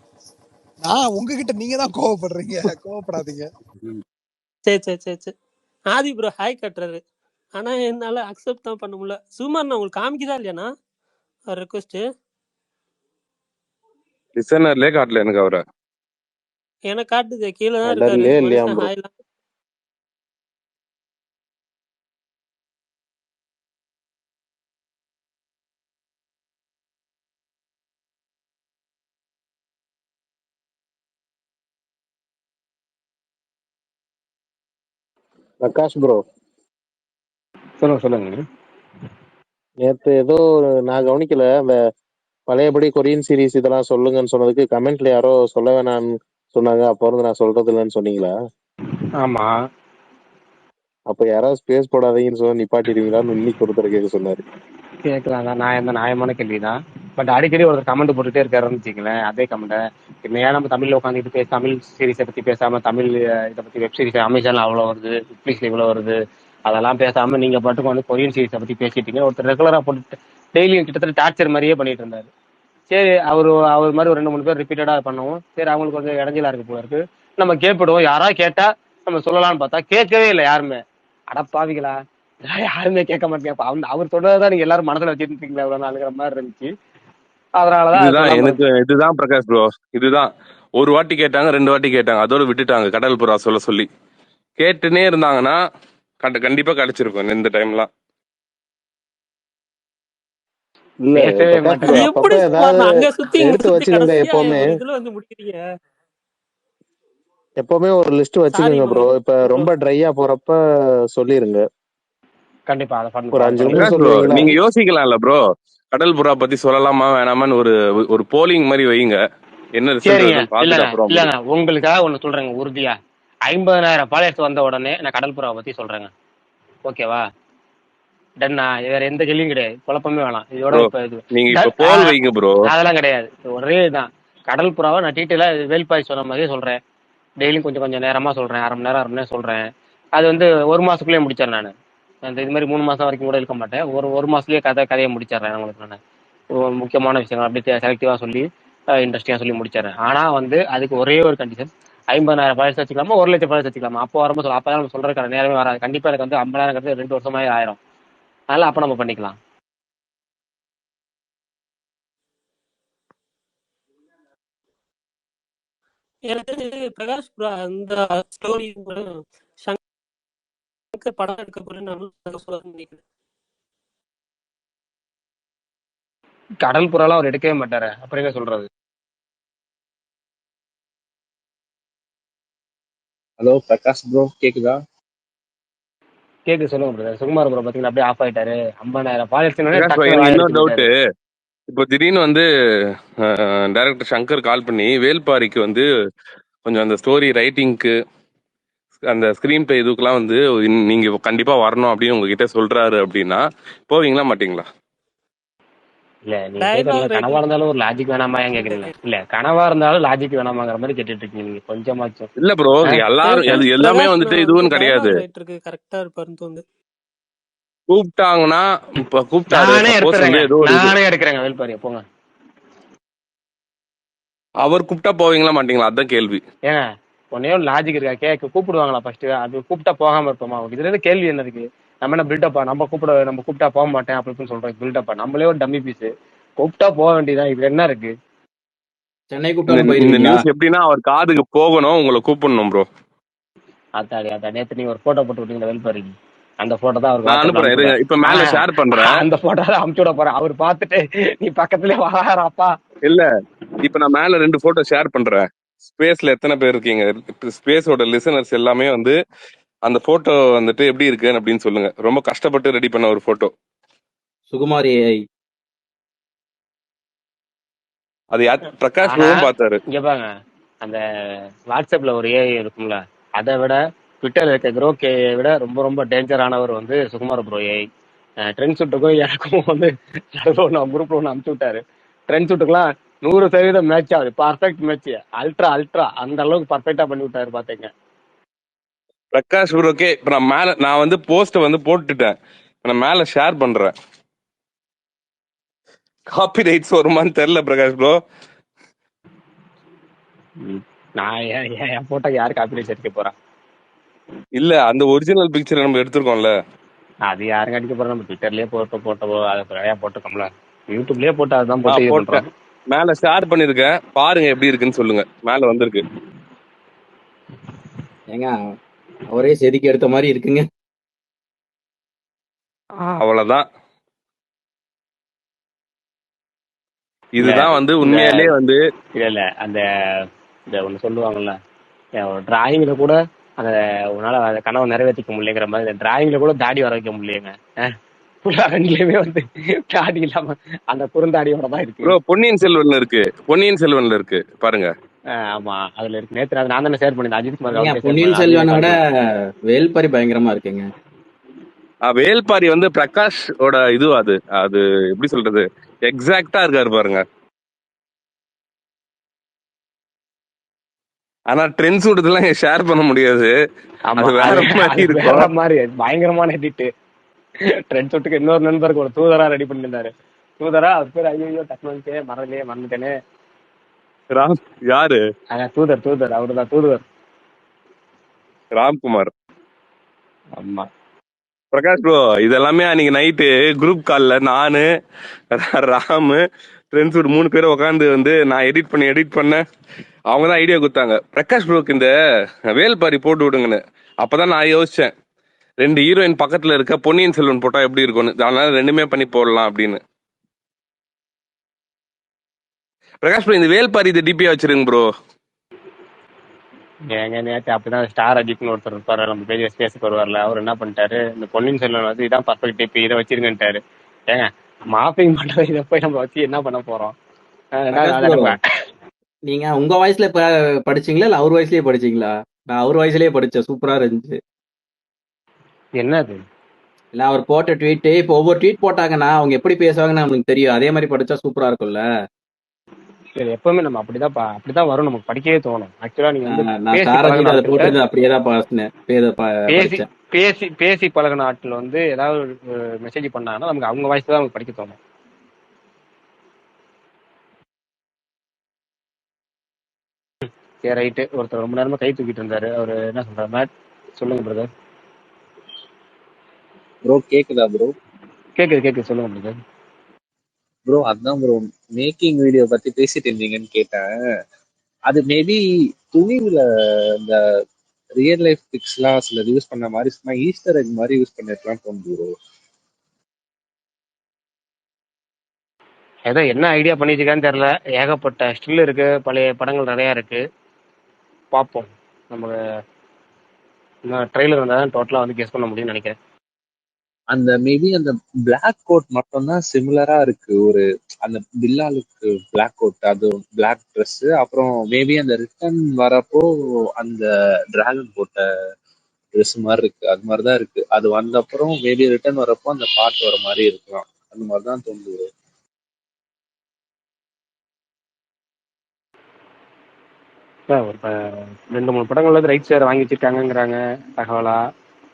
நான் உங்ககிட்ட நீங்க தான் கோவப்படுறீங்க. கோவப்படாதீங்க. சரி சரி சரி சரி. ஆதி ப்ரோ ஹாய் கட்டுறாரு, ஆனா என்னால அக்செப்ட் தான் பண்ண முடியல. சுமார் நான் உங்களுக்கு காமிக்குதா இல்லையாண்ணா ரெக்வஸ்ட்? லிசனர்லயே காட்டல எனக்கு அவரை. எனக்கு காட்டுது, கீழே தான் இருக்காரு கடல்லே இல்லையா மனுஷன். ப்ரோ? ஹாய்லாம் பிரகாஷ் ப்ரோ, சொல்லுங்க. நேத்து ஏதோ நான் கவனிக்கல, அந்த பழையபடி கொரியன் சீரிஸ் இதெல்லாம் சொல்லுங்கன்னு சொன்னதுக்கு கமெண்ட்ல யாரோ சொல்ல வேணாம்னு சொன்னாங்க. அப்ப இருந்து நான் சொல்றது இல்லைன்னு சொன்னீங்களா? ஆமா, அப்ப யாராவது ஸ்பேஸ் போடாதீங்கன்னு சொன்னா நிப்பாட்டிடுவீங்களான்னு இன்னைக்கு ஒருத்தர் கேட்க சொன்னாரு. கேட்கலாம் தான். நான் எந்த நியாயமான கேள்விதான். பட் அடிக்கடி ஒரு கமெண்ட் போட்டுட்டே இருக்காருன்னு வச்சுக்கங்களேன். அதே கமெண்ட் ஏன் நம்ம தமிழ்ல உட்காந்துட்டு பேச, தமிழ் சீரிஸை பத்தி பேசாம தமிழ் இதை பத்தி வெப் சீரிஸ் அமேசான்ல அவ்வளோ வருது, நெட்ஃபிளிக்ஸ்ல இவ்வளோ வருது, அதெல்லாம் பேசாம நீங்க பாட்டுக்கு வந்து கொரியன் சீரிஸை பத்தி பேசிட்டீங்க. ஒருத்தர் ரெகுலரா போட்டு டெய்லியும் கிட்டத்தட்ட டார்ச்சர் மாதிரியே பண்ணிட்டு இருந்தாரு. சரி, அவர் மாதிரி ஒரு 2-3 பேர் ரிப்பீட்டடா பண்ணுவோம். சரி, அவங்களுக்கு கொஞ்சம் இடைஞ்சலா இருக்கு போல இருக்கு, நம்ம கேட்பிடுவோம். யாரா கேட்டா நம்ம சொல்லலாம்னு பார்த்தா கேட்கவே இல்லை யாருமே. அடப்பாவிகளா, யாருமே கேட்க மாட்டேங்க. அவர் சொல்றதான் நீங்க எல்லாரும் மனசுல வச்சுட்டு இருக்கீங்களா இவ்வளவு நாளுங்கிற மாதிரி இருந்துச்சு. அதனாலதான் இதுதான் சொல்லாம எனக்கு, இதுதான் பிரகாஷ் ப்ரோ, இதுதான். ஒரு வாட்டி கேட்டாங்க, 2 வாட்டி கேட்டாங்க, அதோட விட்டுட்டாங்க. கடல் புறா சொல்ல சொல்லி கேட்டுனே இருந்தாங்கன்னா கண்டிப்பா கிடைச்சிருக்கும் இந்த டைம்லாம். இல்ல பேசவே பிரகாஷ் மாட்டாரு. ப்ரோ, அது எப்படி அப்பப்ப சுமார் ஏதாவது அங்க சுத்தி இங்க எடுத்து சுத்தி வச்சுக்கோங்க. கடைசியா எப்பவுமே ஒரு இதுல வந்து முடிக்கிறீங்க. ஒரு லிஸ்ட் சாரி வச்சுக்கோங்க ப்ரோ. இப்ப ப்ரோ. ரொம்ப ட்ரையா போறப்ப சொல்லிருங்க. கண்டிப்பா அதை ஒரு 5 நிமிஷம் பிரகாஷ் ப்ரோ, சொல்லுவீங்களா? நீங்க யோசிக்கலாம்ல ப்ரோ, கடல் புறா பத்தி சொல்லலாமா வேணாமான்னு ஒரு போலிங் மாதிரி வைங்க. என்ன ரிசல்ட் சரிங்க. வருதுன்னு பார்த்துட்டு இல்லங்க அப்புறம் இல்லங்க, உங்களுக்காக ஒண்ணு சொல்றேங்க உறுதியா. 50,000 ஃபாலோவர்ஸ் வந்த உடனே நான் கடல் புறாவை பத்தி சொல்றேங்க. ஓகேவா? டன்னா, வேற எந்த கேள்வியும் கிடையாது, குழப்பமே வேணாம். இதோட ப்ரோ, இப்ப இது நீங்க இப்ப போல் வைங்க ப்ரோ. அதெல்லாம் கிடையாது. ஒரே தான். கடல் புறாவை நான் டீட்டெயிலா வேல்பாய் சொன்ன மாதிரியே சொல்றேன். டெய்லியும் கொஞ்சம் கொஞ்சம் நேரமா சொல்றேன், அரை மணி நேரம் சொல்றேன். அது வந்து 1 மாசத்துக்குள்ளேயே முடிச்சிடறேன் நான். அந்த இது மாதிரி 3 மாசம் வரைக்கும் கூட இருக்க மாட்டேன். ஒரு மாசத்துலயே கதையை முடிச்சிடறேன் உங்களுக்கு நான். முக்கியமான விஷயங்கள் அப்படியே செலக்டிவா சொல்லி இன்ட்ரெஸ்டிங்கா சொல்லி முடிச்சிடறேன். ஆனா வந்து அதுக்கு ஒரே ஒரு கண்டிஷன், 50,000 ஃபாலோவர்ஸ் வச்சுக்கலாமா, 1,00,000 ஃபாலோவர்ஸ் வச்சுக்கலாமா. அப்போ வரும்போது சொல்ல, அப்பதான் நம்ம சொல்றதுக்கான நேரமே வராது. கண்டிப்பா எனக்கு வந்து 50,000 2 வருஷமாவே ஆயிரும். அதனால அப்ப நம்ம பண்ணிக்கலாம். எனக்கு பிரகாஷ் ப்ரோ அந்த ஸ்டோரி சங்கர் படம் எடுக்க போறேன்னு நான் சொல்ல நினைக்கிறேன். கடல் புறாலாம் அவர் எடுக்கவே மாட்டாரு, அப்படிங்க சொல்றது. ஹலோ பிரகாஷ் ப்ரோ, கேக்குதா? கேக்கு, சொல்லுங்க பிரதர். சுகுமார் ப்ரோ பாத்தீங்கன்னா அப்படியே ஆஃப் ஆயிட்டாரு. 50,000 ஃபாலோவர்ஸ் பிரகாஷ் ப்ரோ, டக்குனு எனக்கு வாய் இன்னொரு அடிச்சு டவுட். போயிட்டாரு. இப்போ திடீர்னு வந்து டைரக்டர் சங்கர் கால் பண்ணி வேல்பாரிக்கு வந்து கொஞ்சம் அந்த ஸ்டோரி ரைட்டிங்க்கு, அந்த ஸ்கிரீன் பிளே இதுக்கெல்லாம் வந்து நீங்க கண்டிப்பா வரணும் அப்படின்னு உங்ககிட்ட சொல்றாரு அப்படின்னா போவீங்களா மாட்டீங்களா? இல்ல, நீங்க கேக்குறீங்க கனவா இருந்தாலும் ஒரு லாஜிக் வேணாமா ஏன் கேக்குறீங்க? இல்ல, கனவா இருந்தாலும் லாஜிக் வேணாமாங்கிற மாதிரி கேட்டுட்டு இருக்கீங்க நீங்க கொஞ்சமாச்சும். இல்ல ப்ரோ, எல்லாரும் எல்லாமே வந்துட்டு இதுவும் கிடையாது. கரெக்டா இருப்பாருன்னு தோணுது. கூப்பிட்டாங்கன்னா இப்ப கூப்பிட்டாரு, நானே சப்போஸ் வந்து ஏதோ ஒரு நானே எடுக்கிறேங்க வேல்பாரியா, போங்க. அவர் கூப்பிட்டா போவீங்களா மாட்டீங்களா, அதான் கேள்வி. ஏங்க உடனே ஒரு லாஜிக் இருக்கா? கூப்பிடுவாங்களா ஃபர்ஸ்ட்? அது கூப்பிட்டா போகாம இருப்போமா? இதுல இருந்து கேள்வி என்ன இருக்கு? நம்ம என்ன பில்டப்பா? நம்ம கூப்பிட்டா போக மாட்டேன் அப்படி இப்படின்னு சொல்றோம். பில்டப்பா நம்மளே ஒரு டம்மி பீஸ். கூப்பிட்டா போக வேண்டியதான். இதுல என்ன இருக்கு? சென்னை இந்த கூப்பிட்டாலும் இந்த போயிருவீங்களா? நியூஸ் எப்படின்னா அவர் காதுக்கு போகணும், உங்களை கூப்பிடணும் ப்ரோ. அதான் நேத்து நீங்க ஒரு போட்டோ போட்டு விட்டீங்க வெல்பாரிக்கு. அந்த போட்டோ தான் அவருக்கு நான் வாட்ஸ்அப்ல அனுப்புறேன், இருங்க, இப்ப மேல ஷேர் பண்றேன். அந்த போட்டோ தான் அமுச்சு விட போறேன். அவர் பார்த்துட்டு நீ பக்கத்துலயே வாராப்பா. இல்ல, இப்ப நான் மேல 2 போட்டோ ஷேர் பண்றேன். ஸ்பேஸ்ல எத்தனை பேர் இருக்கீங்க? ஸ்பேஸோட லிசனர்ஸ் எல்லாமே வந்து அந்த போட்டோ வந்துட்டு எப்படி இருக்கு அப்படின்னு சொல்லுங்க. ரொம்ப கஷ்டப்பட்டு ரெடி பண்ண ஒரு போட்டோ. சுகுமாரி AI. அது பிரகாஷ் ஆனா ப்ரோவும் பார்த்தாரு. இங்க பாருங்க, அந்த வாட்ஸ்அப்ல ஒரு ஏஐ இருக்கும்ல, அதை விட ட்விட்டர்ல இருக்க குரோக் ஏஐ விட ரொம்ப ரொம்ப டேஞ்சரானவர் வந்து சுகுமார் ப்ரோ ஏஐ. ட்ரெண்ட் சுட்டுக்கும் எனக்கும் வந்து நம்ம குரூப்ல ஒன்று அனுப்பிச்சு விட்டாரு. ட்ரெண்ட் சுட்டுக்குலாம் 100% மேட்ச் ஆகுது. Perfect match. அல்ட்ரா அந்த அளவுக்கு பர்ஃபெக்டா பண்ணி விட்டாரு பாத்தீங்க. பிரகாஷ் ப்ரோக்கே இப்ப நான் வந்து போஸ்ட் வந்து போட்டுட்டேன். நான் மேல ஷேர் பண்றேன். காப்பி ரைட்ஸ் வருமான்னு தெரியல பிரகாஷ் ப்ரோ. நான் என் போட்டோ யாரு காப்பி ரைட்ஸ் அடிக்க போறா? இல்ல, அந்த ஒரிஜினல் பிக்சர் நம்ம எடுத்திருக்கோம்ல, அது யாருங்க அடிக்க போறோம்? நம்ம ட்விட்டர்லயே போட்டோ அதை நிறைய போட்டிருக்கோம்ல, யூடியூப்லயே போட்டு அதுதான் போட்டு இது போட்டேன். பண்றோம். மேல ஷேர் பண்ணிருக்கேன், பாருங்க எப்படி இருக்குன்னு சொல்லுங்க. மேல வந்திருக்கு. ஏங்க அவரே செதுக்கி எடுத்த மாதிரி இருக்குங்க. அவ்வளவுதான். இதுதான் வந்து உண்மையிலேயே வந்து இல்ல அந்த ஒண்ணு சொல்லுவாங்கல்ல, டிராயிங்ல கூட அந்த உன்னால அந்த கனவை நிறைவேற்றிக்க முடியலங்கிற மாதிரி டிராயிங்ல கூட தாடி வர வைக்க முடியலங்க. ரெண்டுலயுமே வந்து தாடி இல்லாம அந்த குறுந்தாடியோட தான் இருக்கு. ப்ரோ பொன்னியின் செல்வன்ல இருக்கு பாருங்க. ஆமா அதுல இருக்கு. நேத்து நான் தானே ஷேர் பண்ணிருந்தேன். அஜித் குமார் பொன்னியின் செல்வனோட வேல்பாரி பயங்கரமா இருக்குங்க. வேல்பாரி வந்து பிரகாஷோட இது அது எப்படி சொல்றது, எக்ஸாக்டா இருக்காரு பாருங்க. ஆனா ட்ரெண்ட் சூட்டதெல்லாம் ஷேர் பண்ண முடியாது. அது வேற மாதிரி இருக்கும். வேற மாதிரி பயங்கரமான எடிட். ட்ரெண்ட் சூட்டுக்கு இன்னொரு நண்பருக்கு ஒரு தூதரா ரெடி பண்ணிருந்தாரு. தூதரா அது பேர் ஐயோ டெக்னாலஜியே மறந்துட்டேனே. யாரு? தூதர் அவருதான் தூதுவர் ராம்குமார். ஆமா பிரகாஷ் ப்ரோ இதெல்லாமே அன்னைக்கு நைட்டு குரூப் கால்ல நானு ராமு ட்ரெண்ட் சூட் 3 பேரும் உட்காந்து வந்து நான் எடிட் பண்ண அவங்கதான் ஐடியா கொடுத்தாங்க. பிரகாஷ் ப்ரோக்கு இந்த வேல்பாரி போட்டு விடுங்கன்னு. அப்பதான் நான் யோசிச்சேன், 2 ஹீரோயின் பக்கத்துல இருக்க பொன்னியின் செல்வன் போட்டா எப்படி இருக்கும்னு. அதனால 2மே பண்ணி போடலாம் அப்படின்னு. பிரகாஷ் ப்ரோ இந்த வேல்பாரி இது டிபியா வச்சிருங்க ப்ரோ. ஏங்க நேற்று அப்படிதான் ஸ்டார் அஜித்னு ஒருத்தர் இருப்பாரு, நம்ம பேசுக்கு வருவார்ல, அவர் என்ன பண்ணிட்டாரு, இந்த பொன்னியின் செல்வன் வந்து இதான் பர்ஃபெக்ட் டிபி, இதை வச்சிருங்கன்ட்டாரு. ஏங்க மாப்பிங் பண்றது இதை போய் நம்ம வச்சு என்ன பண்ண போறோம்? நீங்க உங்க வயசுல படிச்சீங்களா இல்ல அவர் வயசுலயே படிச்சீங்களா? நான் அவர் வயசுலயே படிச்சேன், சூப்பரா இருந்துச்சு. என்னது இல்ல அவர் போட்ட ட்வீட், இப்போ ஒவ்வொரு ட்வீட் போட்டாங்கன்னா அவங்க எப்படி பேசுவாங்கன்னு நமக்கு தெரியும். அதே மாதிரி படிச்சா சூப்பரா இருக்கும்ல. சரி எப்பவுமே நம்ம அப்படிதான் வரும், நமக்கு படிக்கவே தோணும். ஆக்சுவலா நீங்க வந்து அப்படியேதான் பேசி பழகின ஆட்கள் வந்து ஏதாவது மெசேஜ் பண்ணாங்கன்னா நமக்கு அவங்க வாய்ஸ் தான் நமக்கு படிக்க தோணும். சரி ரைட்டு. ஒருத்தர் ரொம்ப நேரமா கை தூக்கிட்டு இருந்தாரு, அவரு என்ன சொல்றாரு? மேட் சொல்லுங்க பிரதர். ப்ரோ கேக்குதா ப்ரோ? கேக்குது சொல்லுங்க பிரதர். ப்ரோ அதான் ப்ரோ மேக்கிங் வீடியோ பத்தி பேசிட்டு இருந்தீங்கன்னு கேட்டேன். அது மேபி துணிவுல இந்த ரியல் லைஃப் பிக்ஸ்லாம் சிலர் யூஸ் பண்ண மாதிரி சும்மா ஈஸ்டர் எக் மாதிரி யூஸ் பண்ணிருக்கலாம் தோணுது ப்ரோ. ஏதோ என்ன ஐடியா பண்ணிருக்கான்னு தெரியல. ஏகப்பட்ட ஸ்டில் இருக்கு, பழைய படங்கள் நிறைய இருக்கு. பார்ப்போம். நம்ம ட்ரெய்லர் வந்தால் தான் டோட்டலாக வந்து கெஸ் பண்ண முடியும்னு நினைக்கிறேன். அந்த மேபி அந்த பிளாக் கோட் மட்டும்தான் சிமிலரா இருக்கு. ஒரு அந்த பில்லாலுக்கு பிளாக் கோட், அது பிளாக் ட்ரெஸ். அப்புறம் மேபி அந்த ரிட்டர்ன் வரப்போ அந்த டிராகன் போட்ட ட்ரெஸ் மாதிரி இருக்கு. அது மாதிரிதான் இருக்கு. அது வந்த அப்புறம் மேபி ரிட்டர்ன் வரப்போ அந்த பாட்டு வர மாதிரி இருக்கலாம். அந்த மாதிரிதான் தோணுது. ஒரு 2-3 படங்கள் வந்து ரைட் ஷேர் வாங்கி வச்சிருக்காங்கிறாங்க தகவலா.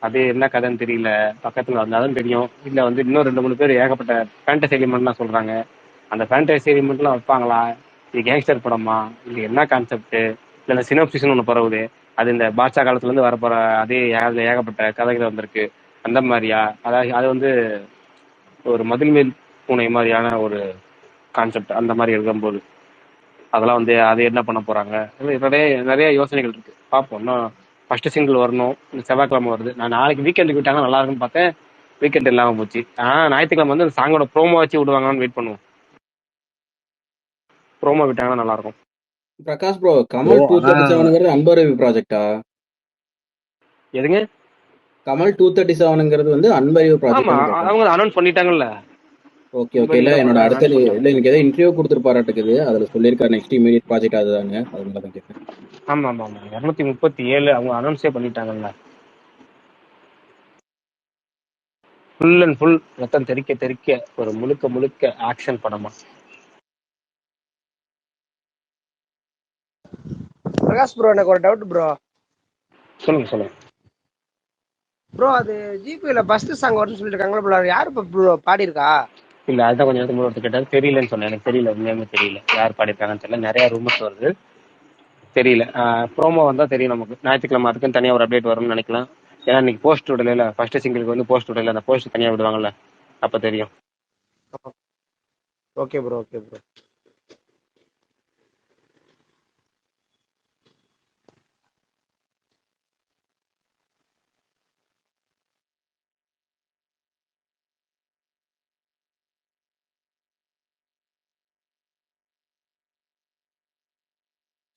அது என்ன கதைன்னு தெரியல. பக்கத்துல வந்தாலும் தெரியும். இல்ல வந்து இன்னும் 2-3 பேர் ஏகப்பட்ட ஃபேண்டசி எலிமெண்ட்லாம் சொல்றாங்க. அந்த ஃபேண்டசி எலிமெண்ட்லாம் வைப்பாங்களா? இது கேங்ஸ்டர் படமா? இது என்ன கான்செப்ட்? இல்ல சினோப்சிஸ்னு ஒன்று பரவுது. அது இந்த பாட்ஷா காலத்துல இருந்து வரப்போற அதே அதுல ஏகப்பட்ட கதைகள் வந்திருக்கு. அந்த மாதிரியா, அதாவது அது வந்து ஒரு மதில் மேல் பூனை மாதிரியான ஒரு கான்செப்ட் அந்த மாதிரி இருக்கும்போது அதெல்லாம் வந்து அது என்ன பண்ண போறாங்க, நிறைய நிறைய யோசனைகள் இருக்கு. பார்ப்போம். இன்னும் ஃபர்ஸ்ட் சிங்கிள் வரணும். இந்த செவ்வாய்க்கிழமை வருது. நான் நாளைக்கு வீக்கெண்டுக்கு விட்டாங்கன்னா நல்லா இருக்குன்னு பார்த்தேன். வீக்கெண்ட் இல்லாம போச்சு. ஞாயிற்றுக்கிழமை வந்து அந்த சாங்கோட ப்ரோமோ வச்சு விடுவாங்கன்னு வெயிட் பண்ணுவோம். ப்ரோமோ விட்டாங்கன்னா நல்லா இருக்கும். பிரகாஷ் ப்ரோ, கமல் ப்ரோ ஆனா 237ங்கிறது அன்பரவி ப்ராஜெக்டா? எதுங்க? கமல் 237ங்கிறது வந்து அன்பறிவு ஆமா, ப்ராஜெக்டான்னு கேட்டேன். அவங்க அனௌன்ஸ் பண்ணிட்டாங்கல்ல. Okay okay. இல்ல என்னோட அடுத்த அனௌன்ஸ் பண்ணிட்டாங்க. இல்ல எனக்கு ஏதோ இன்டர்வியூ கொடுத்துருப்பாராட்டுக்குது, அதுல சொல்லியிருக்காரு நெக்ஸ்ட் இமீடியட் ப்ராஜெக்ட் அதுதாங்க, அதனால தான் கேட்டேன். ஆமா ஆமா ஆமா, 237 அவங்க அனௌன்ஸே பண்ணிட்டாங்கல்ல. ஃபுல் அண்ட் ஃபுல் ரத்தம் தெறிக்க தெறிக்க ஒரு முழுக்க முழுக்க ஆக்ஷன் படமா. பிரகாஷ் ப்ரோ, எனக்கு ஒரு டவுட் ப்ரோ. சொல்லுங்க சொல்லுங்க. ப்ரோ, அது ஜிபில ஃபர்ஸ்ட் சாங் வரும்னு சொல்லிட்டு இருக்காங்களா ப்ரோ? யாரு ப்ரோ பாடியிருக்கா? இல்ல, அதுதான் கொஞ்சம் நேரத்துக்கு ஒருத்தர் கேட்டாரு, தெரியலன்னு சொன்னேன். எனக்கு தெரியல, உண்மையுமே தெரியல யார் பாடிருக்காங்கன்னு தெரியல. நிறைய ரூமர்ஸ் வருது, தெரியல. ப்ரோமோ வந்தா தெரியும் நமக்கு. ஞாயிற்றுக்கிழமை அதுக்குன்னு தனியா ஒரு அப்டேட் வரும்னு நினைக்கலாம். ஏன்னா இன்னைக்கு போஸ்ட் விடல, ஃபர்ஸ்ட் சிங்கிளுக்கு வந்து போஸ்ட் விடல, அந்த போஸ்ட் தனியா விடுவாங்கல்ல, அப்ப தெரியும். Okay bro, okay bro.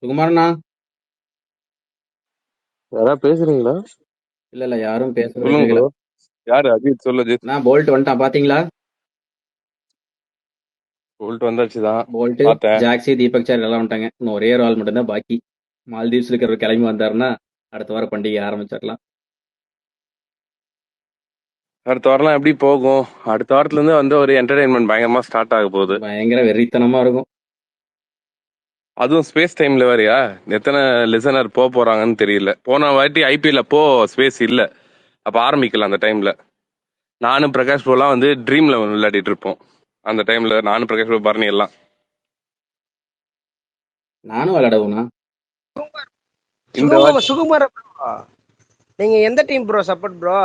சுகுமாரண்ணா, யாராவது பேசுறீங்களா? இல்ல இல்ல யாரும் பேசுறது சொல்லுங்க கேட்கல. ப்ரோ. யாரு அஜித்? சொல்லு அஜித். நான் போல்ட் வந்துட்டான் பாத்தீங்களா? போல்ட் வந்தாச்சுதான், போல்ட், பார்த்தேன். ஜாக்ஸி, தீபக் சார் எல்லாம் வந்துட்டாங்க. இன்னும் ஒரே ஒரு ஆள் மட்டும் தான் பாக்கி. மால்தீவ்ஸ்ல இருக்கிற கிளம்பி வந்தாருன்னா அடுத்த வாரம் பண்டிகை ஆரம்பிச்சிடலாம். அடுத்த வாரம்லாம் எப்படி போகும்? அடுத்த வாரத்துல இருந்து வந்து ஒரு என்டர்டைன்மெண்ட் பயங்கரமா ஸ்டார்ட் ஆக போகுது. பயங்கர வெறித்தனமா இருக்கும். அதுவும் ஸ்பேஸ் டைம்ல வேறயா? எத்தனை லிசனர் போறாங்கன்னு தெரியல. போன வாட்டி ஐபிஎல் அப்போ ஸ்பேஸ் இல்ல, அப்ப ஆரம்பிக்கல. அந்த டைம்ல நானும் பிரகாஷ் ப்ரோலாம் வந்து ட்ரீம் லெவன் விளையாடிட்டு இருப்போம். அந்த டைம்ல நானும் பிரகாஷ் ப்ரோ, பரணி எல்லாம். நானும் விளையாடுவேண்ணா. இந்த வாட்டி சுகுமார ப்ரோ, நீங்க எந்த டீம் ப்ரோ சப்போர்ட் ப்ரோ?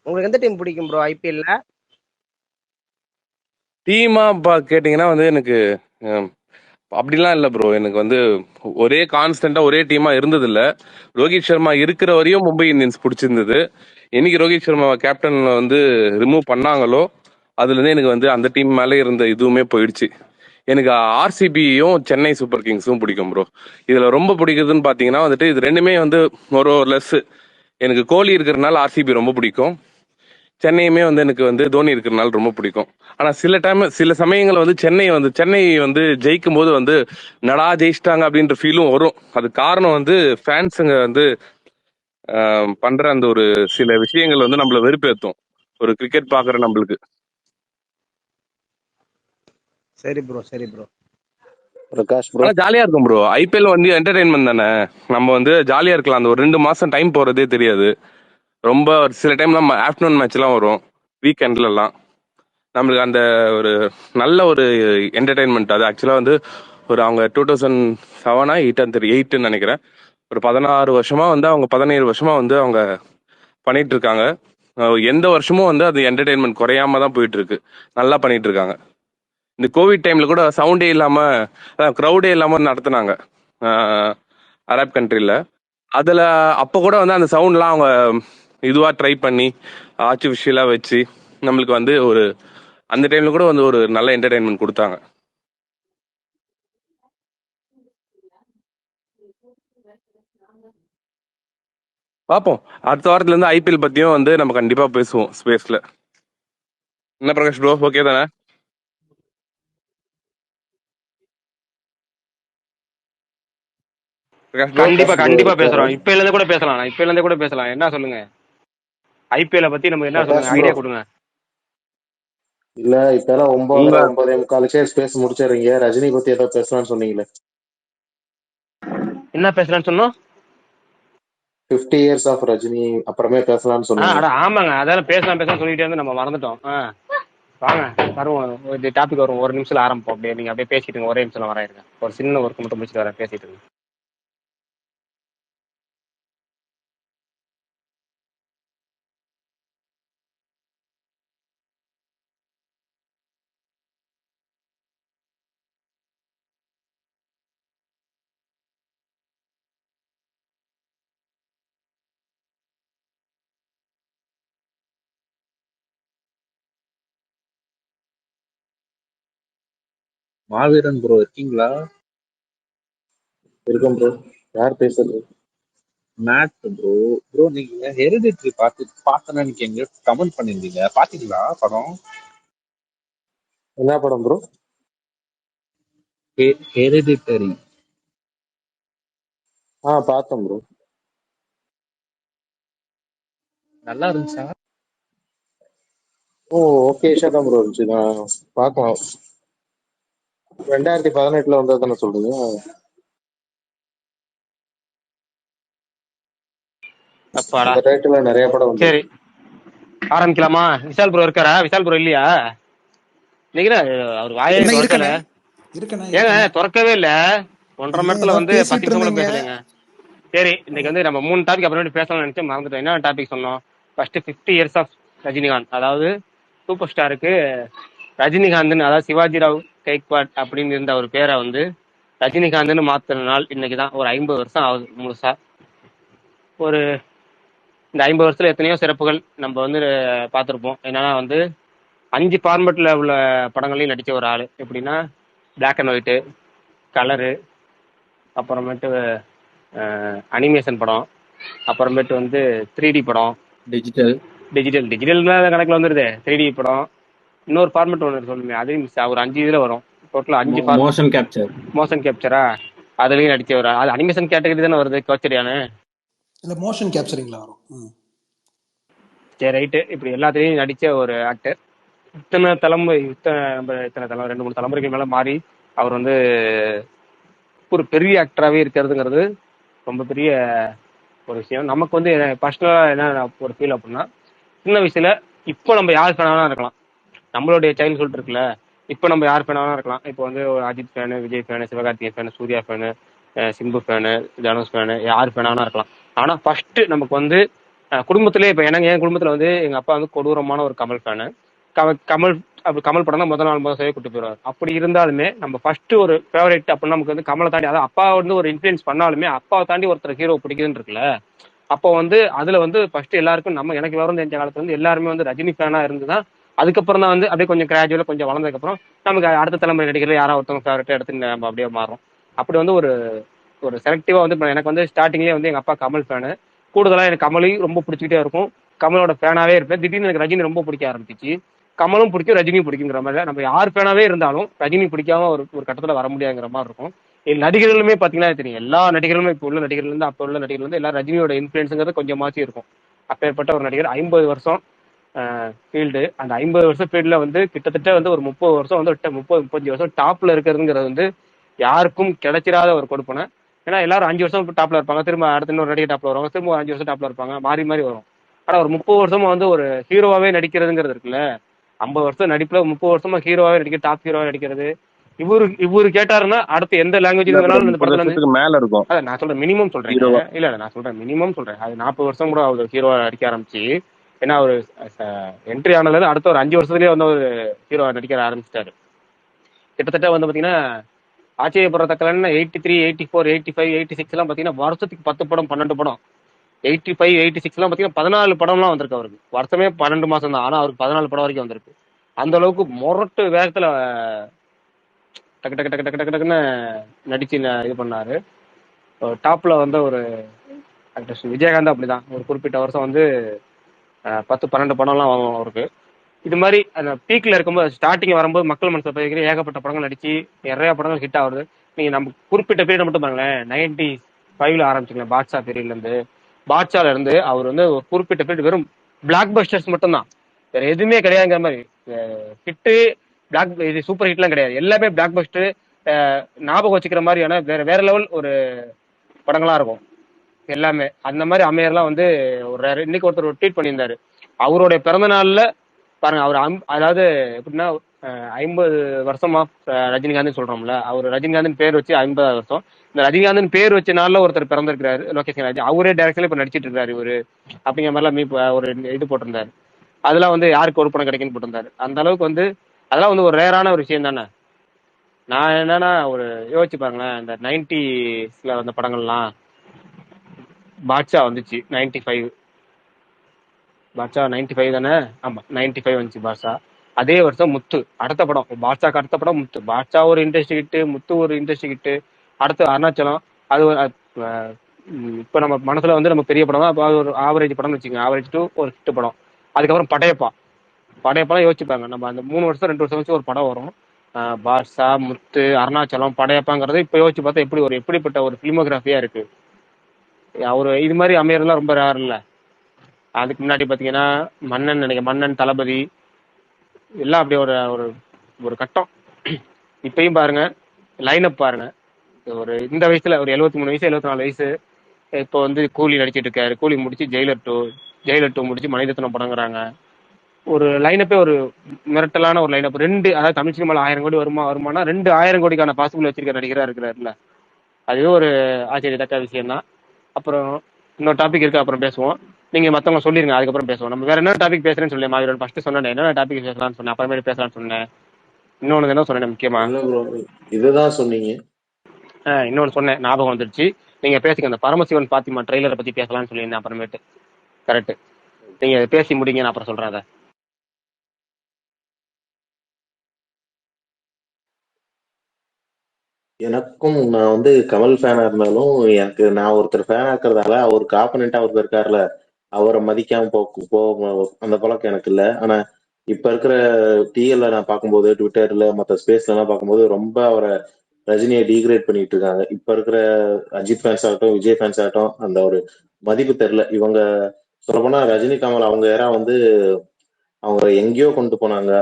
உங்களுக்கு எந்த டீம் பிடிக்கும் ப்ரோ ஐபிஎல்ல? டீமா கேட்டீங்கன்னா வந்து எனக்கு அப்படிலாம் இல்லை ப்ரோ. எனக்கு வந்து ஒரே கான்ஸ்டன்டா ஒரே டீமா இருந்தது இல்ல. ரோஹித் சர்மா இருக்கிற வரையும் மும்பை இந்தியன்ஸ் பிடிச்சிருந்தது. என்னைக்கு ரோஹித் சர்மா கேப்டன் வந்து ரிமூவ் பண்ணாங்களோ அதுல இருந்து எனக்கு வந்து அந்த டீம் மேலே இருந்த இதுவுமே போயிடுச்சு. எனக்கு ஆர்சிபியும் சென்னை சூப்பர் கிங்ஸும் பிடிக்கும் ப்ரோ. இதுல ரொம்ப பிடிக்குதுன்னு பாத்தீங்கன்னா வந்துட்டு இது ரெண்டுமே வந்து ஒரு லெஸ். எனக்கு கோலி இருக்கிறதுனால ஆர்சிபி ரொம்ப பிடிக்கும். சென்னையுமே வந்து எனக்கு வந்து தோனி இருக்கிறதுனால ரொம்ப பிடிக்கும். ஆனா சில சமயங்கள் வந்து சென்னை வந்து ஜெயிக்கும் போது வந்து நடா ஜெயிச்சிட்டாங்க அப்படின்ற ஃபீலும் வரும். அது காரணம் வந்து ஃபேன்ஸுங்க வந்து பண்ற அந்த ஒரு சில விஷயங்கள் வந்து நம்மள வெறுப்பேற்றும் ஒரு கிரிக்கெட் பாக்குற நம்மளுக்கு. சரி ப்ரோ, சரி ப்ரோ. பிரகாஷ் ப்ரோ, ஆனா ஜாலியா இருக்கும் ப்ரோ. ஐபிஎல் வந்து என்டர்டைன்மெண்ட் தானே, நம்ம வந்து ஜாலியா இருக்கலாம். அந்த ஒரு 2 மாசம் டைம் போறதே தெரியாது. ரொம்ப சில டைம் நம்ம ஆஃப்டர்நூன் மேட்ச் எல்லாம் வரும் வீக்கெண்ட்ல எல்லாம். நம்மளுக்கு அந்த ஒரு நல்ல ஒரு என்டர்டைன்மெண்ட். அது ஆக்சுவலா வந்து ஒரு அவங்க 2007 8 நினைக்கிறேன். ஒரு 16 வருஷமா வந்து அவங்க 17 வருஷமா வந்து அவங்க பண்ணிட்டு இருக்காங்க. எந்த வருஷமும் வந்து அது என்டர்டைன்மெண்ட் குறையாம தான் போயிட்டு இருக்கு. நல்லா பண்ணிட்டு இருக்காங்க. இந்த கோவிட் டைம்ல கூட சவுண்டே இல்லாம க்ரௌடே இல்லாம நடத்துனாங்க அரப் கண்ட்ரில. அதுல அப்ப கூட வந்து அந்த சவுண்ட்லாம் அவங்க இதுவா ட்ரை பண்ணி ஆர்டிஃபிஷியலா வச்சு நம்மளுக்கு வந்து ஒரு அந்த டைம்ல கூட வந்து ஒரு நல்ல என்டர்டைன்மெண்ட் கொடுத்தாங்க. பார்ப்போம். அடுத்த வாரத்துல இருந்து ஐபிஎல் பத்தியும் வந்து நம்ம கண்டிப்பா பேசுவோம் ஸ்பேஸ்ல. என்ன பிரகாஷ் ப்ரோ, ஓகே தானே? பிரகாஷ் ப்ரோ, கண்டிப்பா பிரகாஷ் ப்ரோ கண்டிப்பா இருக்காரு. பேசுறோம். இப்பல இருந்தே கூட பேசலாம். என்ன சொல்லுங்க, ஐபிஎல் பத்தி நம்ம என்ன சொல்லுங்க, பிரகாஷ் ப்ரோ, ஐடியா கொடுங்க. இல்ல இப்ப எல்லாம் உங்க 9:30 9:45 ஸ்பேஸ் முடிச்சிடுறீங்க. ரஜினி பத்தி ஏதோ பேசலாம்னு சொன்னீங்களே, என்ன பேசலாம்னு சொன்னோம்? 50 years ஆஃப் ரஜினி அப்புறமே பேசலாம்னு சொன்னீங்க. அட ஆமாங்க, அதெல்லாம் பேசலாம் சொல்லிட்டே இருந்து நம்ம மறந்துட்டோம். வாங்க வருவோம், இந்த டாபிக் வரும். ஒரு நிமிஷம் ஆரம்பிப்போம். அப்படியே நீங்க அப்படியே பேசிட்டு ஒரே நிமிஷம் வரேன். ஒரு சின்ன ஒர்க் மட்டும் முடிச்சுட்டு வரேன், பேசிட்டு இருங்க. மாவீரன் ப்ரோ இருக்கீங்களா? இருக்கும் ப்ரோ. யார் பேசுறது? மேட் ப்ரோ. ப்ரோ நீங்க ஹெரிடிட்ரி பார்த்தேன்னு எனக்கு எங்க கமெண்ட் பண்ணிருந்தீங்க, பாத்தீங்களா படம்? என்ன படம் ப்ரோ? ஹெரிடிட்டரி. பார்த்தேன் ப்ரோ. நல்லா இருந்துச்சா? ஓகேஷா தான் ப்ரோ இருந்துச்சு. நான் பார்க்கலாம். 2018 வந்தது தானே சொல்றீங்க? அப்பாடா. அந்த டயத்துல நிறைய படம் வந்து. சரி ஆரம்பிக்கலாமா? விஷால் ப்ரோ இருக்காரா? விஷால் ப்ரோ இல்லையா இன்னைக்கு? அவர் வாயே அண்ணா திறக்கல. இருக்கண்ணே இருக்கண்ணே ஏங்க இருக்கண்ணே திறக்கவே இல்ல. 1.5 மணி இல்ல நேரத்துல ஏதோ வந்து 10 பேசிட்டு நிமிஷம் கூட இருந்தீங்க. பேசலைங்க. சரி இன்னைக்கு வந்து நம்ம 3 டாபிக் அப்புறம் பேசலாம்னு நினைச்சு மறந்துட்டோம். என்ன டாபிக் சொன்னோம்? First 50 years of Rajinikanth. அதாவது சூப்பர் ஸ்டாருக்கு ரஜினிகாந்த்னு, அதாவது சிவாஜி ராவ் கைக்வாட் அப்படின்னு இருந்த ஒரு பேரை வந்து ரஜினிகாந்த்னு மாத்தின நாள் இன்னைக்கு தான். ஒரு 50 வருஷம் ஆகுது முழுசா. ஒரு இந்த 50 வருஷத்துல எத்தனையோ சிறப்புகள் நம்ம வந்து பார்த்துருப்போம். என்னன்னா வந்து 5 ஃபார்மெட்ல உள்ள படங்களையும் நடிச்ச ஒரு ஆள். எப்படின்னா பிளாக் அண்ட் ஒயிட்டு, கலரு, அப்புறமேட்டு அனிமேஷன் படம், அப்புறமேட்டு வந்து 3D படம், டிஜிட்டல். டிஜிட்டல் கணக்கில் வந்துருது. 3D படம், இன்னொரு ஃபார்மெட் ஒன்று சொல்லுமே அதையும் மிஸ். ஒரு 5 இதில் வரும். Total 5 motion capture. மோஷன் கேப்சரா அதுலேயும் நடிச்ச ஒரு அது அனிமேஷன் கேட்டகரி தானே வருது. கோச்சரியானு இல்ல மோஷன் கேப்சரிங்ல வரும். சரி ரைட்டு. இப்படி எல்லாத்துலேயும் நடித்த ஒரு ஆக்டர். இத்தனை தலைமுறை இத்தனை தலைமுறை 2-3 தலைமுறைக்கு மேலே மாறி அவர் வந்து ஒரு பெரிய ஆக்டராகவே இருக்கிறதுங்கிறது ரொம்ப பெரிய ஒரு விஷயம். நமக்கு வந்து பர்சனலாக என்ன ஒரு ஃபீல் அப்படின்னா, சின்ன வயசுல இப்போ நம்ம யார் ஃபேனாக இருக்கலாம். நம்மளுடைய சைல்ட்ஹுட் இருக்குல்ல, இப்போ நம்ம யார் ஃபேனாக இருக்கலாம். இப்போ வந்து ஒரு Ajith fan, Vijay fan, Sivakarthikeyan fan, Suriya fan, Simbu fan, Dhanush fan, யார் ஃபேனாக இருக்கலாம். ஆனால் ஃபர்ஸ்ட் நமக்கு வந்து குடும்பத்திலே இப்போ என் குடும்பத்தில் வந்து எங்கள் அப்பா வந்து கொடூரமான ஒரு கமல் ஃபேனு. கமல் அப்படி கமல் படம் தான் முதல் சேவை கூட்டு போயிடுவார். அப்படி இருந்தாலுமே நம்ம ஃபர்ஸ்ட் ஒரு ஃபேவரேட் அப்படின்னு நமக்கு வந்து கமலை தாண்டி, அதாவது அப்பா வந்து ஒரு இன்ஃபுளுன்ஸ் பண்ணாலுமே அப்பாவை தாண்டி ஒருத்தர் ஹீரோ பிடிக்குதுன்னு இருக்குல்ல. அப்போ வந்து அதுல வந்து ஃபர்ஸ்ட் எல்லாருக்கும் எனக்கு விவரம் தெரிஞ்ச காலத்துல வந்து எல்லாருமே வந்து ரஜினி ஃபேனா இருந்துதான். அதுக்கப்புறம் தான் வந்து அப்படியே கொஞ்சம் கிராஜுவலா கொஞ்சம் வளர்ந்ததுக்கப்புறம் நமக்கு அடுத்த தலைமுறை நடிகர்கள் யாராவது ஒருத்தவங்க ஃபேவரட்டா எடுத்து நம்ம அப்படியே மாறும். அப்படி வந்து ஒரு ஒரு செலக்டிவா வந்து எனக்கு வந்து ஸ்டார்டிங்லேயே வந்து எங்க அப்பா கமல் ஃபேனு. கூடுதலா எனக்கு கமலையும் ரொம்ப பிடிச்சிக்கிட்டே இருக்கும். கமலோட ஃபேனாவே இருப்பேன். திடீர்னு எனக்கு ரஜினி ரொம்ப பிடிக்க ஆரம்பிச்சிச்சு. கமலும் பிடிக்கும், ரஜினியும் பிடிக்குங்கிற மாதிரி நம்ம யார் ஃபேனாவே இருந்தாலும் ரஜினி பிடிக்காம ஒரு ஒரு கட்டத்துல வர முடியாதுங்கிற மாதிரி இருக்கும். நடிகர்களுமே பாத்தீங்கன்னா தெரியும். எல்லா நடிகர்களுமே இப்போ உள்ள நடிகர்கள் இருந்து அப்போ உள்ள நடிகர்கள் வந்து எல்லா ரஜினியோட இன்ஃபுளுன்ஸுங்கிறது கொஞ்சமாச்சும் இருக்கும். அப்பேற்பட்ட ஒரு நடிகர் 50 வருஷம் ஃபீல்டு. அந்த 50 வருஷம் ஃபீல்டுல வந்து கிட்டத்தட்ட வந்து ஒரு 30 வருஷம் வந்து 30-35 வருஷம் டாப்ல இருக்கிறதுங்கிறது வந்து யாருக்கும் கிடைச்சிடாத ஒரு கொடுப்பனை. ஏன்னா எல்லாரும் 5 வருஷம் டாப்ல இருப்பாங்க, திரும்ப அடுத்த இன்னொரு நடிகர் டாப்ல வருவாங்க, திரும்ப 5 வருஷம் டாப்ல இருப்பாங்க, மாறி மாறி வரும். ஆனா ஒரு 30 வருஷமா வந்து ஒரு ஹீரோவாவே நடிக்கிறதுங்கிறது இருக்குல்ல. 50 வருஷம் நடிப்புல 30 வருஷமா ஹீரோவாவே நடிக்கிறது, டாப் ஹீரோவாவே நடிக்கிறது. இவரு கேட்டாருன்னா அடுத்து எந்த லாங்குவேஜ் வேணாலும் இந்த 30 படத்துல வந்து வருஷத்துக்கு மேல இருக்கும் அதான் நான் சொல்றேன் மினிமம் சொல்றேங்க. ஹீரோவா. இல்ல நான் சொல்றேன் மினிமம் சொல்றேன். அது 40 வருஷம் கூட அவர் ஹீரோவா நடிக்க ஆரம்பிச்சு. ஏன்னா அவரு என்ட்ரி ஆனதுல அடுத்த ஒரு 5 வருஷத்துலயே வந்து ஒரு ஹீரோ நடிக்க ஆரம்பிச்சிட்டாரு. கிட்டத்தட்ட வந்து பாத்தீங்கன்னா ஆச்சரியப்படுறதக்கலன்னு 83, 84, 85, 86 எல்லாம் பாத்தீங்கன்னா வருஷத்துக்கு 10 படம் 12 படம். 85, 86 எல்லாம் பாத்தீங்கன்னா 14 படம்லாம் வந்திருக்கு அவருக்கு. வருஷமே 12 மாசம் தான். ஆனா அவருக்கு 14 படம் வரைக்கும் வந்திருக்கு. அந்த அளவுக்கு முரட்டு வேகத்துல டக்கு டக்கு டக்கு டக்கு டக்கு டக்குன்னு நடிச்சு இது பண்ணாரு. டாப்ல வந்து ஒரு ஆக்டர்ஸ் விஜயகாந்த் அப்படிதான். ஒரு குறிப்பிட்ட வருஷம் வந்து 10-12 படம்லாம் வாங்குவோம் அவருக்கு. இது மாதிரி அந்த பீக்ல இருக்கும்போது ஸ்டார்டிங் வரும்போது மக்கள் மனசில் பதிக்கிற ஏகப்பட்ட படங்கள் நடிச்சு நிறைய படங்கள் ஹிட் ஆகுது. நீங்க நம்ம குறிப்பிட்ட பீரியட் மட்டும் பாருங்களேன். 95ல ஆரம்பிச்சுக்கலாம். பாட்ஷா பீரியட்ல இருந்து பாட்ஷால இருந்து அவர் வந்து ஒரு குறிப்பிட்ட பீரியட் வெறும் பிளாக் பஸ்டர்ஸ் மட்டும்தான், வேற எதுவுமே கிடையாதுங்கிற மாதிரி. ஹிட்டு பிளாக் இது சூப்பர் ஹிட்லாம் கிடையாது, எல்லாமே பிளாக் பஸ்டர். ஞாபகம் வச்சுக்கிற மாதிரியான வேற லெவல் ஒரு படங்களா இருக்கும் எல்லாமே. அந்த மாதிரி அமையர்லாம் வந்து ஒரு இன்னைக்கு ஒருத்தர் ட்வீட் பண்ணியிருந்தாரு. அவருடைய பிறந்த நாள்ல பாருங்க, அவர் அதாவது எப்படின்னா 50 வருஷமா ரஜினிகாந்த் சொல்றோம்ல, அவர் ரஜினிகாந்த் பேர் வச்சு 50 வருஷம். இந்த ரஜினிகாந்த் பேர் வச்ச நாள்ல ஒருத்தர் பிறந்திருக்கிறாரு, லோகேஷ் ராஜ். அவரே டைரக்ஷன்ல இப்ப நடிச்சிட்டு இருக்காரு இவரு அப்படிங்கிற மாதிரிலாம் ஒரு இது போட்டிருந்தாரு. அதெல்லாம் வந்து யாருக்கு ஒரு படம் கிடைக்குன்னு போட்டிருந்தாரு. அந்த அளவுக்கு வந்து அதெல்லாம் வந்து ஒரு ரேரான ஒரு விஷயம் தானே. நான் என்னன்னா ஒரு யோசிச்சு பாருங்களேன், இந்த 90ஸ்ல வந்த படங்கள்லாம். பாட்ஷா வந்துச்சு 95. பாட்ஷா 95 தானே? ஆமா 95 வந்துச்சு பாட்ஷா. அதே வருஷம் முத்து அடுத்த படம், பாட்ஷாக்கு அடுத்த படம் முத்து. பாட்ஷா ஒரு இண்டஸ்ட்ரி ஹிட்டு, முத்து ஒரு இண்டஸ்ட்ரி ஹிட்டு. அடுத்து அருணாச்சலம். அது ஒரு இப்ப நம்ம மனசுல வந்து நம்ம பெரிய படம் தான். அப்ப அது ஒரு ஆவரேஜ் படம்னு வச்சுக்கோங்க, ஆவரேஜ் டு ஒரு ஹிட் படம். அதுக்கப்புறம் படையப்பா. படையப்பாலாம் யோசிச்சுப்பாங்க, நம்ம அந்த 3 வருஷம் 2 வருஷம் வச்சு ஒரு படம் வரும். பாட்ஷா, முத்து, அருணாச்சலம், படையப்பாங்கிறது இப்ப யோசிச்சு பார்த்தா எப்படிப்பட்ட ஒரு பிலிமோகிராஃபியா இருக்கு. அவரு இது மாதிரி அமையறதுலாம் ரொம்ப ரேர் இல்ல. அதுக்கு முன்னாடி பாத்தீங்கன்னா மன்னன் நினைக்க, மன்னன், தளபதி எல்லாம் அப்படி ஒரு ஒரு ஒரு கட்டம். இப்பயும் பாருங்க, லைனப் பாருங்க. ஒரு இந்த வயசுல ஒரு 73 வயசு 74 வயசு இப்போ வந்து கூலி நடிச்சிட்டு இருக்காரு. கூலி முடிச்சு ஜெயிலர் 2 முடிச்சு மனிதத்தனம் படங்குறாங்க. ஒரு லைனப்பே ஒரு மிரட்டலான ஒரு லைனப். அதாவது தமிழ் சினிமால 1000 கோடி வருமானா 2000 கோடிக்கான பாசிபிள் வச்சிருக்க நடிகரா இருக்கிறாருல்ல. அதுவே ஒரு ஆச்சரியத்தக்க விஷயம் தான். அப்புறம் இன்னொரு டாபிக் இருக்கு, அப்புறம் பேசுவோம். நீங்க மத்தவங்க சொல்லிருங்க, அதுக்கப்புறம் பேசுவோம். நம்ம வேற என்ன டாபிக் பேசுறேன்னு சொல்லி மாவீரன் ஃபர்ஸ்ட் சொன்னேன். என்னென்ன டாபிக் பேசலாம்னு சொன்னேன், அப்புறமேட்டு பேசலாம்னு சொன்னேன். இன்னொன்னு என்ன சொன்னேன் முக்கியமா? இல்ல ப்ரோ, இதுதான் சொன்னீங்க. இன்னொன்னு சொன்னேன், ஞாபகம் வந்துருச்சு. நீங்க பேசுங்க, அந்த பரமசிவன் பாத்திமா ட்ரெய்லரை பத்தி பேசலாம்னு சொல்லியிருந்தேன் அப்புறமேட்டு. கரெக்ட், நீங்க பேசி முடிங்க, நான் அப்புறம் சொல்றேன் அதை. எனக்கும் நான் வந்து கமல் ஃபேனா இருந்தாலும் எனக்கு நான் ஒருத்தர் ஃபேனா இருக்கிறதால அவருக்கு ஆப்பனண்டா ஒருத்தர் இருக்காருல, அவரை மதிக்காம அந்த பழக்கம் எனக்கு இல்லை. ஆனா இப்ப இருக்கிற டிஎல்ல நான் பார்க்கும்போது, ட்விட்டர்ல மற்ற ஸ்பேஸ்ல எல்லாம் பார்க்கும்போது ரொம்ப அவரை ரஜினியை டீக்ரேட் பண்ணிட்டு இருக்காங்க. இப்ப இருக்கிற அஜித் ஃபேன்ஸ் ஆகட்டும், விஜய் ஃபேன்ஸ் ஆகட்டும், அந்த ஒரு மதிப்பு தெரியல. இவங்க சொல்லப்போனா ரஜினி கமல் அவங்க ஏரா வந்து அவங்க எங்கேயோ கொண்டு போனாங்க.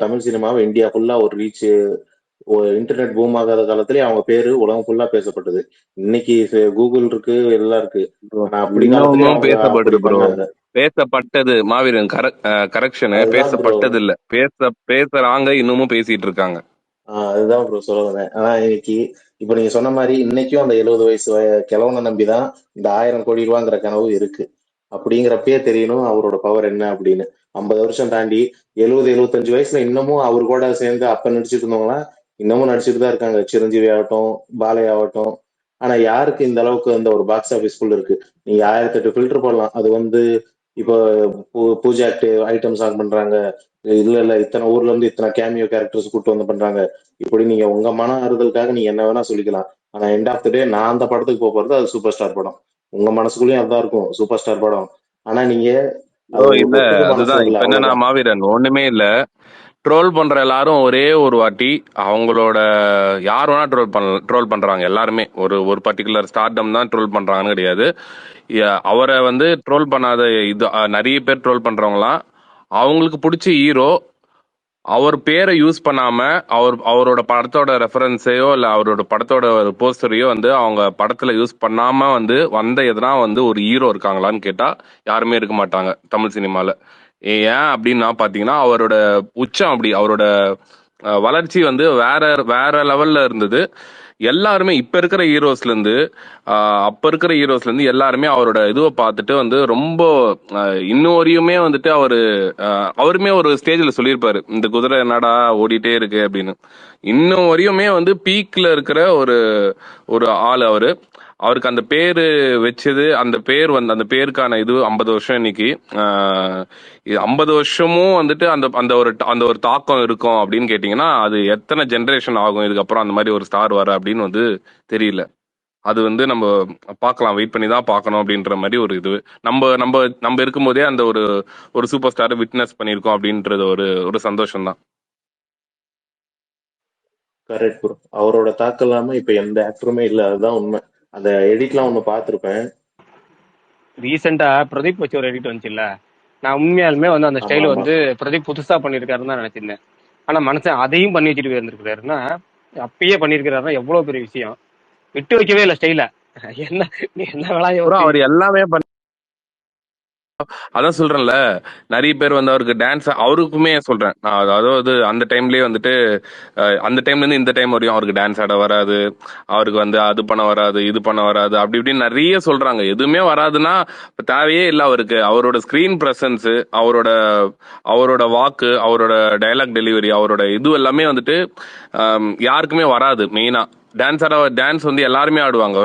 தமிழ் சினிமாவை இந்தியா ஃபுல்லா ஒரு ரீச், இன்டர்நெட் பூம் ஆகாத காலத்திலேயே அவங்க பேரு உலகம் ஃபுல்லா பேசப்பட்டது. இன்னைக்கு கூகுள் இருக்கு, எல்லாம் இருக்கு. ஆனா அப்படி காலத்திலேயே இன்னமும் அவங்க அப்படி பேசப்படுது ப்ரோ. பண்ணாங்க. பேசப்பட்டது மாவீரன், கரெக்ஷன். அதுதான் ப்ரோ, பேசப்பட்டது இல்ல, பேசுறாங்க, இன்னமும் பேசிட்டு இருக்காங்க. அதுதான் ப்ரோ சொல்ல வந்தேன். ஆனா இன்னைக்கு இப்ப நீங்க சொன்ன மாதிரி இன்னைக்கும் அந்த 70 வயசு கிழவனை நம்பிதான் இந்த 1000 கோடி ரூபாங்கிற கனவு இருக்கு. அப்படிங்கிறப்பயே தெரியணும் அவரோட பவர் என்ன அப்படின்னு. 50 வருஷம் தாண்டி 70-75 வயசுல இன்னமும் அவர் கூட சேர்ந்து அப்ப நடிச்சிட்டு இருந்தவங்களாம் இன்னமும் நடிச்சிட்டு தான் இருக்காங்க. சிரஞ்சீவி ஆகட்டும், பாலையா ஆகட்டும். ஆனா யாருக்கு இந்த அளவுக்கு அந்த ஒரு பாக்ஸ் ஆபீஸ் ஃபுல் இருக்கு? நீங்க 1008 ஃபில்டர் போடலாம். அது வந்து இப்போ பூஜா ஐட்டம் சாங் பண்றாங்க, இல்ல இத்தனை ஊர்ல இருந்து இத்தனை கேமியோ கேரக்டர்ஸ் கூட்டு வந்து பண்றாங்க. இப்படி நீங்க உங்க மன ஆறுதலுக்காக நீங்க என்ன வேணா சொல்லிக்கலாம். ஆனா எண்ட் ஆஃப் த டே நான் அந்த படத்துக்கு போறது அது சூப்பர் ஸ்டார் படம். உங்க மனசுக்குள்ளயும் அதான் இருக்கும், சூப்பர் ஸ்டார் படம். ஆனா நீங்க ப்ரோ அது இல்ல, ஒத்துக்க மனசு அதுதான் இல்ல, இப்ப என்னன்னா அவ்வளவுதான். மாவீரன் ஒண்ணுமே இல்ல. ட்ரோல் பண்ற எல்லாரும் ஒரே ஒரு வாட்டி அவங்களோட யார் வேணா ட்ரோல் பண்றாங்க. எல்லாருமே ஒரு பர்டிகுலர் ஸ்டார்டம் தான் ட்ரோல் பண்றாங்கன்னு கிடையாது. அவரை வந்து ட்ரோல் பண்ணாத இது நிறைய பேர் ட்ரோல் பண்றவங்களாம் அவங்களுக்கு பிடிச்ச ஹீரோ அவர் பேரை யூஸ் பண்ணாம அவரோட படத்தோட ரெஃபரன்ஸையோ இல்ல அவரோட படத்தோட போஸ்டரையோ வந்து அவங்க படத்துல யூஸ் பண்ணாம வந்து வந்த எதனா வந்து ஒரு ஹீரோ இருக்காங்களான்னு கேட்டா யாருமே இருக்க மாட்டாங்க தமிழ் சினிமால. ஏன் அப்படின்னா பாத்தீங்கன்னா அவரோட உச்சம் அப்படி, அவரோட வளர்ச்சி வந்து வேற வேற லெவல்ல இருந்தது. எல்லாருமே இப்ப இருக்கிற ஹீரோஸ்ல இருந்து அப்ப இருக்கிற ஹீரோஸ்ல இருந்து எல்லாருமே அவரோட இதுவை பார்த்துட்டு வந்து ரொம்ப இன்னும் வரையுமே வந்துட்டு அவருமே ஒரு ஸ்டேஜ்ல சொல்லியிருப்பாரு, இந்த குதிரை என்னடா ஓடிட்டே இருக்கு அப்படின்னு. இன்னும் வரையுமே வந்து பீக்ல இருக்கிற ஒரு ஆள் அவருக்கு அந்த பேரு வச்சது, அந்த பேர் வந்து அந்த பேருக்கான இது 50 வருஷம் இன்னைக்கு. 50 வருஷமும் வந்துட்டு அந்த ஒரு தாக்கம் இருக்கும் அப்படின்னு கேட்டீங்கன்னா அது எத்தனை ஜெனரேஷன் ஆகும் இதுக்கப்புறம் அந்த மாதிரி ஒரு ஸ்டார் வர அப்படின்னு வந்து தெரியல. அது வந்து நம்ம பார்க்கலாம், வெயிட் பண்ணி தான் பார்க்கணும் அப்படின்ற மாதிரி ஒரு இது. நம்ம நம்ம நம்ம இருக்கும்போதே அந்த ஒரு சூப்பர் ஸ்டாரை விட்னஸ் பண்ணியிருக்கோம் அப்படின்றது ஒரு சந்தோஷம் தான். Correct bro. அவரோட தாக்கம் இல்லாம இப்ப எந்த ஆக்டருமே இல்ல, அதுதான் உண்மை. அந்த எடிட்லாம் ஒண்ணு பார்த்திருப்பேன். ரீசெண்டா பிரதீப் வச்சு ஒரு எடிட் வந்துச்சுல்ல, நான் உண்மையாலுமே வந்து அந்த ஸ்டைல் வந்து பிரதீப் புதுசா பண்ணிருக்காருன்னு தான் நினைச்சிருந்தேன். ஆனா மனுஷன் அதையும் பண்ணி வச்சுட்டு போயிருந்திருக்கிறாருன்னா, அப்பயே பண்ணிருக்கிறாருன்னா எவ்வளவு பெரிய விஷயம். விட்டு வைக்கவே இல்லை ஸ்டைல. என்ன வேலை அவர் எல்லாமே அதான் சொல்றேன்ல, நிறைய பேர் வந்து அவருக்கு டான்ஸ், அவருக்குமே சொல்றேன் நான், அதாவது அந்த டைம்லயே வந்துட்டு அந்த டைம்ல இருந்து இந்த டைம் வரையும் அவருக்கு டான்ஸ் ஆட வராது, அவருக்கு வந்து அது பண்ண வராது, இது பண்ண வராது, அப்படி இப்படின்னு நிறைய சொல்றாங்க. எதுவுமே வராதுன்னா தேவையே இல்லை அவருக்கு. அவரோட ஸ்கிரீன் பிரசன்ஸ், அவரோட வாக்கு, அவரோட டைலாக் டெலிவரி, அவரோட இது எல்லாமே வந்துட்டு யாருக்குமே வராது. மெயினா டான்ஸ் வந்து எல்லாருமே ஆடுவாங்க.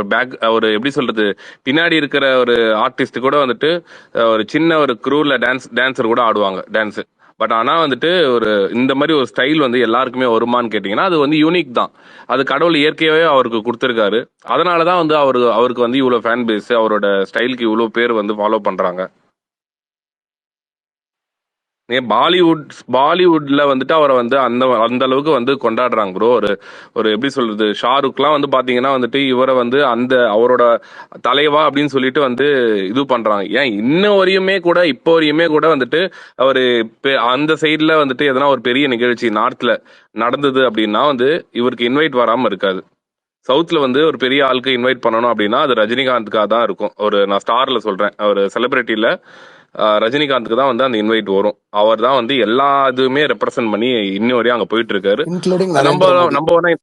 ஒரு எப்படி சொல்றது, பின்னாடி இருக்கிற ஒரு ஆர்டிஸ்ட் கூட வந்துட்டு ஒரு சின்ன ஒரு க்ரூல டான்சர் கூட ஆடுவாங்க டான்ஸ். பட் ஆனா வந்துட்டு ஒரு இந்த மாதிரி ஒரு ஸ்டைல் வந்து எல்லாருக்குமே வருமான்னு கேட்டீங்கன்னா அது வந்து யூனிக் தான். அது கடவுள் இயற்கையாவே அவருக்கு கொடுத்துருக்காரு. அதனாலதான் வந்து அவருக்கு வந்து இவ்வளவு ஃபேன் பேஸ், அவரோட ஸ்டைலுக்கு இவ்வளவு பேர் வந்து ஃபாலோ பண்றாங்க. ஏன் பாலிவுட்ல வந்துட்டு அவரை வந்து அந்த அந்த அளவுக்கு வந்து கொண்டாடுறாங்க ப்ரோ. ஒரு எப்படி சொல்றது, ஷாருக்லாம் வந்து பாத்தீங்கன்னா வந்துட்டு இவரை வந்து அவரோட தலைவா அப்படின்னு சொல்லிட்டு வந்து இது பண்றாங்க. ஏன் இன்ன வரையுமே கூட இப்போ வரையுமே கூட வந்துட்டு அவரு அந்த சைட்ல வந்துட்டு எதனா ஒரு பெரிய நிகழ்ச்சி நார்த்ல நடந்தது அப்படின்னா வந்து இவருக்கு இன்வைட் வராம இருக்காது. சவுத்ல வந்து ஒரு பெரிய ஆளுக்கு இன்வைட் பண்ணணும் அப்படின்னா அது ரஜினிகாந்துக்காக தான் இருக்கும். நான் ஸ்டார்ல சொல்றேன், ஒரு செலிபிரிட்டியில ரஜினிகாந்துக்கு தான் வந்து அந்த இன்வைட் வரும். அவர் தான் வந்து எல்லா இதுவுமே ரெப்ரசென்ட் பண்ணி இன்னும் வரையும் அங்க போயிட்டு இருக்காரு. இன்க்ளூடிங் நம்ம நரேந்திர மோடி. நம்ம வேணா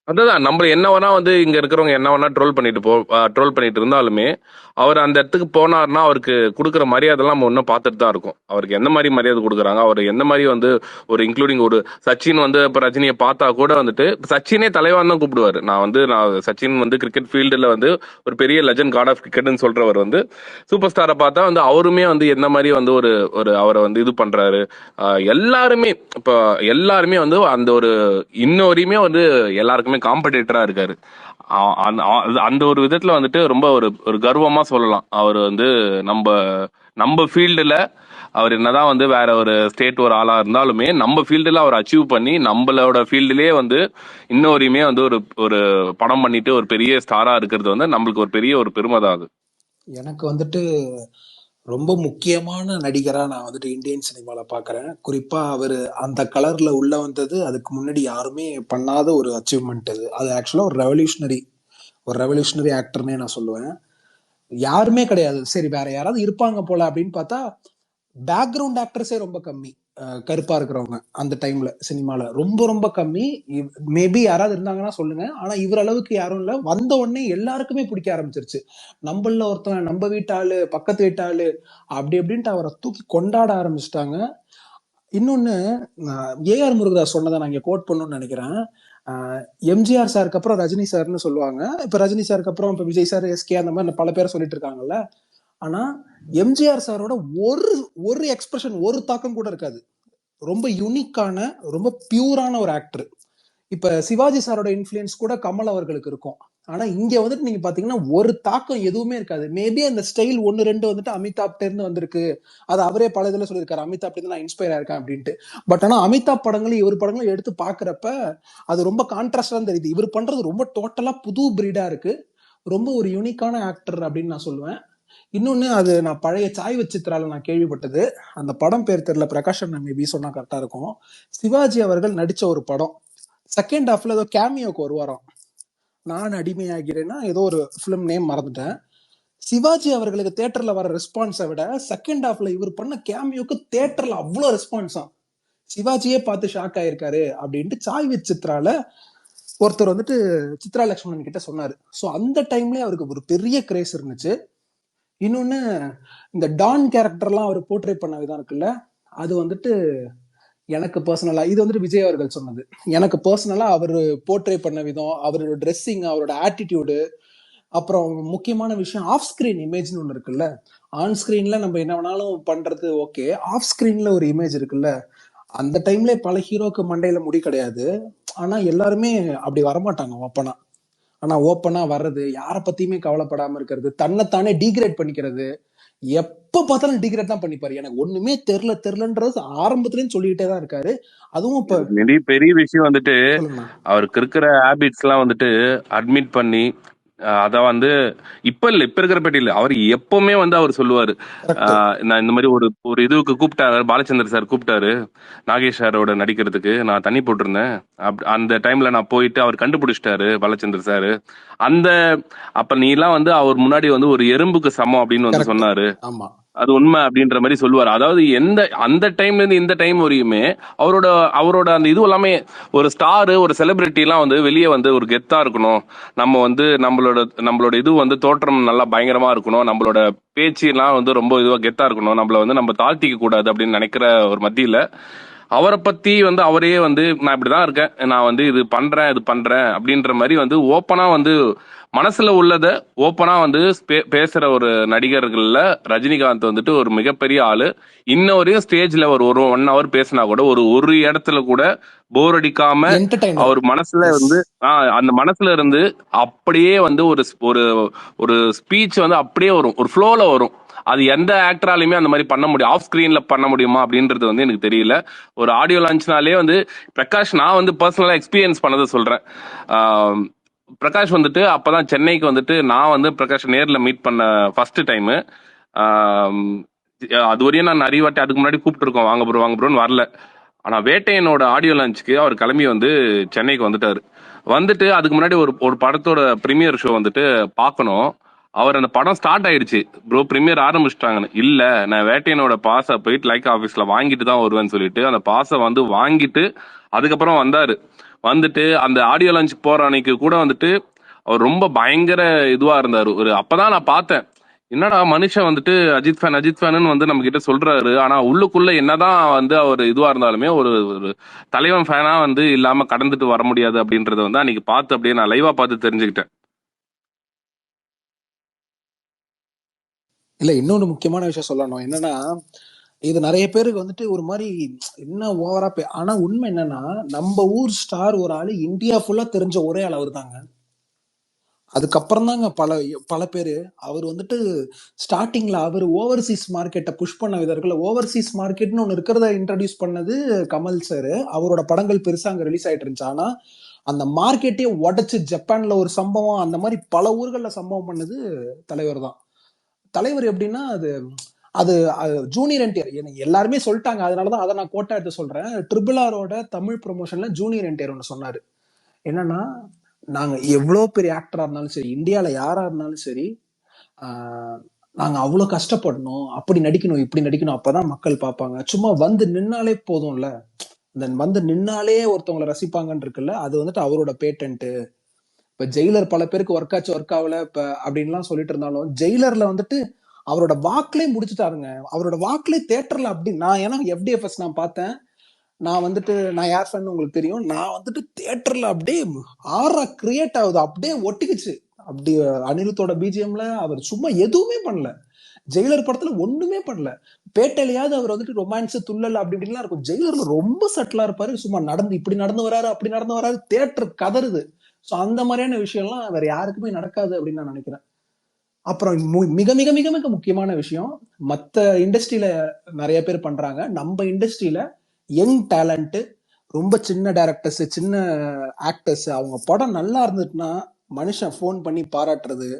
அதான் நம்ம என்ன வேணா வந்து இங்க இருக்கிறவங்க என்ன வேணா ட்ரோல் பண்ணிட்டு இருந்தாலுமே அவர் அந்த இடத்துக்கு போனார்னா அவருக்கு கொடுக்குற மரியாதைலாம் நம்ம இன்னும் பார்த்துட்டு தான் இருக்கும். அவருக்கு எந்த மாதிரி மரியாதை கொடுக்குறாங்க, அவர் எந்த மாதிரி வந்து ஒரு இன்க்ளூடிங் ஒரு சச்சின் வந்து இப்போ ரஜினியை பார்த்தா கூட வந்துட்டு சச்சினே தலைவான் தான் கூப்பிடுவாரு. நான் சச்சின் வந்து கிரிக்கெட் ஃபீல்டுல வந்து ஒரு பெரிய லெஜண்ட், காட் ஆஃப் கிரிக்கெட்னு சொல்றவர் வந்து சூப்பர் ஸ்டாரை பார்த்தா வந்து அவருமே வந்து எந்த மாதிரி வந்து ஒரு அவரை வந்து இது பண்றாரு. எல்லாருமே இப்போ எல்லாருமே வந்து அந்த ஒரு இன்ன வரையுமே வந்து எல்லாருக்குமே காம்படிட்டரா இருக்காரு. அந்த ஒரு விதத்துல வந்துட்டு ரொம்ப ஒரு கர்வமா சொல்லலாம். அவர் வந்து நம்ம ஃபீல்டுல அவர் என்னதான் வந்து வேற ஒரு ஸ்டேட் ஒரு ஆளா இருந்தாலுமே நம்ம ஃபீல்டுல அவர் அச்சீவ் பண்ணி நம்மளோட ஃபீல்டுலயே வந்து இன்ன வரையுமே வந்து ஒரு படம் பண்ணிட்டு ஒரு பெரிய ஸ்டாரா இருக்கிறது வந்து நம்மளுக்கு ஒரு பெரிய ஒரு பெருமை தான் அது. எனக்கு வந்துட்டு ரொம்ப முக்கியமான நடிகரா நான் வந்துட்டு இந்தியன் சினிமால பாக்குறேன். குறிப்பா அவர் அந்த கலர்ல உள்ள வந்தது அதுக்கு முன்னாடி யாருமே பண்ணாத ஒரு அச்சீவ்மெண்ட். அது ஆக்சுவலா ஒரு ரெவல்யூஷனரி ஆக்டர்னே நான் சொல்லுவேன். யாருமே கிடையாது. சரி வேற யாராவது இருப்பாங்க போல அப்படின்னு பார்த்தா பேக்ரவுண்ட் ஆக்டர்ஸே ரொம்ப கம்மி. கருப்பா இருக்கிறவங்க அந்த டைம்ல சினிமால ரொம்ப ரொம்ப கம்மி. மேபி யாராவது இருந்தாங்கன்னா சொல்லுங்க. ஆனா இவர் அளவுக்கு யாரும் இல்ல. வந்த உடனே எல்லாருக்குமே பிடிக்க ஆரம்பிச்சிருச்சு. நம்மள ஒருத்தன், நம்ம வீட்டாளு, பக்கத்து வீட்டாளு, அப்படி அப்படின்ட்டு அவரை தூக்கி கொண்டாட ஆரம்பிச்சிட்டாங்க. இன்னொன்னு, ஏஆர் முருகதாஸ் சொன்னதை நான் இங்க கோட் பண்ணணும்னு நினைக்கிறேன். எம்ஜிஆர் சாருக்கு அப்புறம் ரஜினி சார்னு சொல்லுவாங்க. இப்ப ரஜினி சாருக்கு அப்புறம் இப்ப விஜய் சார், எஸ்கே, அந்த மாதிரி பல பேரை சொல்லிட்டு இருக்காங்கல்ல. ஆனா எம்ஜிஆர் சாரோட ஒரு எக்ஸ்பிரஷன், ஒரு தாக்கம் கூட இருக்காது. ரொம்ப யூனிக்கான, ரொம்ப பியூரான ஒரு ஆக்டர். இப்ப சிவாஜி சாரோட இன்ஃபுளுன்ஸ் கூட கமல் அவர்களுக்கு இருக்கும். ஆனா இங்க வந்துட்டு நீங்க பாத்தீங்கன்னா ஒரு தாக்கம் எதுவுமே இருக்காது. மேபி அந்த ஸ்டைல் 1-2 வந்துட்டு அமிதாப்ட இருந்து வந்திருக்கு. அது அவரே பல இதுல சொல்லியிருக்காரு, அமிதாப்ட இருந்து நான் இன்ஸ்பயர் ஆயிருக்கேன் அப்படின்ட்டு. பட் ஆனா அமிதாப் படங்களும் இவர் படங்களும் எடுத்து பாக்குறப்ப அது ரொம்ப கான்ட்ராஸ்டா தெரியுது. இவர் பண்றது ரொம்ப டோட்டலா புது பிரீடா இருக்கு. ரொம்ப ஒரு யூனிக்கான ஆக்டர் அப்படின்னு நான் சொல்லுவேன். இன்னொன்னு, அது நான் பழைய சாய் சித்ரால நான் கேள்விப்பட்டது. அந்த படம் பேர் தெரியல, பிரகாஷ் அண்ணன் மேபி சொன்னா கரெக்டா இருக்கும். சிவாஜி அவர்கள் நடிச்ச ஒரு படம், செகண்ட் ஹாஃப்ல ஏதோ கேமியோக்கு வருவாராம். நான் அடிமையாகிறேன்னா ஏதோ ஒரு பிலிம் நேம் மறந்துட்டேன். சிவாஜி அவர்களுக்கு தியேட்டர்ல வர ரெஸ்பான்ஸை விட செகண்ட் ஹாஃப்ல இவர் பண்ண கேமியோக்கு தியேட்டர்ல அவ்வளவு ரெஸ்பான்ஸா. சிவாஜியே பார்த்து ஷாக் ஆயிருக்காரு அப்படின்ட்டு சாய் சித்ரால ஒருத்தர் வந்துட்டு சித்ரா லட்சுமணன் கிட்ட சொன்னாரு. ஸோ அந்த டைம்ல அவருக்கு ஒரு பெரிய கிரேஸ் இருந்துச்சு. இன்னொன்னு, இந்த டான் கேரக்டர்லாம் அவர் போர்ட்ரே பண்ண விதம் இருக்குல்ல, அது வந்துட்டு எனக்கு பர்சனலா, இது வந்துட்டு விஜய் அவர்கள் சொன்னது, எனக்கு பர்சனலா அவர் போர்ட்ரே பண்ண விதம், அவரோட ட்ரெஸ்ஸிங், அவரோட ஆட்டிடியூடு, அப்புறம் முக்கியமான விஷயம் ஆஃப் ஸ்கிரீன் இமேஜ்னு ஒன்று இருக்குல்ல. ஆன் ஸ்கிரீன்ல நம்ம என்ன வேணாலும் பண்றது ஓகே, ஆஃப் ஸ்கிரீன்ல ஒரு இமேஜ் இருக்குல்ல. அந்த டைம்ல பல ஹீரோக்கு மண்டையில முடி கிடையாது. ஆனா எல்லாருமே அப்படி வரமாட்டாங்க ஓப்பனா. ஆனா ஓப்பனா வர்றது, யாரை பத்தியுமே கவலைப்படாம இருக்கிறது, தன்னைத்தானே டீக்ரேட் பண்ணிக்கிறது, எப்ப பார்த்தாலும் டீக்ரேட் தான் பண்ணிப்பாரு. எனக்கு ஒண்ணுமே தெரியலன்றது ஆரம்பத்துலன்னு சொல்லிக்கிட்டே தான் இருக்காரு. அதுவும் இப்ப பெரிய விஷயம் வந்துட்டு சொல்லுங்கண்ணா. அவருக்கு இருக்கிற ஹேபிட்ஸ் எல்லாம் வந்துட்டு அட்மிட் பண்ணி அத வந்து இப்ப இருக்கிற பெட்டியில அவர் எப்பவுமே வந்து அவர் சொல்லுவாரு, நான் இந்த மாதிரி ஒரு இதுக்கு கூப்பிட்டாரு, பாலச்சந்தர் சார் கூப்பிட்டாரு நாகேஷ் சாரோட நடிக்கிறதுக்கு, நான் தண்ணி போட்டிருந்தேன். அந்த டைம்ல நான் போயிட்டு அவர் கண்டுபிடிச்சிட்டாரு பாலச்சந்தர் சாரு. அப்ப நீ எல்லாம் வந்து அவர் முன்னாடி வந்து ஒரு எறும்புக்கு சமம் அப்படின்னு வந்து சொன்னாரு. அது உண்மை அப்படின்ற மாதிரி சொல்லுவார். அதாவது அந்த டைம்ல இருந்து இந்த டைம் வரையுமே அவரோட அந்த இது எல்லாமே, ஒரு ஸ்டாரு, ஒரு செலிபிரிட்டி எல்லாம் வந்து வெளியே வந்து ஒரு கெத்தா இருக்கணும், நம்ம வந்து நம்மளோட இது வந்து தோற்றம் நல்லா பயங்கரமா இருக்கணும், நம்மளோட பேச்சு எல்லாம் வந்து ரொம்ப இதுவா கெத்தா இருக்கணும், நம்மள வந்து நம்ம தாழ்த்திக்க கூடாது அப்படின்னு நினைக்கிற ஒரு மத்தியில அவரை பத்தி வந்து அவரே வந்து நான் இப்படிதான் இருக்கேன், நான் வந்து இது பண்றேன் அப்படின்ற மாதிரி வந்து ஓப்பனா வந்து மனசுல உள்ளத ஓப்பனா வந்து பேசுற ஒரு நடிகர்கள்ல ரஜினிகாந்த் வந்துட்டு ஒரு மிகப்பெரிய ஆளு. இன்னொரையும் ஸ்டேஜ்ல ஒரு 1 hour பேசினா கூட ஒரு இடத்துல கூட போர் அடிக்காம என்டர்டைனர். அவர் மனசுல எஸ். வந்து அந்த மனசுல இருந்து அப்படியே வந்து ஒரு ஒரு ஒரு ஸ்பீச் வந்து அப்படியே வரும், ஒரு ஃப்ளோல வரும். அது எந்த ஆக்டராலையுமே அந்த மாதிரி பண்ண முடியும், ஆஃப் ஸ்கிரீன்ல பண்ண முடியுமா அப்படின்றது வந்து எனக்கு தெரியல. ஒரு ஆடியோ லான்ச்னாலே வந்து பிரகாஷ், நான் வந்து பர்சனலா எக்ஸ்பீரியன்ஸ் பண்ணதை சொல்றேன். பிரகாஷ் வந்துட்டு அப்பதான் சென்னைக்கு வந்துட்டு நான் வந்து பிரகாஷ் நேர்ல மீட் பண்ண ஃபர்ஸ்ட் டைம். அது வரையும் நான் நிறைய வாட்டி அதுக்கு முன்னாடி கூப்பிட்டு இருக்கோம், வாங்க ப்ரோன்னு வரல. ஆனா வேட்டையனோட ஆடியோ லான்ச்சுக்கு அவர் கிளம்பி வந்து சென்னைக்கு வந்துட்டாரு. வந்துட்டு அதுக்கு முன்னாடி ஒரு படத்தோட ப்ரீமியர் ஷோ வந்துட்டு பார்க்கணும். அவர் அந்த படம் ஸ்டார்ட் ஆயிடுச்சு, ப்ரோ ப்ரீமியர் ஆரம்பிச்சிட்டாங்கன்னு. இல்ல, நான் வேட்டையனோட பாஸை போயிட்டு லைக் ஆஃபீஸ்ல வாங்கிட்டு தான் வருவேன்னு சொல்லிட்டு அந்த பாஸை வந்து வாங்கிட்டு அதுக்கப்புறம் வந்தாரு. வந்துட்டு அந்த ஆடியோ லான்ச் போற அன்னைக்கு கூட வந்துட்டு அவர் ரொம்ப பயங்கர இதுவா இருந்தாரு. அப்பதான் நான் பார்த்தேன், என்னடா மனுஷன் வந்துட்டு அஜித் ஃபேன் வந்து நம்ம கிட்ட சொல்றாரு, ஆனா உள்ளுக்குள்ள என்னதான் வந்து அவர் இதுவா இருந்தாலுமே ஒரு தலைவன் ஃபேனா வந்து இல்லாம கடந்துட்டு வர முடியாது அப்படின்றத வந்து அன்னைக்கு பார்த்து அப்படியே நான் லைவா பார்த்து தெரிஞ்சுக்கிட்டேன். இல்ல, இன்னொன்று முக்கியமான விஷயம் சொல்லணும் என்னன்னா, இது நிறைய பேருக்கு வந்துட்டு ஒரு மாதிரி என்ன ஓவரா ஆனா உண்மை என்னன்னா, நம்ம ஊர் ஸ்டார் ஒரு ஆளு இந்தியா ஃபுல்லா தெரிஞ்ச ஒரே ஆள் அவர் தாங்க. அதுக்கப்புறம் தாங்க பல பேரு. அவர் வந்துட்டு ஸ்டார்டிங்ல அவர் ஓவர்சீஸ் மார்க்கெட்டை புஷ் பண்ண விதர்கள், ஓவர்சீஸ் மார்க்கெட்னு ஒன்று இருக்கிறத இன்ட்ரடியூஸ் பண்ணது கமல் சார். அவரோட படங்கள் பெருசா அங்க ரிலீஸ் ஆயிட்டு இருந்துச்சு. ஆனா அந்த மார்க்கெட்டையே உடைச்சு ஜப்பான்ல ஒரு சம்பவம், அந்த மாதிரி பல ஊர்கள்ல சம்பவம் பண்ணது தலைவர் தான். தலைவர் எப்படின்னா, அது ஜூனியர் என்டிஆர் எல்லாருமே சொல்லிட்டாங்க, அதனாலதான் அதை நான் கோட்டா எடுத்து சொல்றேன். RRRோட தமிழ் ப்ரொமோஷன்ல ஜூனியர் என்டிஆர் ஒன்று சொன்னாரு. என்னன்னா, நாங்க எவ்வளவு பெரிய ஆக்டரா இருந்தாலும் சரி, இந்தியால யாரா இருந்தாலும் சரி, நாங்க அவ்வளவு கஷ்டப்படணும், அப்படி நடிக்கணும் இப்படி நடிக்கணும், அப்பதான் மக்கள் பார்ப்பாங்க. சும்மா வந்து நின்னாலே போதும்ல, வந்து நின்னாலே ஒருத்தவங்களை ரசிப்பாங்கன்னு இருக்குல்ல, அது வந்துட்டு அவரோட பேட்டன்ட். இப்ப ஜெயிலர் பல பேருக்கு ஒர்க் ஆச்சு ஒர்க் ஆகல இப்ப அப்படின்லாம் சொல்லிட்டு இருந்தாலும், ஜெயிலர்ல வந்துட்டு அவரோட வாக்குலயே முடிச்சுட்டாருங்க. அவரோட வாக்குலயே தியேட்டர்ல அப்படி ஏன்னா FDFS நான் பார்த்தேன். நான் யார் ஃபேன் உங்களுக்கு தெரியும். நான் வந்துட்டு தியேட்டர்ல அப்படியே ஆறா கிரியேட் ஆகுது, அப்படியே ஒட்டிக்குச்சு. அப்படி அனிருத்தோட பிஜிஎம்ல அவர் சும்மா எதுவுமே பண்ணல. ஜெயிலர் படத்துல ஒண்ணுமே பண்ணல. பேட்டையிலையாவது அவர் வந்துட்டு ரொமான்ஸ் துள்ளல் அப்படி இப்படிலாம் இருக்கும். ஜெயிலர்ல ரொம்ப சட்டிலா இருப்பாரு. சும்மா இப்படி நடந்து வராரு அப்படி நடந்து வராரு, தியேட்டர் கதறுது. ஸோ அந்த மாதிரியான விஷயம்லாம் வேற யாருக்குமே நடக்காது அப்படின்னு நான் நினைக்கிறேன். அப்புறம் மிக மிக மிக மிக முக்கியமான விஷயம், மற்ற இண்டஸ்ட்ரியில நிறைய பேர் பண்றாங்க, நம்ம இண்டஸ்ட்ரியில யங் டேலண்ட், ரொம்ப சின்ன டைரக்டர்ஸ், சின்ன ஆக்டர்ஸ், அவங்க படம் நல்லா இருந்துட்டுன்னா மனுஷன் ஃபோன் பண்ணி பாராட்டுறது.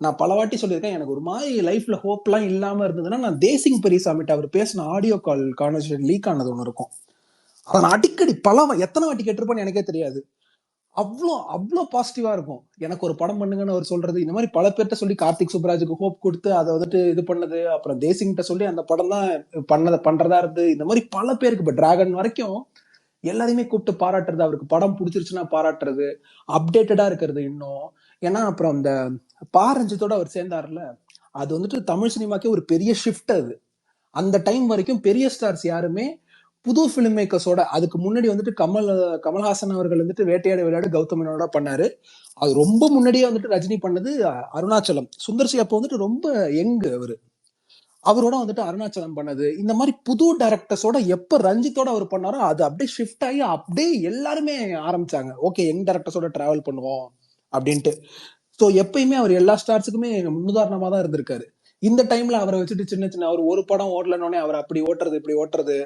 நான் பல வாட்டி சொல்லியிருக்கேன், எனக்கு ஒரு மாதிரி லைஃப்ல ஹோப்லாம் இல்லாம இருந்ததுன்னா, நான் தேசிங் பெரியசாமிட்ட அவர் பேசின ஆடியோ கால் கான்வர்சேஷன் லீக் ஆனது ஒன்று இருக்கும். அதை நான் அடிக்கடி எத்தனை வாட்டி கேட்டிருப்பேன்னு எனக்கே தெரியாது. அவ்வளோ பாசிட்டிவா இருக்கும். எனக்கு ஒரு படம் பண்ணுங்கன்னு அவர் சொல்றது, இந்த மாதிரி பல பேர்கிட்ட சொல்லி கார்த்திக் சுப்ராஜுக்கு ஹோப் கொடுத்து அதை வந்துட்டு இது பண்ணது, அப்புறம் தேசிங்கிட்ட சொல்லி அந்த படம் தான் பண்றதா இருந்து, இந்த மாதிரி பல பேருக்கு இப்ப டிராகன் வரைக்கும் எல்லாரையுமே கூப்பிட்டு பாராட்டுறது, அவருக்கு படம் பிடிச்சிருச்சுன்னா பாராட்டுறது, அப்டேட்டடா இருக்கிறது இன்னும். ஏன்னா அப்புறம் அந்த பாரஞ்சத்தோட அவர் சேர்ந்தாருல, அது வந்துட்டு தமிழ் சினிமாக்கே ஒரு பெரிய ஷிஃப்ட். அது அந்த டைம் வரைக்கும் பெரிய ஸ்டார்ஸ் யாருமே புது பிலிம் மேக்கர்ஸோட, அதுக்கு முன்னாடி வந்துட்டு கமல்ஹாசன் அவர்கள் வந்துட்டு வேட்டையாடு விளையாடு கௌதமனோட பண்ணாரு. அது ரொம்ப முன்னாடியே வந்துட்டு ரஜினி பண்ணது அருணாச்சலம். சுந்தர்சி அப்போ வந்துட்டு ரொம்ப யங் அவரோட வந்துட்டு அருணாச்சலம் பண்ணது. இந்த மாதிரி புது டைரக்டர்ஸோட எப்ப ரஞ்சித்தோட அவர் பண்ணாரோ அது அப்படியே ஷிஃப்ட் ஆகி அப்படியே எல்லாருமே ஆரம்பிச்சாங்க, ஓகே யங் டைரக்டர்ஸோட டிராவல் பண்ணுவோம் அப்படின்ட்டு. ஸோ எப்பயுமே அவர் எல்லா ஸ்டார்ஸுக்குமே முன்னுதாரணமா தான் இருந்திருக்காரு. இந்த டைம்ல அவரை வச்சுட்டு சின்ன சின்ன அவர் ஒரு படம் ஓடலன்னே அவர் அப்படி ஓட்டுறது இப்படி ஓட்டுறது,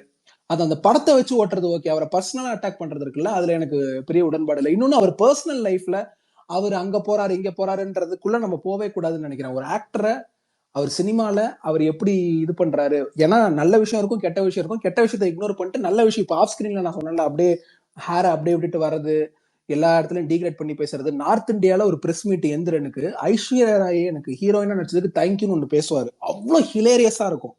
அது அந்த படத்தை வச்சு ஓட்டுறது ஓகே, அவரை பர்சனலா அட்டாக் பண்றது இருக்குல்ல, அதுல எனக்கு பெரிய உடன்பாடு இல்லை. இன்னொன்னு அவர் பர்சனல் லைஃப்ல அவர் அங்க போறாரு இங்க போறாருன்றதுக்குள்ள நம்ம போவே கூடாதுன்னு நினைக்கிறேன். ஒரு ஆக்டரை அவர் சினிமால அவர் எப்படி இது பண்றாரு, ஏன்னா நல்ல விஷயம் இருக்கும் கெட்ட விஷயம் இருக்கும், கெட்ட விஷயத்தை இக்னோர் பண்ணிட்டு நல்ல விஷயம், இப்போ ஆஃப் ஸ்கிரீன்ல நான் சொன்னேன்ல, அப்படியே ஹேரை அப்படியே விட்டுட்டு வர்றது, எல்லா இடத்துலயும் டீக்ரேட் பண்ணி பேசுறது. நார்த் இந்தியால ஒரு பிரஸ் மீட் எந்திரனுக்கு ஐஸ்வர்யா ராயே எனக்கு ஹீரோயினா நடிச்சதுக்கு தேங்க்யூன்னு ஒன்று பேசுவாரு, அவ்வளவு ஹிலேரியஸா இருக்கும்,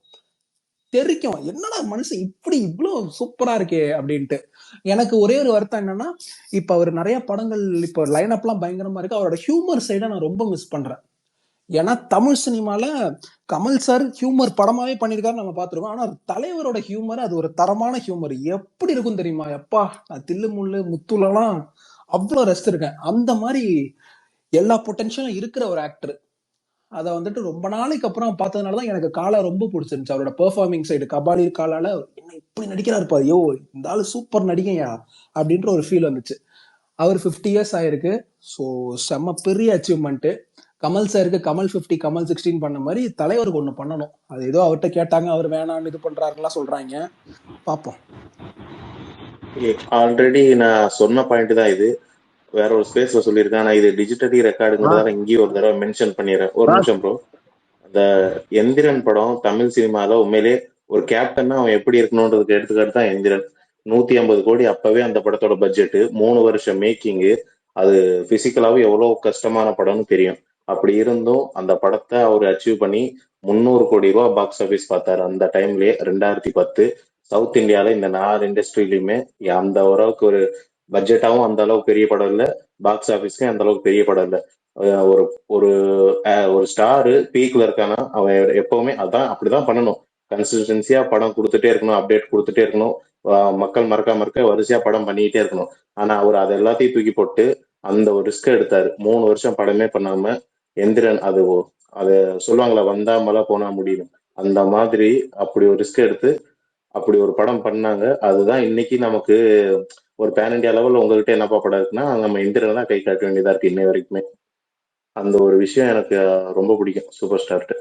தெரிக்கும் என்னடா மனுஷன் இப்படி இவ்வளவு சூப்பரா இருக்கே அப்படின்ட்டு. எனக்கு ஒரே ஒரு வருத்தம் என்னன்னா, இப்ப அவர் நிறைய படங்கள் இப்போ லைன் அப் எல்லாம் பயங்கரமா இருக்கு, அவரோட ஹியூமர் சைடை நான் ரொம்ப மிஸ் பண்றேன். ஏன்னா தமிழ் சினிமால கமல் சார் ஹியூமர் படமாவே பண்ணிருக்காரு, நம்ம பார்த்துருக்கோம். ஆனா தலைவரோட ஹியூமர் அது ஒரு தரமான ஹியூமர், எப்படி இருக்கும் தெரியுமா? எப்பா, நான் தில்லு முள்ளு முத்துலாம் அவ்வளவு ரசிச்சிருக்கேன். அந்த மாதிரி எல்லா பொட்டன்ஷியலும் இருக்கிற ஒரு ஆக்டர். அதை வந்துட்டு ரொம்ப நாளைக்கு அப்புறம் பார்த்ததுனாலதான் எனக்கு காலா ரொம்ப பிடிச்சிருந்துச்சு. அவரோட பெர்ஃபார்மிங் சைடு கபாலி காலால என்ன இப்படி நடிக்கிறாரு பாரு, ஐயோ இந்த ஆளு சூப்பர் நடிகையா அப்படின்ற ஒரு ஃபீல் வந்துச்சு. அவர் 50 இயர்ஸ் ஆயிருக்கு. ஸோ செம்ம பெரிய அச்சீவ்மெண்ட். கமல் சாருக்கு கமல் 50 கமல் 16 பண்ண மாதிரி தலைவருக்கு ஒண்ணு பண்ணணும். அது ஏதோ அவர்கிட்ட கேட்டாங்க, அவர் வேணான்னு இது பண்றாருலாம் சொல்றாங்க, பாப்போம். ஆல்ரெடி நான் சொன்ன பாயிண்ட் தான் இது, வேற ஒரு ஸ்பேஸ்ல சொல்லியிருக்கேன். ஆனா இது டிஜிட்டலி ரெக்கார்டுங்கிறதால இங்கேயும் ஒரு தடவை மென்ஷன் பண்ணிடுறேன். ஒரு நிமிஷம் ப்ரோ. அந்த எந்திரன் படம் தமிழ் சினிமால உண்மையிலே ஒரு கேப்டன்னா அவன் எப்படி இருக்கணும்ன்றதுக்கு எடுத்துக்காட்டு தான் எந்திரன். 150 கோடி அப்பவே அந்த படத்தோட பட்ஜெட், 3 வருஷம் மேக்கிங்கு. அது பிசிக்கலாவும் எவ்வளவு கஷ்டமான படம்னு தெரியும். அப்படி இருந்தும் அந்த படத்தை அவர் அச்சீவ் பண்ணி 300 கோடி ரூபாய் பாக்ஸ் ஆபீஸ் பார்த்தாரு அந்த டைம்லயே 2010. சவுத் இந்தியால இந்த 4 இண்டஸ்ட்ரியிலுமே அந்த அளவுக்கு ஒரு பட்ஜெட்டாவும் அந்த அளவுக்கு பெரிய படம் இல்ல, பாக்ஸ் ஆபீஸ்க்கும் அந்த அளவுக்கு பெரிய படம் இல்ல. ஒரு ஒரு ஒரு ஸ்டாரு பீக்ல இருக்கானா அவன் எப்பவுமே அதான் அப்படிதான் பண்ணணும். கன்சிஸ்டன்சியா படம் கொடுத்துட்டே இருக்கணும், அப்டேட் கொடுத்துட்டே இருக்கணும், மக்கள் மறக்காம இருக்க வரிசையா படம் பண்ணிக்கிட்டே இருக்கணும். ஆனா அவர் அதை எல்லாத்தையும் தூக்கி போட்டு அந்த ஒரு ரிஸ்க் எடுத்தாரு. 3 வருஷம் படமே பண்ணாம எந்திரன், அது சொல்லுவாங்களா, வந்தா மழை போனா முடியும், அந்த மாதிரி அப்படி ஒரு ரிஸ்க் எடுத்து அப்படி ஒரு படம் பண்ணாங்க. அதுதான் இன்னைக்கு நமக்கு ஒரு பேன் இண்டியா லெவல்ல உங்ககிட்ட என்னப்பா படம் இருக்குன்னா நம்ம எந்திரன் தான் கை காட்ட வேண்டியதா இருக்கு இன்னை வரைக்குமே. அந்த ஒரு விஷயம் எனக்கு ரொம்ப பிடிக்கும் சூப்பர் ஸ்டார்ட்டு.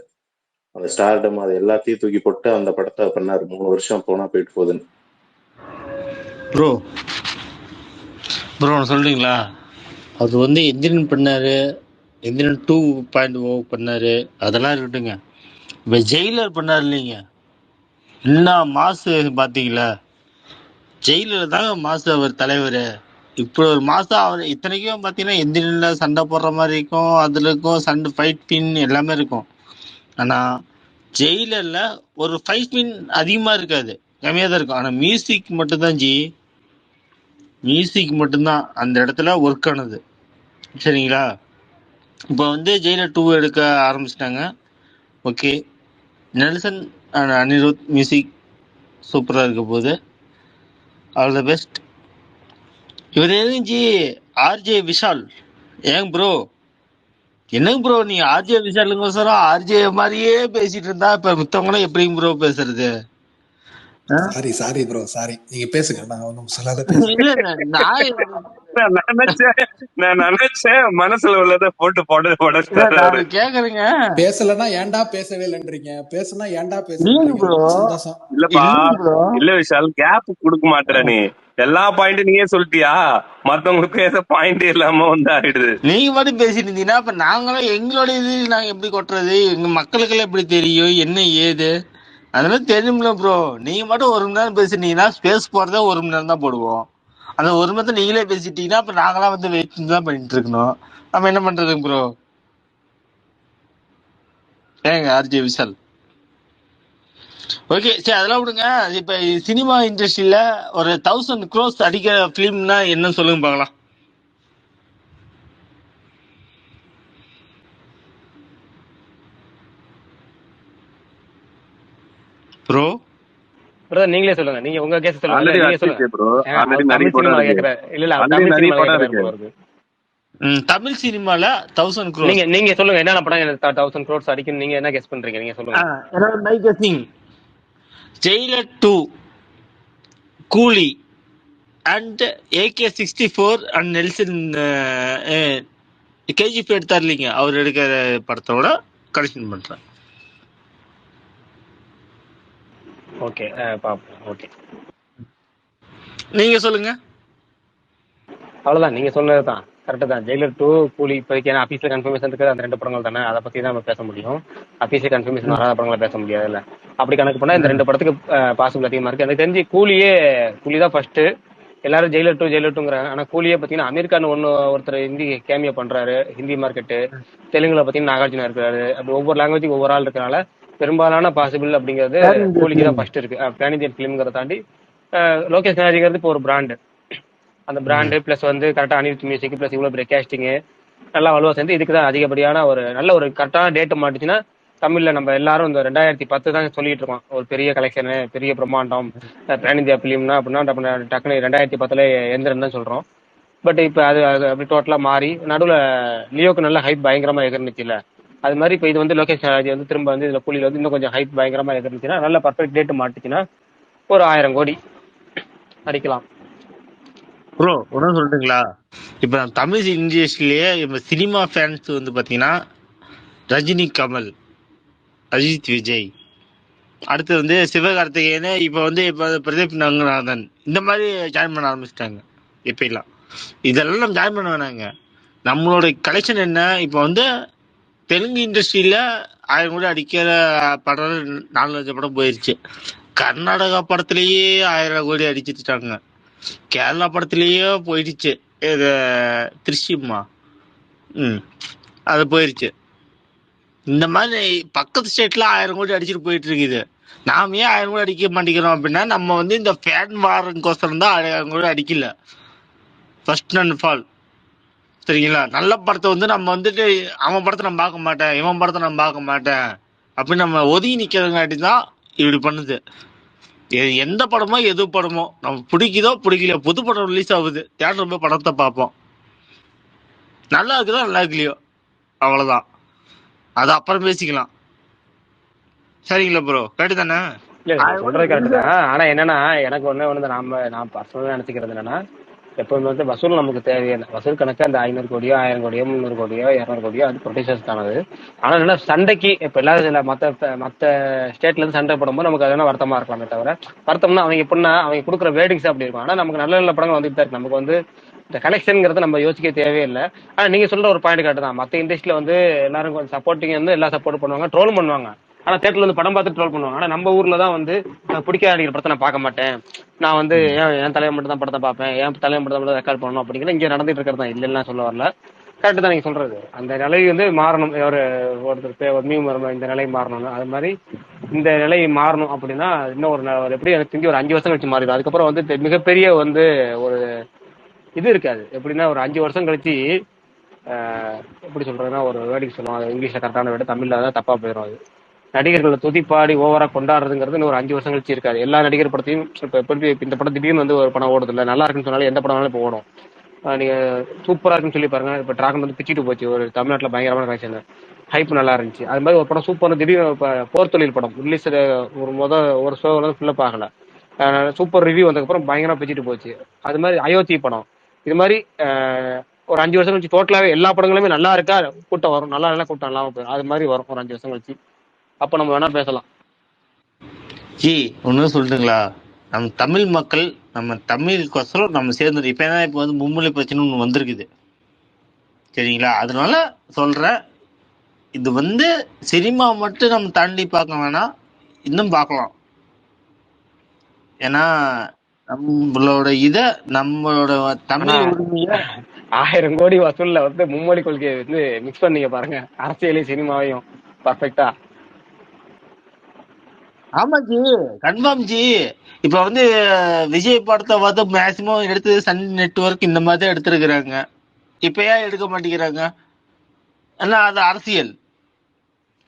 அந்த ஸ்டார்டம் அது எல்லாத்தையும் தூக்கி போட்டு அந்த படத்தை பண்ணாரு. 3 வருஷம் போனா போயிட்டு போகுதுன்னு. ப்ரோ சொல்றீங்களா? அது வந்து எந்திரன் பண்ணாரு, எந்திரன் 2.0 பண்ணாரு, அதெல்லாம் இருக்கட்டுங்க. இப்போ ஜெயிலர் பண்ணாரு இல்லைங்க, என்ன மாசு பாத்தீங்களா? ஜெயிலர் தாங்க மாசு அவர் தலைவர். இப்போ ஒரு மாசம் அவர் இத்தனைக்கும் பாத்தீங்கன்னா எந்திரன்ல சண்டை போடுற மாதிரி இருக்கும், அதுல இருக்கும் சண்டை ஃபைட் பின் எல்லாமே இருக்கும். ஆனா ஜெயிலர்ல ஒரு ஃபைட் பின் அதிகமா இருக்காது, கம்மியா தான் இருக்கும். ஆனா மியூசிக் மட்டும்தான் மியூசிக் மட்டும்தான் அந்த இடத்துல ஒர்க் ஆனது, சரிங்களா? இப்போ வந்து ஜெயிலர் 2 எடுக்க ஆரம்பிச்சிட்டாங்க. Okay, Nelson and Anirudh music சூப்பராக இருக்க போகுது. All the best. இவர் எதுஞ்சி ஆர்ஜே விஷால், ஏங்க ப்ரோ, என்னங்க ப்ரோ நீ ஆர்ஜே விஷாலுங்கோசரம் ஆர்ஜே மாதிரியே பேசிட்டு இருந்தா இப்ப மித்தவங்களாம் எப்படிங்க ப்ரோ பேசுறது? சாரி ப்ரோ, சாரி, நீங்க பேசுங்க, நான் ஒன்றும் சொல்லாத இல்ல நான் நினைச்சேன் மனசுல உள்ளதை போட்டு கேக்குறேங்க. பேசலன்னா ஏன்டா பேசவே இல்லைன்றீங்க, பேசுனா ஏன்டா இல்லைங்க பேசுறீங்க, ப்ரோ, ரொம்ப சந்தோஷம். இல்லப்பா, இல்லைங்க ப்ரோ, இல்ல விஷால், கேப் கொடுக்க மாட்டேற நீ. எல்லா பாயிண்ட் நீயே சொல்லிட்டியா, மத்தவங்களுக்கு ஏதோ பாயிண்ட் இல்லாம வந்து ஆயிடுது. நீங்க மட்டும் பேசிட்டு இருந்தீங்கன்னா அப்ப நாங்களும் எங்களோட இது நாங்க எப்படி கொட்டுறது? எங்க மக்களுக்கெல்லாம் எப்படி தெரியும் என்ன ஏது? அதெல்லாம் தெரியும்ல ப்ரோ. நீங்க மட்டும் 1 மணி நேரம் பேசிட்டீங்கன்னா ஸ்பேஸ் போறதே 1 மணி நேரம் தான் போடுவோம். அந்த 1 மணி நேரத்தை நீங்களே பேசிட்டீங்கன்னா அப்ப நாங்களாம் வந்து வெயிட் தான் பண்ணிட்டு இருக்கணும். நம்ம என்ன பண்றதுங்க ப்ரோ? ஏங்க ஆர்ஜே விஷால், ஓகே சரி அதெல்லாம் விடுங்க. இப்ப சினிமா இண்டஸ்ட்ரியில ஒரு 1000 crores அடிக்கிற பிலிம்னா என்ன சொல்லுங்க பார்க்கலாம். ப்ரோ பிரதர் நீங்களே சொல்லுங்க, நீங்க உங்க கேஸ் சொல்லுங்க. ஆல்ரெடி நீங்க சொல்லுங்க. ப்ரோ, அவர் ஆல்ரெடி தமிழ் நிறைய படம் சினிமா இருக்கு. கேக்குற இல்ல ஆல்ரெடி தமிழ் நிறைய சினிமா படம் கேக்குறாரு இருக்கு. தமிழ் சினிமால 1000 crores. நீங்க சொல்லுங்க என்னென்ன படம் 1000 crores அடிக்கும், நீங்க என்ன கெஸ் பண்றீங்க, நீங்க சொல்லுங்க. மை கெஸ்ஸிங் ஜெயிலர் 2, கூலி and AK-64 and Nelson KGF எடுத்தார் இல்லைங்க, அவர் எடுக்கிற படத்தோட கலெக்ஷன் பண்றேன். ஓகே பாப்போம். ஓகே நீங்க சொல்லுங்க. அவ்வளவுதான், நீங்க சொன்னதுதான் கரெக்ட் தான். ஜெயிலர் 2, கூலி இப்போதைக்கு ஏன்னா அபிஷியல் கன்ஃபர்மேஷன் இருக்குது அந்த 2 படங்கள் தானே, அதை பத்தி தான் நம்ம பேச முடியும். அபிஷியல் கன்ஃபர்மேஷன் வராத படங்களை பேச முடியாது இல்ல. அப்படி கணக்கு பண்ணா இந்த 2 படத்துக்கு பாசிபிள் அதிகமா இருக்கு. எனக்கு தெரிஞ்சு கூலி தான் ஃபர்ஸ்ட். எல்லாரும் ஜெயிலர் 2ங்கிறாங்க. ஆனா கூலியே பாத்தீங்கன்னா அமீர்கான் ஒருத்தர் ஹிந்தி கேமியோ பண்றாரு, ஹிந்தி மார்க்கெட்டு. தெலுங்குல பாத்தீங்கன்னா நாகார்ஜுனா இருக்காரு. அப்படி ஒவ்வொரு லாங்குவேஜுக்கு ஒவ்வொரு ஆள் இருக்கனால பெரும்பாலான பாசிபிள் அப்படிங்கிறது கூலிக்கு தான் ஃபர்ஸ்ட் இருக்கு. பேன் இந்தியன் பிலிம்ங்கிறத தாண்டி லோகேஷ் கனகராஜுங்கிறது இப்போ ஒரு பிராண்டு. அந்த பிராண்டு பிளஸ் வந்து கரெக்டா அனிருத் மியூசிக் பிளஸ் இவ்வளவு பெரிய கேஸ்டிங் நல்லா வலுவா சேர்ந்து இதுக்கு தான் அதிகப்படியான ஒரு நல்ல ஒரு கரெக்டான டேட் மாட்டுச்சுன்னா தமிழ்ல நம்ம எல்லாரும் இந்த 2010 தான் சொல்லிட்டு இருக்கோம். ஒரு பெரிய கலெக்ஷனு, பெரிய பிரம்மாண்டம் பேன் இந்தியா பிலிம்னா அப்படின்னா டக்குனு 2010 எந்திரன் தான் சொல்றோம். பட் இப்போ அது அது அப்படி டோட்டலாக மாறி நடுவில் லியோக்கு நல்ல ஹைப் பயங்கரமாக எகிர்ந்துச்சுல்ல. அது மாதிரி இப்போ இது வந்து லோகேஷ் ராஜ் வந்து திரும்ப வந்து இதில் கூலியில் வந்து இன்னும் கொஞ்சம் ஹைப் பயங்கரமாக எகிர்ந்துச்சுன்னா நல்ல பர்ஃபெக்ட் டேட்டு மாட்டுச்சுன்னா ஒரு 1000 கோடி அடிக்கலாம். ப்ரோ ஒன்றும் சொல்லிட்டுங்களா, இப்போ தமிழ் இண்டஸ்ட்ரியிலேயே இப்போ சினிமா ஃபேன்ஸ் வந்து பார்த்தீங்கன்னா ரஜினி, கமல், அஜித், விஜய், அடுத்து வந்து சிவகார்த்திகேயன், இப்போ வந்து இப்போ பிரதீப் ரங்கநாதன், இந்த மாதிரி ஜாயின் பண்ண ஆரம்பிச்சிட்டாங்க. இப்பெல்லாம் இதெல்லாம் நம்ம ஜாயின் பண்ண வேணாங்க. நம்மளோட கலெக்ஷன் என்ன, இப்போ வந்து தெலுங்கு இண்டஸ்ட்ரியில 1000 கோடி அடிக்கிற படம் 4 லட்சம் படம் போயிருச்சு. கர்நாடகா படத்துலயே 1000 கோடி அடிச்சுட்டாங்க. கேரளா படத்துலயே போயிடுச்சு. இது திருஷ்யமா அது போயிருச்சு. இந்த மாதிரி பக்கத்து ஸ்டேட்ல 1000 கோடி அடிச்சுட்டு போயிட்டு இருக்குது. நாம ஏன் 1000 கோடி அடிக்க மாட்டேங்கிறோம் அப்படின்னா, நம்ம வந்து இந்த ஃபேன் வாரனுக்கோசரம் தான் 1000 கோடி அடிக்கல. ஃபர்ஸ்ட் அண்ட் ஃபால் சரிங்களா. நல்ல படத்தை வந்து நம்ம வந்துட்டு அவன் படத்தை நம்ம பார்க்க மாட்டேன், இவன் படத்தை நம்ம பார்க்க மாட்டேன் அப்படின்னு நம்ம ஒதுங்கி நிக்கிறதுங்காட்டி தான் இப்படி பண்ணுது. எந்த படமோ எது படமோ நம்ம பிடிக்குதோ பிடிக்கலையோ, புது படம் ரிலீஸ் ஆகுது, தியேட்டர் போய் படத்தை பார்ப்போம். நல்லா இருக்குதோ நல்லா இருக்கலையோ, அவ்வளவுதான். அது அப்புறம் பேசிக்கலாம். சரிங்களா ப்ரோ? கரெக்டு தானே? இல்ல சொல்றது கரெக்ட் தான். ஆனா என்னன்னா எனக்கு ஒண்ணு நான் பர்சனலா நினைச்சுக்கிறது என்னன்னா, எப்பவுமே வந்து வசூல் நமக்கு தேவையான வசூல் கணக்கு அந்த 500 கோடியோ 1000 கோடியோ 300 கோடியோ 200 கோடியோ அது ப்ரொடியூசர்ஸ் தானது. ஆனா என்ன சண்டைக்கு இப்ப எல்லாரும் மத்த ஸ்டேட்ல இருந்து சண்டை போடும்போது நமக்கு அதெல்லாம் வருத்தமா இருக்கலாமே தவிர, வருத்தம்னா அவங்க எப்படின்னா அவங்க கொடுக்குற வேடிங்ஸ் அப்படி இருக்கும். ஆனா நமக்கு நல்ல நல்ல படங்கள் வந்துட்டு தான் இருக்கு. நமக்கு வந்து இந்த கனெக்ஷன்ங்கிறத நம்ம யோசிக்க தேவையில்லை. ஆனா நீங்க சொல்ற ஒரு பாயிண்ட் கரெக்ட் தான். மத்த இண்டஸ்ட்ரியில வந்து எல்லாரும் கொஞ்சம் சப்போர்ட்டிங் வந்து எல்லாம் சப்போர்ட் பண்ணுவாங்க, ட்ரோல் பண்ணுவாங்க. ஆனா தேட்டர்ல வந்து படம் பார்த்து ட்ரோல் பண்ணுவாங்க. ஆனா நம்ம ஊர்ல தான் வந்து பிடிக்காத நடிக்கிற படத்தை நான் பார்க்க மாட்டேன், நான் வந்து என் தலைவன் மட்டும் தான் படத்தை பார்ப்பேன், என் தலைவன் மட்டும் தான் ரெக்கார்ட் பண்ணணும் அப்படிங்கிற இங்க நடந்துட்டு இருக்கிறது தான். இல்லைன்னா சொல்ல வரல, கரெக்ட் தான் நீங்க சொல்றது. அந்த நிலை வந்து மாறணும். ஒருத்தர் மீம் வரும், இந்த நிலை மாறணும். அது மாதிரி இந்த நிலை மாறணும் அப்படின்னா இன்னும் ஒரு எப்படி எனக்கு தெரிஞ்சு ஒரு 5 வருஷம் கழிச்சு மாறிடும். அதுக்கப்புறம் வந்து மிகப்பெரிய வந்து ஒரு இது இருக்காது. எப்படின்னா ஒரு 5 வருஷம் கழிச்சு எப்படி சொல்றதுன்னா ஒரு வேர்டிங் சொல்லுவோம், அது இங்கிலீஷ்ல கரெக்டான வேர்டு, தமிழ்ல தான் தப்பா போயிடும். அது நடிகர்களை துதிப்பாடி ஓவரா கொண்டாடுறதுங்கிறது இன்னும் ஒரு 5 வருஷம் கழிச்சு இருக்காது. எல்லா நடிகர் படத்தையும் இப்ப எப்படி இந்த படம் திடீர்னு வந்து ஒரு படம் ஓடுது இல்லை, நல்லா இருக்குன்னு சொன்னாலும் எந்த படம் இப்போ ஓடும். நீங்க சூப்பரா இருக்குன்னு சொல்லி பாருங்க. இப்ப டிராகன் வந்து பிச்சுட்டு போச்சு, ஒரு தமிழ்நாட்டுல பயங்கரமான கலெக்ஷன், ஹைப் நல்லா இருந்துச்சு. அது மாதிரி ஒரு படம் சூப்பர் திடீர்னு இப்ப போர் தொழில் படம் ரிலீஸ் ஒரு ஷோ ஃபில்லப் ஆகல, சூப்பர் ரிவ்யூ வந்ததுக்கப்புறம் பயங்கரமா பிச்சுட்டு போச்சு. அது மாதிரி அயோத்தி படம் இது மாதிரி ஒரு 5 வருஷம் கழிச்சு டோட்டலாவே எல்லா படங்களுமே நல்லா இருக்கா கூட்டம் வரும், நல்லா கூட்டம் இல்லாம போயிடும். அது மாதிரி வரும் ஒரு 5 வருஷம் கழிச்சு. அப்ப நம்ம வேணா பேசலாம். ஜி ஒன்றும் சொல்லிட்டுங்களா, நம்ம தமிழ் மக்கள் நம்ம தமிழுக்கோசரம் நம்ம சேர்ந்து இப்போ என்ன, இப்போ வந்து மும்மொழி பிரச்சனை ஒன்று வந்திருக்குது சரிங்களா. அதனால சொல்றேன், இது வந்து சினிமா மட்டும் நம்ம தாண்டி பார்க்க வேணாம், இன்னும் பார்க்கலாம். ஏன்னா நம்மளோட நம்மளோட தமிழ் உரிமைய 1000 கோடி வசூல்ல வந்து மும்மொழி கொள்கையை வந்து மிக்ஸ் பண்ணீங்க பாருங்க, அரசியலையும் சினிமாவையும் பர்ஃபெக்டா. ஆமா ஜி, கன்ஃபார்ம் ஜி. இப்ப வந்து விஜய் படத்தை வந்து மேக்சிமம் எடுத்து சன் நெட்வொர்க் இந்த மாதிரி தான் எடுத்திருக்கிறாங்க. இப்ப ஏன் எடுக்க மாட்டேங்கிறாங்க? ஏன்னா அது அரசியல்.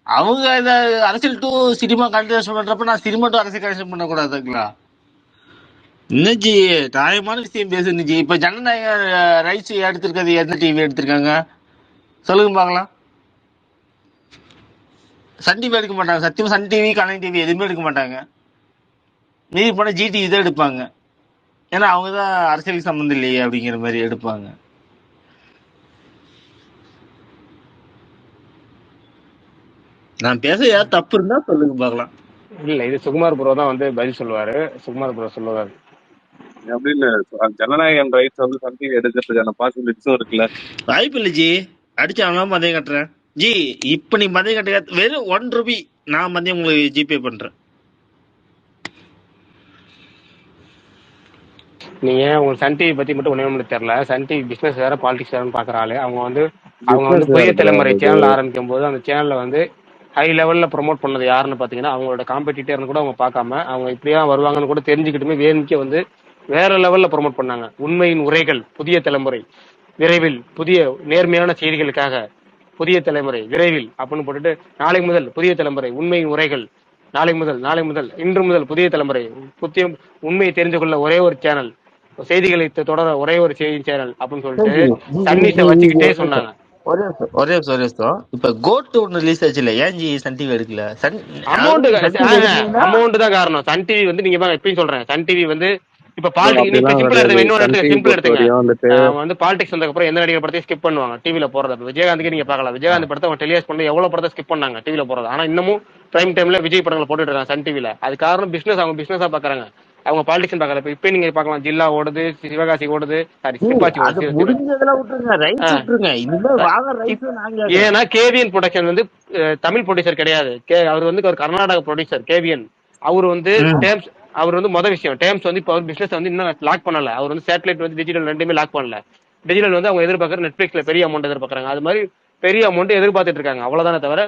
அவங்க இந்த அரசியல் டு சினிமா கன்வர்ஷன் பண்றப்ப நான் சினிமா டு அரசியல் கன்வர்ஷன் பண்ணக்கூடாதுங்களா? இன்னும் ஜி நியாயமான விஷயம் பேசுங்க ஜி. இப்ப ஜனநாயக ரைட்ஸ் எடுத்திருக்கிறது எந்த டிவி எடுத்திருக்காங்க சொல்லுங்க பார்க்கலாம். சன் டிவி எடுக்க மாட்டாங்க, சத்தியமா சன் டிவி கலைஞர் டிவி எதுவுமே எடுக்க மாட்டாங்க. மீறி போனால் ஜிடிவி தான் எடுப்பாங்க. ஏன்னா அவங்க தான் அரசியலுக்கு சம்மந்தம் இல்லையே அப்படிங்கிற மாதிரி எடுப்பாங்க. நான் பேச ஏதாவது தப்பு இருந்தா சொல்லுங்க பார்க்கலாம். இல்ல இது சுகுமார் ப்ரோ தான் வந்து பதில் சொல்லுவாரு. சுகுமார் ப்ரோ சொல்லுவாரு. அப்படி இல்ல, ஜனநாயகன் ரைட்ஸ் வந்து சன் டிவி எடுக்கிறதுக்கான பாசிபிலிட்டிஸும் இருக்குல்ல. வாய்ப்பு இல்லை ஜி, அடிச்சாங்களாம் மதியம் கட்டுறேன் ஜி. இப்ப நீ மதியம் கட்ட வெறும் 1 ரூபி நான் மதியம் உங்களுக்கு ஜிபே பண்றேன். நீங்க உங்களுக்கு சன் டிவி பத்தி மட்டும் ஒண்ணுமே தெரியல. சன் டிவி பிசினஸ் வேற பாலிடிக்ஸ் வேற பாக்குற ஆளு. அவங்க வந்து புதிய தலைமுறை சேனல் ஆரம்பிக்கும் போது அந்த சேனல்ல வந்து ஹை லெவல்ல ப்ரொமோட் பண்ணது யாருன்னு பாத்தீங்கன்னா அவங்களோட காம்படிட்டர்னு கூட அவங்க பார்க்காம அவங்க இப்படியா வருவாங்கன்னு கூட தெரிஞ்சுக்கிட்டுமே வேணுக்கே வந்து வேற லெவல்ல ப்ரொமோட் பண்ணாங்க. உண்மையின் உரைகள் புதிய தலைமுறை விரைவில், புதிய நேர்மையான செய்திகளுக்காக புதிய தலைமுறை விரைவில் அப்படின்னு போட்டுட்டு நாளை முதல் புதிய தலைமுறை உண்மையின் உரைகள், நாளை முதல் இன்று முதல் புதிய தலைமுறை உண்மையை தெரிந்து கொள்ள ஒரே ஒரு சேனல் செய்திகளை தொடர ஒரே ஒரு செய்தி சேனல் அப்படின்னு சொல்லிட்டு சரி, ஜி, சன் ஜி, நியூஸை ஜி, ஜி, ஜி, வச்சுக்கிட்டே ஒரே நிமிஷம். சொன்னாங்க. இப்ப கோட் ஒன்னு ரிலீஸ் ஆச்சு இல்ல, ஏன் ஜி சன் டிவி எடுக்கல? அமௌண்ட் சன் டிவி எடுக்கலன்னா அமௌண்ட் தான் காரணம். சன் டிவி வந்து நீங்க எப்பயும் சொல்றேன், சன் டிவி வந்து இப்ப ப்ரோ பாலிடிக்ஸ் இப்ப அப்படிலாம் சிம்பிளா கிடையாது. எடுத்துங்க, இன்னொரு சன் இடத்துல டிவி சிம்பிள் பொறுத்த எடுத்துங்க. வரையும் வந்துட்டு அவங்க வந்து பாலிடிக்ஸ் வந்ததுக்கு அப்புறம் எந்த நடிகர் படத்தையும் ஸ்கிப் பண்ணுவாங்க டிவில போறது. இப்ப விஜயகாந்துக்கு நீங்க பார்க்கலாம், விஜயகாந்த் படத்தை அவங்க டெலிகாஸ்ட் பண்ணி எவ்வளவு படத்தை ஸ்கிப் பண்ணாங்க டிவில போறது. ஆனா இன்னமும் பிரைம் டைம்ல விஜய் படங்களை போட்டுட்டு இருக்காங்க சன் டிவில. அது காரணம் பிசினஸ், அவங்க பிசினஸா பாக்குறாங்க, அவங்க பாலிடிக்ஸ் பார்க்கல. இப்ப நீங்க பார்க்கலாம், ஜில்லா ஓடுது, சிவகாசி ஓடுது, சாரி சிப்பாச்சி அது ஓடுது. முடிஞ்சதெல்லாம் விட்டுருங்க, ரைட்ஸ் விட்டுருங்க. இனிமே வாங்க ரைட்ஸ் நாங்க கேக்குறோம். ஏன்னா கேவிஎன் ப்ரொடக்ஷன் வந்து தமிழ் ப்ரொடியூசர் கிடையாது. அவர் வந்து ஒரு கர்நாடக ப்ரொடியூசர் கேவிஎன். அவர் வந்து டேர்ம்ஸ், அவர் வந்து மொதல் விஷயம் டேர்ம்ஸ் வந்து இப்போ பிசினஸ் வந்து இன்னும் லாக் பண்ணல. அவர் வந்து சேட்டலைட் வந்து டிஜிட்டல் ரெண்டுமே லாக் பண்ணல. டிஜிட்டல் வந்து அவங்க எதிர்பார்க்கற நெட்ஃபிளிக்ஸ்ல பெரிய அமௌண்ட் எதிர்பார்க்கறாங்க, அது மாதிரி பெரிய அமௌண்ட் எதிர்பார்த்துட்டு இருக்காங்க, அவ்வளவுதானே தவிர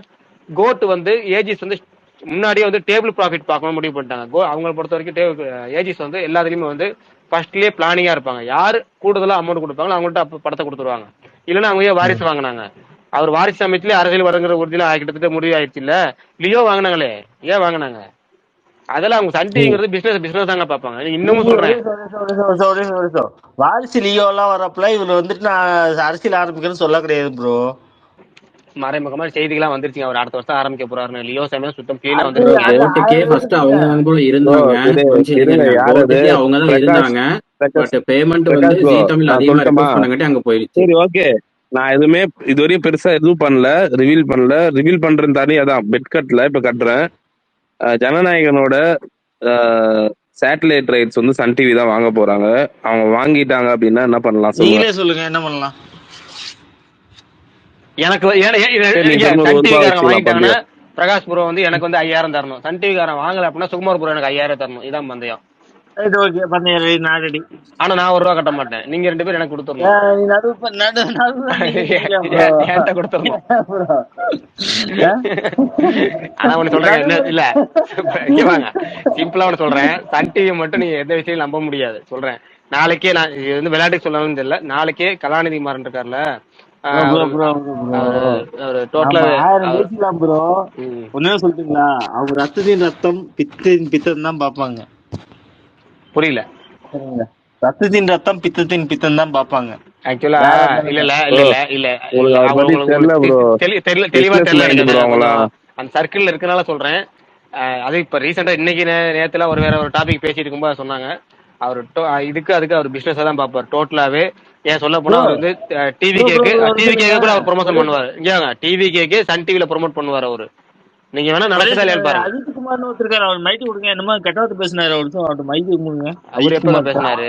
கோட் வந்து ஏஜிஸ் வந்து முன்னாடியே வந்து டேபிள் ப்ராஃபிட் பார்க்கணும் முடிவு பண்ணிட்டாங்க. அவங்களை பொறுத்த வரைக்கும் ஏஜிஸ் வந்து எல்லாத்துலயுமே வந்து ஃபர்ஸ்ட்லயே பிளானிங்கா இருப்பாங்க. யாரு கூடுதலா அமௌண்ட் கொடுப்பாங்களோ அவங்கள்ட்ட படத்தை கொடுத்துருவாங்க. இல்லைன்னா அவங்க ஏன் வாரிசு வாங்கினாங்க, அவர் வாரிசு சமயத்திலே அரசியல் வருங்கிற உறுதியில கிட்டத்தட்ட முடிவு ஆயிடுச்சு இல்ல. லியோ வாங்கினாங்களே, ஏன் வாங்கினாங்க? அதெல்லாம் அவங்க சன் டிவிங்கிறது பிசினஸ் தாங்க பாப்பாங்க. இன்னமும் சொல்றேன், வாரிசு லியோ எல்லாம் வரப்பல இவரு வந்துட்டு நான் அரசியல் ஆரம்பிக்கிறேன்னு சொல்ல கிடையாது ப்ரோ. மறைமுகமா செய்திகளா வந்துருச்சுங்க, அவர் அடுத்த வருஷம் ஆரம்பிக்க போறாருன்னு. லியோ சமயம் சுத்தம் கீழே வந்து கோட்டுக்கே ஃபர்ஸ்ட் அவங்க தான் ப்ரோ இருந்தாங்க. கோட்டுக்கே அவங்க தான் இருந்தாங்க. பட் பேமெண்ட் வந்து ஜீ தமிழ் அதிகமா ரெக்வெஸ்ட் பண்ணங்காட்டி அங்க போயிடுச்சு. சரி ஓகே, நான் எதுவுமே இதுவரையும் பெருசா எதுவும் பண்ணல, ரிவீல் பண்றேன்னு தானே. அதான் பெட் கட்டல, இப்ப கட்டுறேன். ஜனநாயகனோட சேட்டலைட் ரைட்ஸ் வந்து சன் டிவி தான் வாங்க போறாங்க. அவங்க வாங்கிட்டாங்க அப்படின்னா என்ன பண்ணலாம் நீங்களே சொல்லுங்க, என்ன பண்ணலாம்? எனக்கு சன் டிவிக்காரங்க வாங்கிட்டாங்கன்னா பிரகாஷ் ப்ரோ வந்து எனக்கு வந்து 5000 தரணும். சன் டிவிக்காரன் வாங்கல அப்படின்னா சுகுமார் ப்ரோ எனக்கு 5000 தரணும். இதான் பந்தயம். ஆனா நான் 1 ரூபா கட்ட மாட்டேன், நீங்க 2 பேரும் எனக்கு கொடுத்துடணும். என்கிட்ட கொடுத்துடணும். ஆனா ஒண்ணு சொல்றேன், இல்ல வாங்க சிம்பிளா ஒண்ணு சொல்றேன், சன் டிவி மட்டும் நீங்க எந்த விஷயம் நம்ப முடியாது. சொல்றேன், நாளைக்கே நான் இது வந்து விளையாட்டுக்கு சொல்லணும்னு தெரியல, நாளைக்கே கலாநிதி மாறன் இருக்காருல்ல, சொல்லிட்டுங்களா, அவங்க ரத்தத்தின் ரத்தம் பித்தத்தின் பித்தம் தான் பாப்பாங்க. புரியல, ரத்தத்தின் ரத்தம் பித்தத்தின் பித்தம் தான் பாப்பாங்க. ஆக்சுவலா தெளிவா தெரியல, அந்த சர்க்கிள் இருக்கனால சொல்றேன். அது இப்ப ரீசெண்டா இன்னைக்கு நேரத்துல ஒரு வேற ஒரு டாபிக் பேசிட்டு இருக்கும்போது சொன்னாங்க, அவர் அதுக்கு அவர் பிசினஸ் தான் பாப்பாரு டோட்டலாவே. ஏன் சொல்ல போனா அவர் வந்து டிவி கேக்கு கூட அவர் ப்ரொமோஷன் பண்ணுவாரு. இங்க டிவி கேக்கு சன் டிவில ப்ரொமோட் பண்ணுவாரு அவரு. நீங்க வேணா நடக்குதா இல்லையா பாருங்க. அஜித் குமார்னு ஒருத்தர் அவர் மைக்கு கொடுங்க, என்னமோ கெட்டவார்த்தை பேசினாரு அவரு மைக்கு கொடுங்க. அவர் எப்ப பேசினாரு?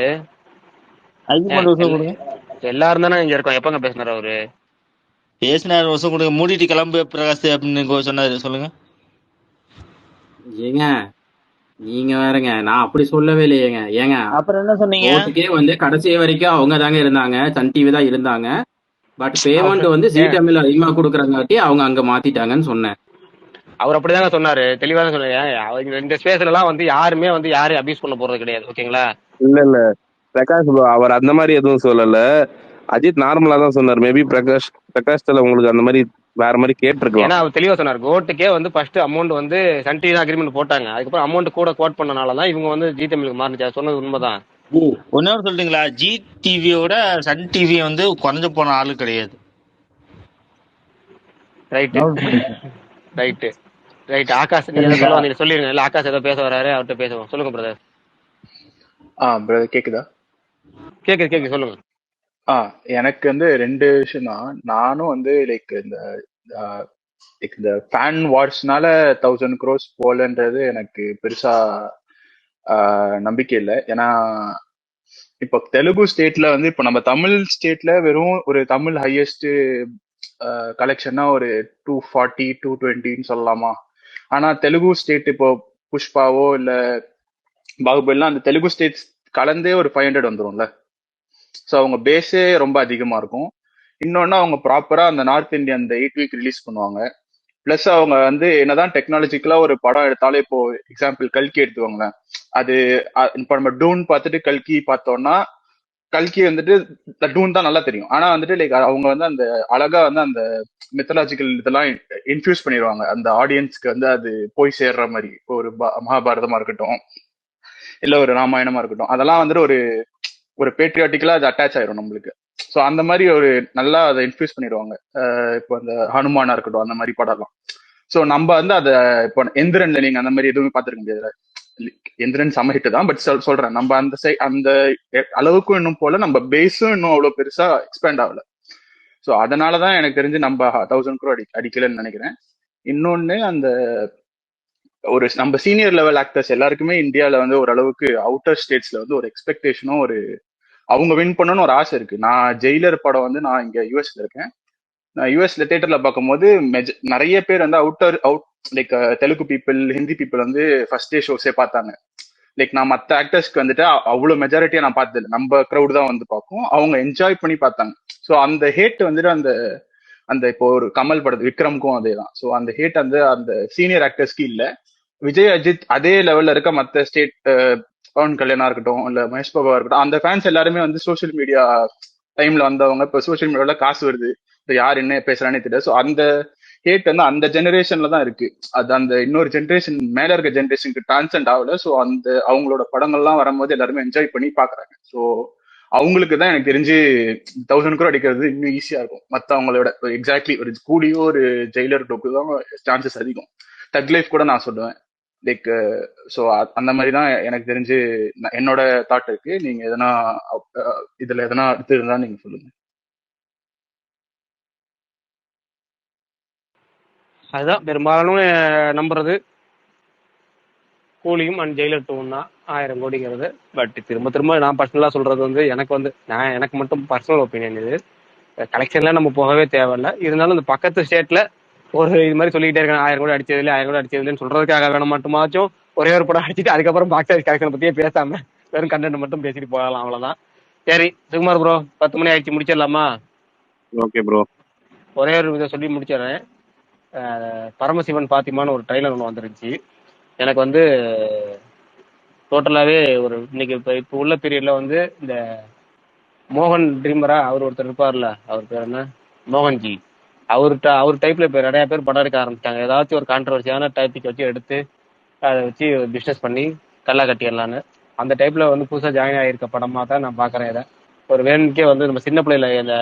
அஜித் குமார் வருஷம் கொடுங்க. எல்லாரும் தானே இங்க இருக்கோம், எப்பங்க பேசினாரு அவரு? பேசினாரு வருஷம் கொடுங்க. மூடிட்டு கிளம்பு பிரகாஷ் அப்படின்னு சொன்னாரு, சொல்லுங்க. ஏங்க நீங்க வேறங்க, நான் அப்படி சொல்லவே இல்லையேங்க. ஏங்க அப்புறம் என்ன சொன்னீங்க? கோட்டுக்கே வந்து கடைசி வரைக்கும் அவங்க தாங்க இருந்தாங்க, சன் டிவி தான் இருந்தாங்க. பட் பேமெண்ட் வந்து ஜீ தமிழ் அதிகமா கொடுக்குறங்காட்டி அவங்க அங்க மாத்திட்டாங்கன்னு சொன்னேன். அவர் அப்படிதாங்க சொன்னாரு, தெளிவா தான் சொன்னாரு. அவங்க இந்த ஸ்பேஸ்ல எல்லாம் வந்து யாருமே வந்து யாரையும் அபியூஸ் பண்ண போறது கிடையாது, ஓகேங்களா? இல்ல பிரகாஷ் ப்ரோ அவர் அந்த மாதிரி எதுவும் சொல்லல, அஜித் நார்மலா தான் சொன்னார். மேபி பிரகாஷ் உங்களுக்கு அந்த மாதிரி வேற மாதிரி கேட்டிருக்கலாம். ஏன்னா அவர் தெளிவா சொன்னார், கோட்டுக்கே வந்து ஃபர்ஸ்ட் அமௌண்ட் வந்து சன் டிவி தான் அக்ரிமெண்ட் போட்டாங்க, அதுக்கப்புறம் அமௌண்ட் கூட கோட் பண்ணனாலதான் இவங்க வந்து ஜீ தமிழுக்கு மாறிச்சு. சொன்னது உண்மைதான். ஒன்னு சொல்றீங்களா, ஜி டிவியோட சன் டிவி வந்து குறைஞ்ச போன ஆளு கிடையாது. ரைட் ஆகாஷ் நீங்க சொல்லிருங்க. இல்ல ஆகாஷ் ஏதோ பேச வராரு, அவர்கிட்ட பேசுவோம். சொல்லுங்க பிரதர். பிரதர் கேக்குதா? கேக்குது சொல்லுங்க. எனக்கு வந்து 2 விஷயம் தான். நானும் வந்து லைக் இந்த ஃபேன் வார்ஸ்னால 1000 crores போலன்றது எனக்கு பெருசா நம்பிக்கை இல்லை. ஏன்னா இப்போ தெலுங்கு ஸ்டேட்ல வந்து இப்போ நம்ம தமிழ் ஸ்டேட்ல வெறும் ஒரு தமிழ் ஹையஸ்ட் கலெக்ஷன்னா ஒரு 240 220 சொல்லலாமா. ஆனா தெலுங்கு ஸ்டேட் இப்போ புஷ்பாவோ இல்ல பாகுபலிலாம் அந்த தெலுங்கு ஸ்டேட் கலந்தே ஒரு 500 வந்துரும்ல. ஸோ அவங்க பேஸே ரொம்ப அதிகமா இருக்கும். இன்னொன்னு அவங்க ப்ராப்பரா அந்த நார்த் இந்தியா அந்த 8 week ரிலீஸ் பண்ணுவாங்க. பிளஸ் அவங்க வந்து என்னதான் டெக்னாலஜிக்கலா ஒரு படம் எடுத்தாலும், இப்போ எக்ஸாம்பிள் கல்கி எடுத்துவாங்களேன், அது இப்போ நம்ம டூன் பார்த்துட்டு கல்கி பார்த்தோம்னா கல்கி வந்துட்டு டூன் தான் நல்லா தெரியும். ஆனா வந்துட்டு லைக் அவங்க வந்து அந்த அழகா வந்து அந்த மித்தலாஜிக்கல் இதெல்லாம் இன்ஃபியூஸ் பண்ணிடுவாங்க அந்த ஆடியன்ஸ்க்கு வந்து அது போய் சேர்ற மாதிரி. ஒரு மகாபாரதமா இருக்கட்டும் இல்ல ஒரு ராமாயணமா இருக்கட்டும், அதெல்லாம் வந்துட்டு ஒரு ஒரு பேட்ரியாட்டிக்கலா அது அட்டாச் ஆயிரும் நம்மளுக்கு. ஸோ அந்த மாதிரி ஒரு நல்லா அதை இன்ஃபியூஸ் பண்ணிடுவாங்க. இப்போ அந்த ஹனுமானா இருக்கட்டும் அந்த மாதிரி படம்லாம். ஸோ நம்ம வந்து அதை இப்போ எந்திரன்ல நீங்க அந்த மாதிரி எதுவுமே பார்த்துருக்க முடியாது. எந்திரன் சமஹிட்டு தான், பட் சொல்றேன் நம்ம அந்த அளவுக்கும் இன்னும் போல, நம்ம பேஸும் இன்னும் அவ்வளவு பெருசா எக்ஸ்பேண்ட் ஆகல. ஸோ அதனாலதான் எனக்கு தெரிஞ்சு நம்ம 1000 crore அடிக்கலன்னு நினைக்கிறேன். இன்னொன்னு அந்த ஒரு நம்ம சீனியர் லெவல் ஆக்டர்ஸ் எல்லாருக்குமே இந்தியாவில வந்து ஓரளவுக்கு அவுட்டர் ஸ்டேட்ஸ்ல வந்து ஒரு எக்ஸ்பெக்டேஷனும் ஒரு அவங்க வின் பண்ணணும்னு ஒரு ஆசை இருக்கு. நான் ஜெயிலர் படம் வந்து நான் இங்க யூஎஸ்ல இருக்கேன். நான் யூஎஸ்ல தியேட்டர்ல பார்க்கும்போது நிறைய பேர் வந்து like Telugu people, Hindi people வந்து ஃபர்ஸ்ட் டே ஷோஸே பார்த்தாங்க. லைக் நான் மற்ற ஆக்டர்ஸ்க்கு வந்துட்டு அவ்வளவு மெஜாரிட்டியா நான் பார்த்ததில்லை, நம்ம க்ரௌட் தான் வந்து பார்க்கும், அவங்க என்ஜாய் பண்ணி பார்த்தாங்க. ஸோ அந்த ஹேட் வந்துட்டு அந்த அந்த இப்போ ஒரு கமல் படத்து விக்ரம்க்கும் அதே தான். ஸோ அந்த ஹேட் வந்து அந்த சீனியர் ஆக்டர்ஸ்க்கு இல்லை. விஜய், அஜித் அதே லெவல்ல இருக்க மற்ற ஸ்டேட், பவன் கல்யாணா இருக்கட்டும் இல்ல மகேஷ் பாபா இருக்கட்டும், அந்த ஃபேன்ஸ் எல்லாருமே வந்து சோசியல் மீடியா டைம்ல வந்தவங்க. இப்போ சோசியல் மீடியால காசு வருது, இப்போ யார் என்ன பேசுறானே தெரியாது. ஸோ அந்த ஹேட் வந்து அந்த ஜெனரேஷன்ல தான் இருக்கு. அது அந்த இன்னொரு ஜென்ரேஷன் மேல இருக்க ஜென்ரேஷனுக்கு டிரான்சென்ட் ஆகல. ஸோ அந்த அவங்களோட படங்கள்லாம் வரும்போது எல்லாருமே என்ஜாய் பண்ணி பாக்குறாங்க. ஸோ அவங்களுக்கு தான் எனக்கு தெரிஞ்சு 1000 crore அடிக்கிறது இன்னும் ஈஸியா இருக்கும் மற்றவங்களோட. எக்ஸாக்ட்லி ஒரு கூலியோ ஒரு ஜெயிலர் டோக்கு தான் சான்சஸ் அதிகம். தக் லைஃப் கூட நான் சொல்லுவேன் லைக். ஸோ அந்த மாதிரி தான் எனக்கு தெரிஞ்சு என்னோட தாட் இருக்கு. நீங்க எதனா இதுல எதனா அடுத்து இருந்தா நீங்க சொல்லுங்க. அதுதான் பெரும்பாலும் நம்புறது கூலியும் அண்ட் ஜெயிலர் 2 தான் 1000 கோடிங்கிறது. பட் திரும்ப திரும்ப நான் பர்சனலா சொல்றது வந்து எனக்கு மட்டும் பர்சனல் ஒப்பீனியன். இது கலெக்ஷன்ல நம்ம போகவே தேவையில்லை. இருந்தாலும் இந்த பக்கத்து ஸ்டேட்ல ஒரு இது மாதிரி சொல்லிக்கிட்டே இருக்காங்க, 1000 கோடி அடிச்சதுல 1000 கோடி அடிச்சதுலன்னு சொல்றதுக்காக வேணும் மட்டுமாச்சும் ஒரே ஒரு படம் அடிச்சுட்டு அதுக்கப்புறம் பாக்ஸ் ஆஃபீஸ் கலெக்ஷன் பத்தியே பேசாம வெறும் கண்டென்ட் மட்டும் பேசிட்டு போகலாம், அவ்வளவுதான். சரி சுகுமார் ப்ரோ, 10 மணி ஆயிடுச்சு, முடிச்சிடலாமா? Okay bro. ஒரே ஒரு இதை சொல்லி முடிச்சிடறேன். பரமசிவன் பாத்திமான்னு ஒரு ட்ரைலர் ஒன்று வந்துருச்சு. எனக்கு வந்து டோட்டலாவே ஒரு இன்னைக்கு இப்போ உள்ள பீரியட்ல வந்து இந்த மோகன் ட்ரீமரா அவர் ஒருத்தர் இருப்பார்ல, அவர் பேர் என்ன, மோகன்ஜி, அவர் டைப்ல இப்போ நிறைய பேர் படம் எடுக்க ஆரம்பிச்சிட்டாங்க. ஏதாச்சும் ஒரு கான்ட்ரவர்சியான டாபிக் வச்சு எடுத்து அதை வச்சு பிஸ்னஸ் பண்ணி கல்லா கட்டிடலான்னு. அந்த டைப்ல வந்து புதுசாக ஜாயின் ஆகியிருக்க படமா தான் நான் பார்க்குறேன். இதை ஒரு வேணுக்கே வந்து நம்ம சின்ன பிள்ளைல இந்த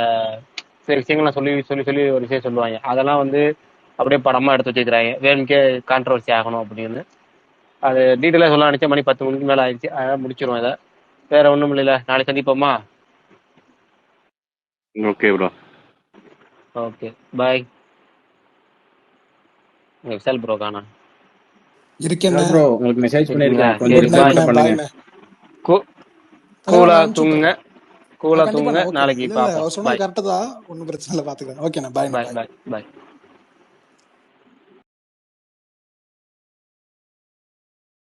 சில விஷயங்கள்லாம் சொல்லி சொல்லி சொல்லி ஒரு விஷயம் சொல்லுவாங்க, அதெல்லாம் வந்து அப்படியே படமா எடுத்து வச்சுக்கிறாங்க வேணுக்கே கான்ட்ரவர்சி ஆகணும் அப்படின்னு. அது டீட்டெயிலாக சொல்ல நினைச்சா மணி 10 மணிக்கு மேலே ஆயிடுச்சு, அதான் முடிச்சிருவோம் இதை. வேற ஒன்றும் இல்லைல்ல, நாளைக்கு சந்திப்போமா? Okay bro. Okay bye. Vishal bro காணா இருக்கேன் ப்ரோ, உங்களுக்கு மெசேஜ் பண்ணிருக்கேன், சரி கொஞ்சம் பாய். reply பண்ணுங்க. கூலா தூங்குங்க, கூலா தூங்குங்க, நாளைக்கு இல்ல பார்ப்போம். அவர் சொன்னது பாய் கரெக்ட் தான், ஒன்றும் பிரச்சனை இல்லை, பாத்துக்கிறேன். ஓகேண்ணா, பாய் பாய் பாய் பாய்.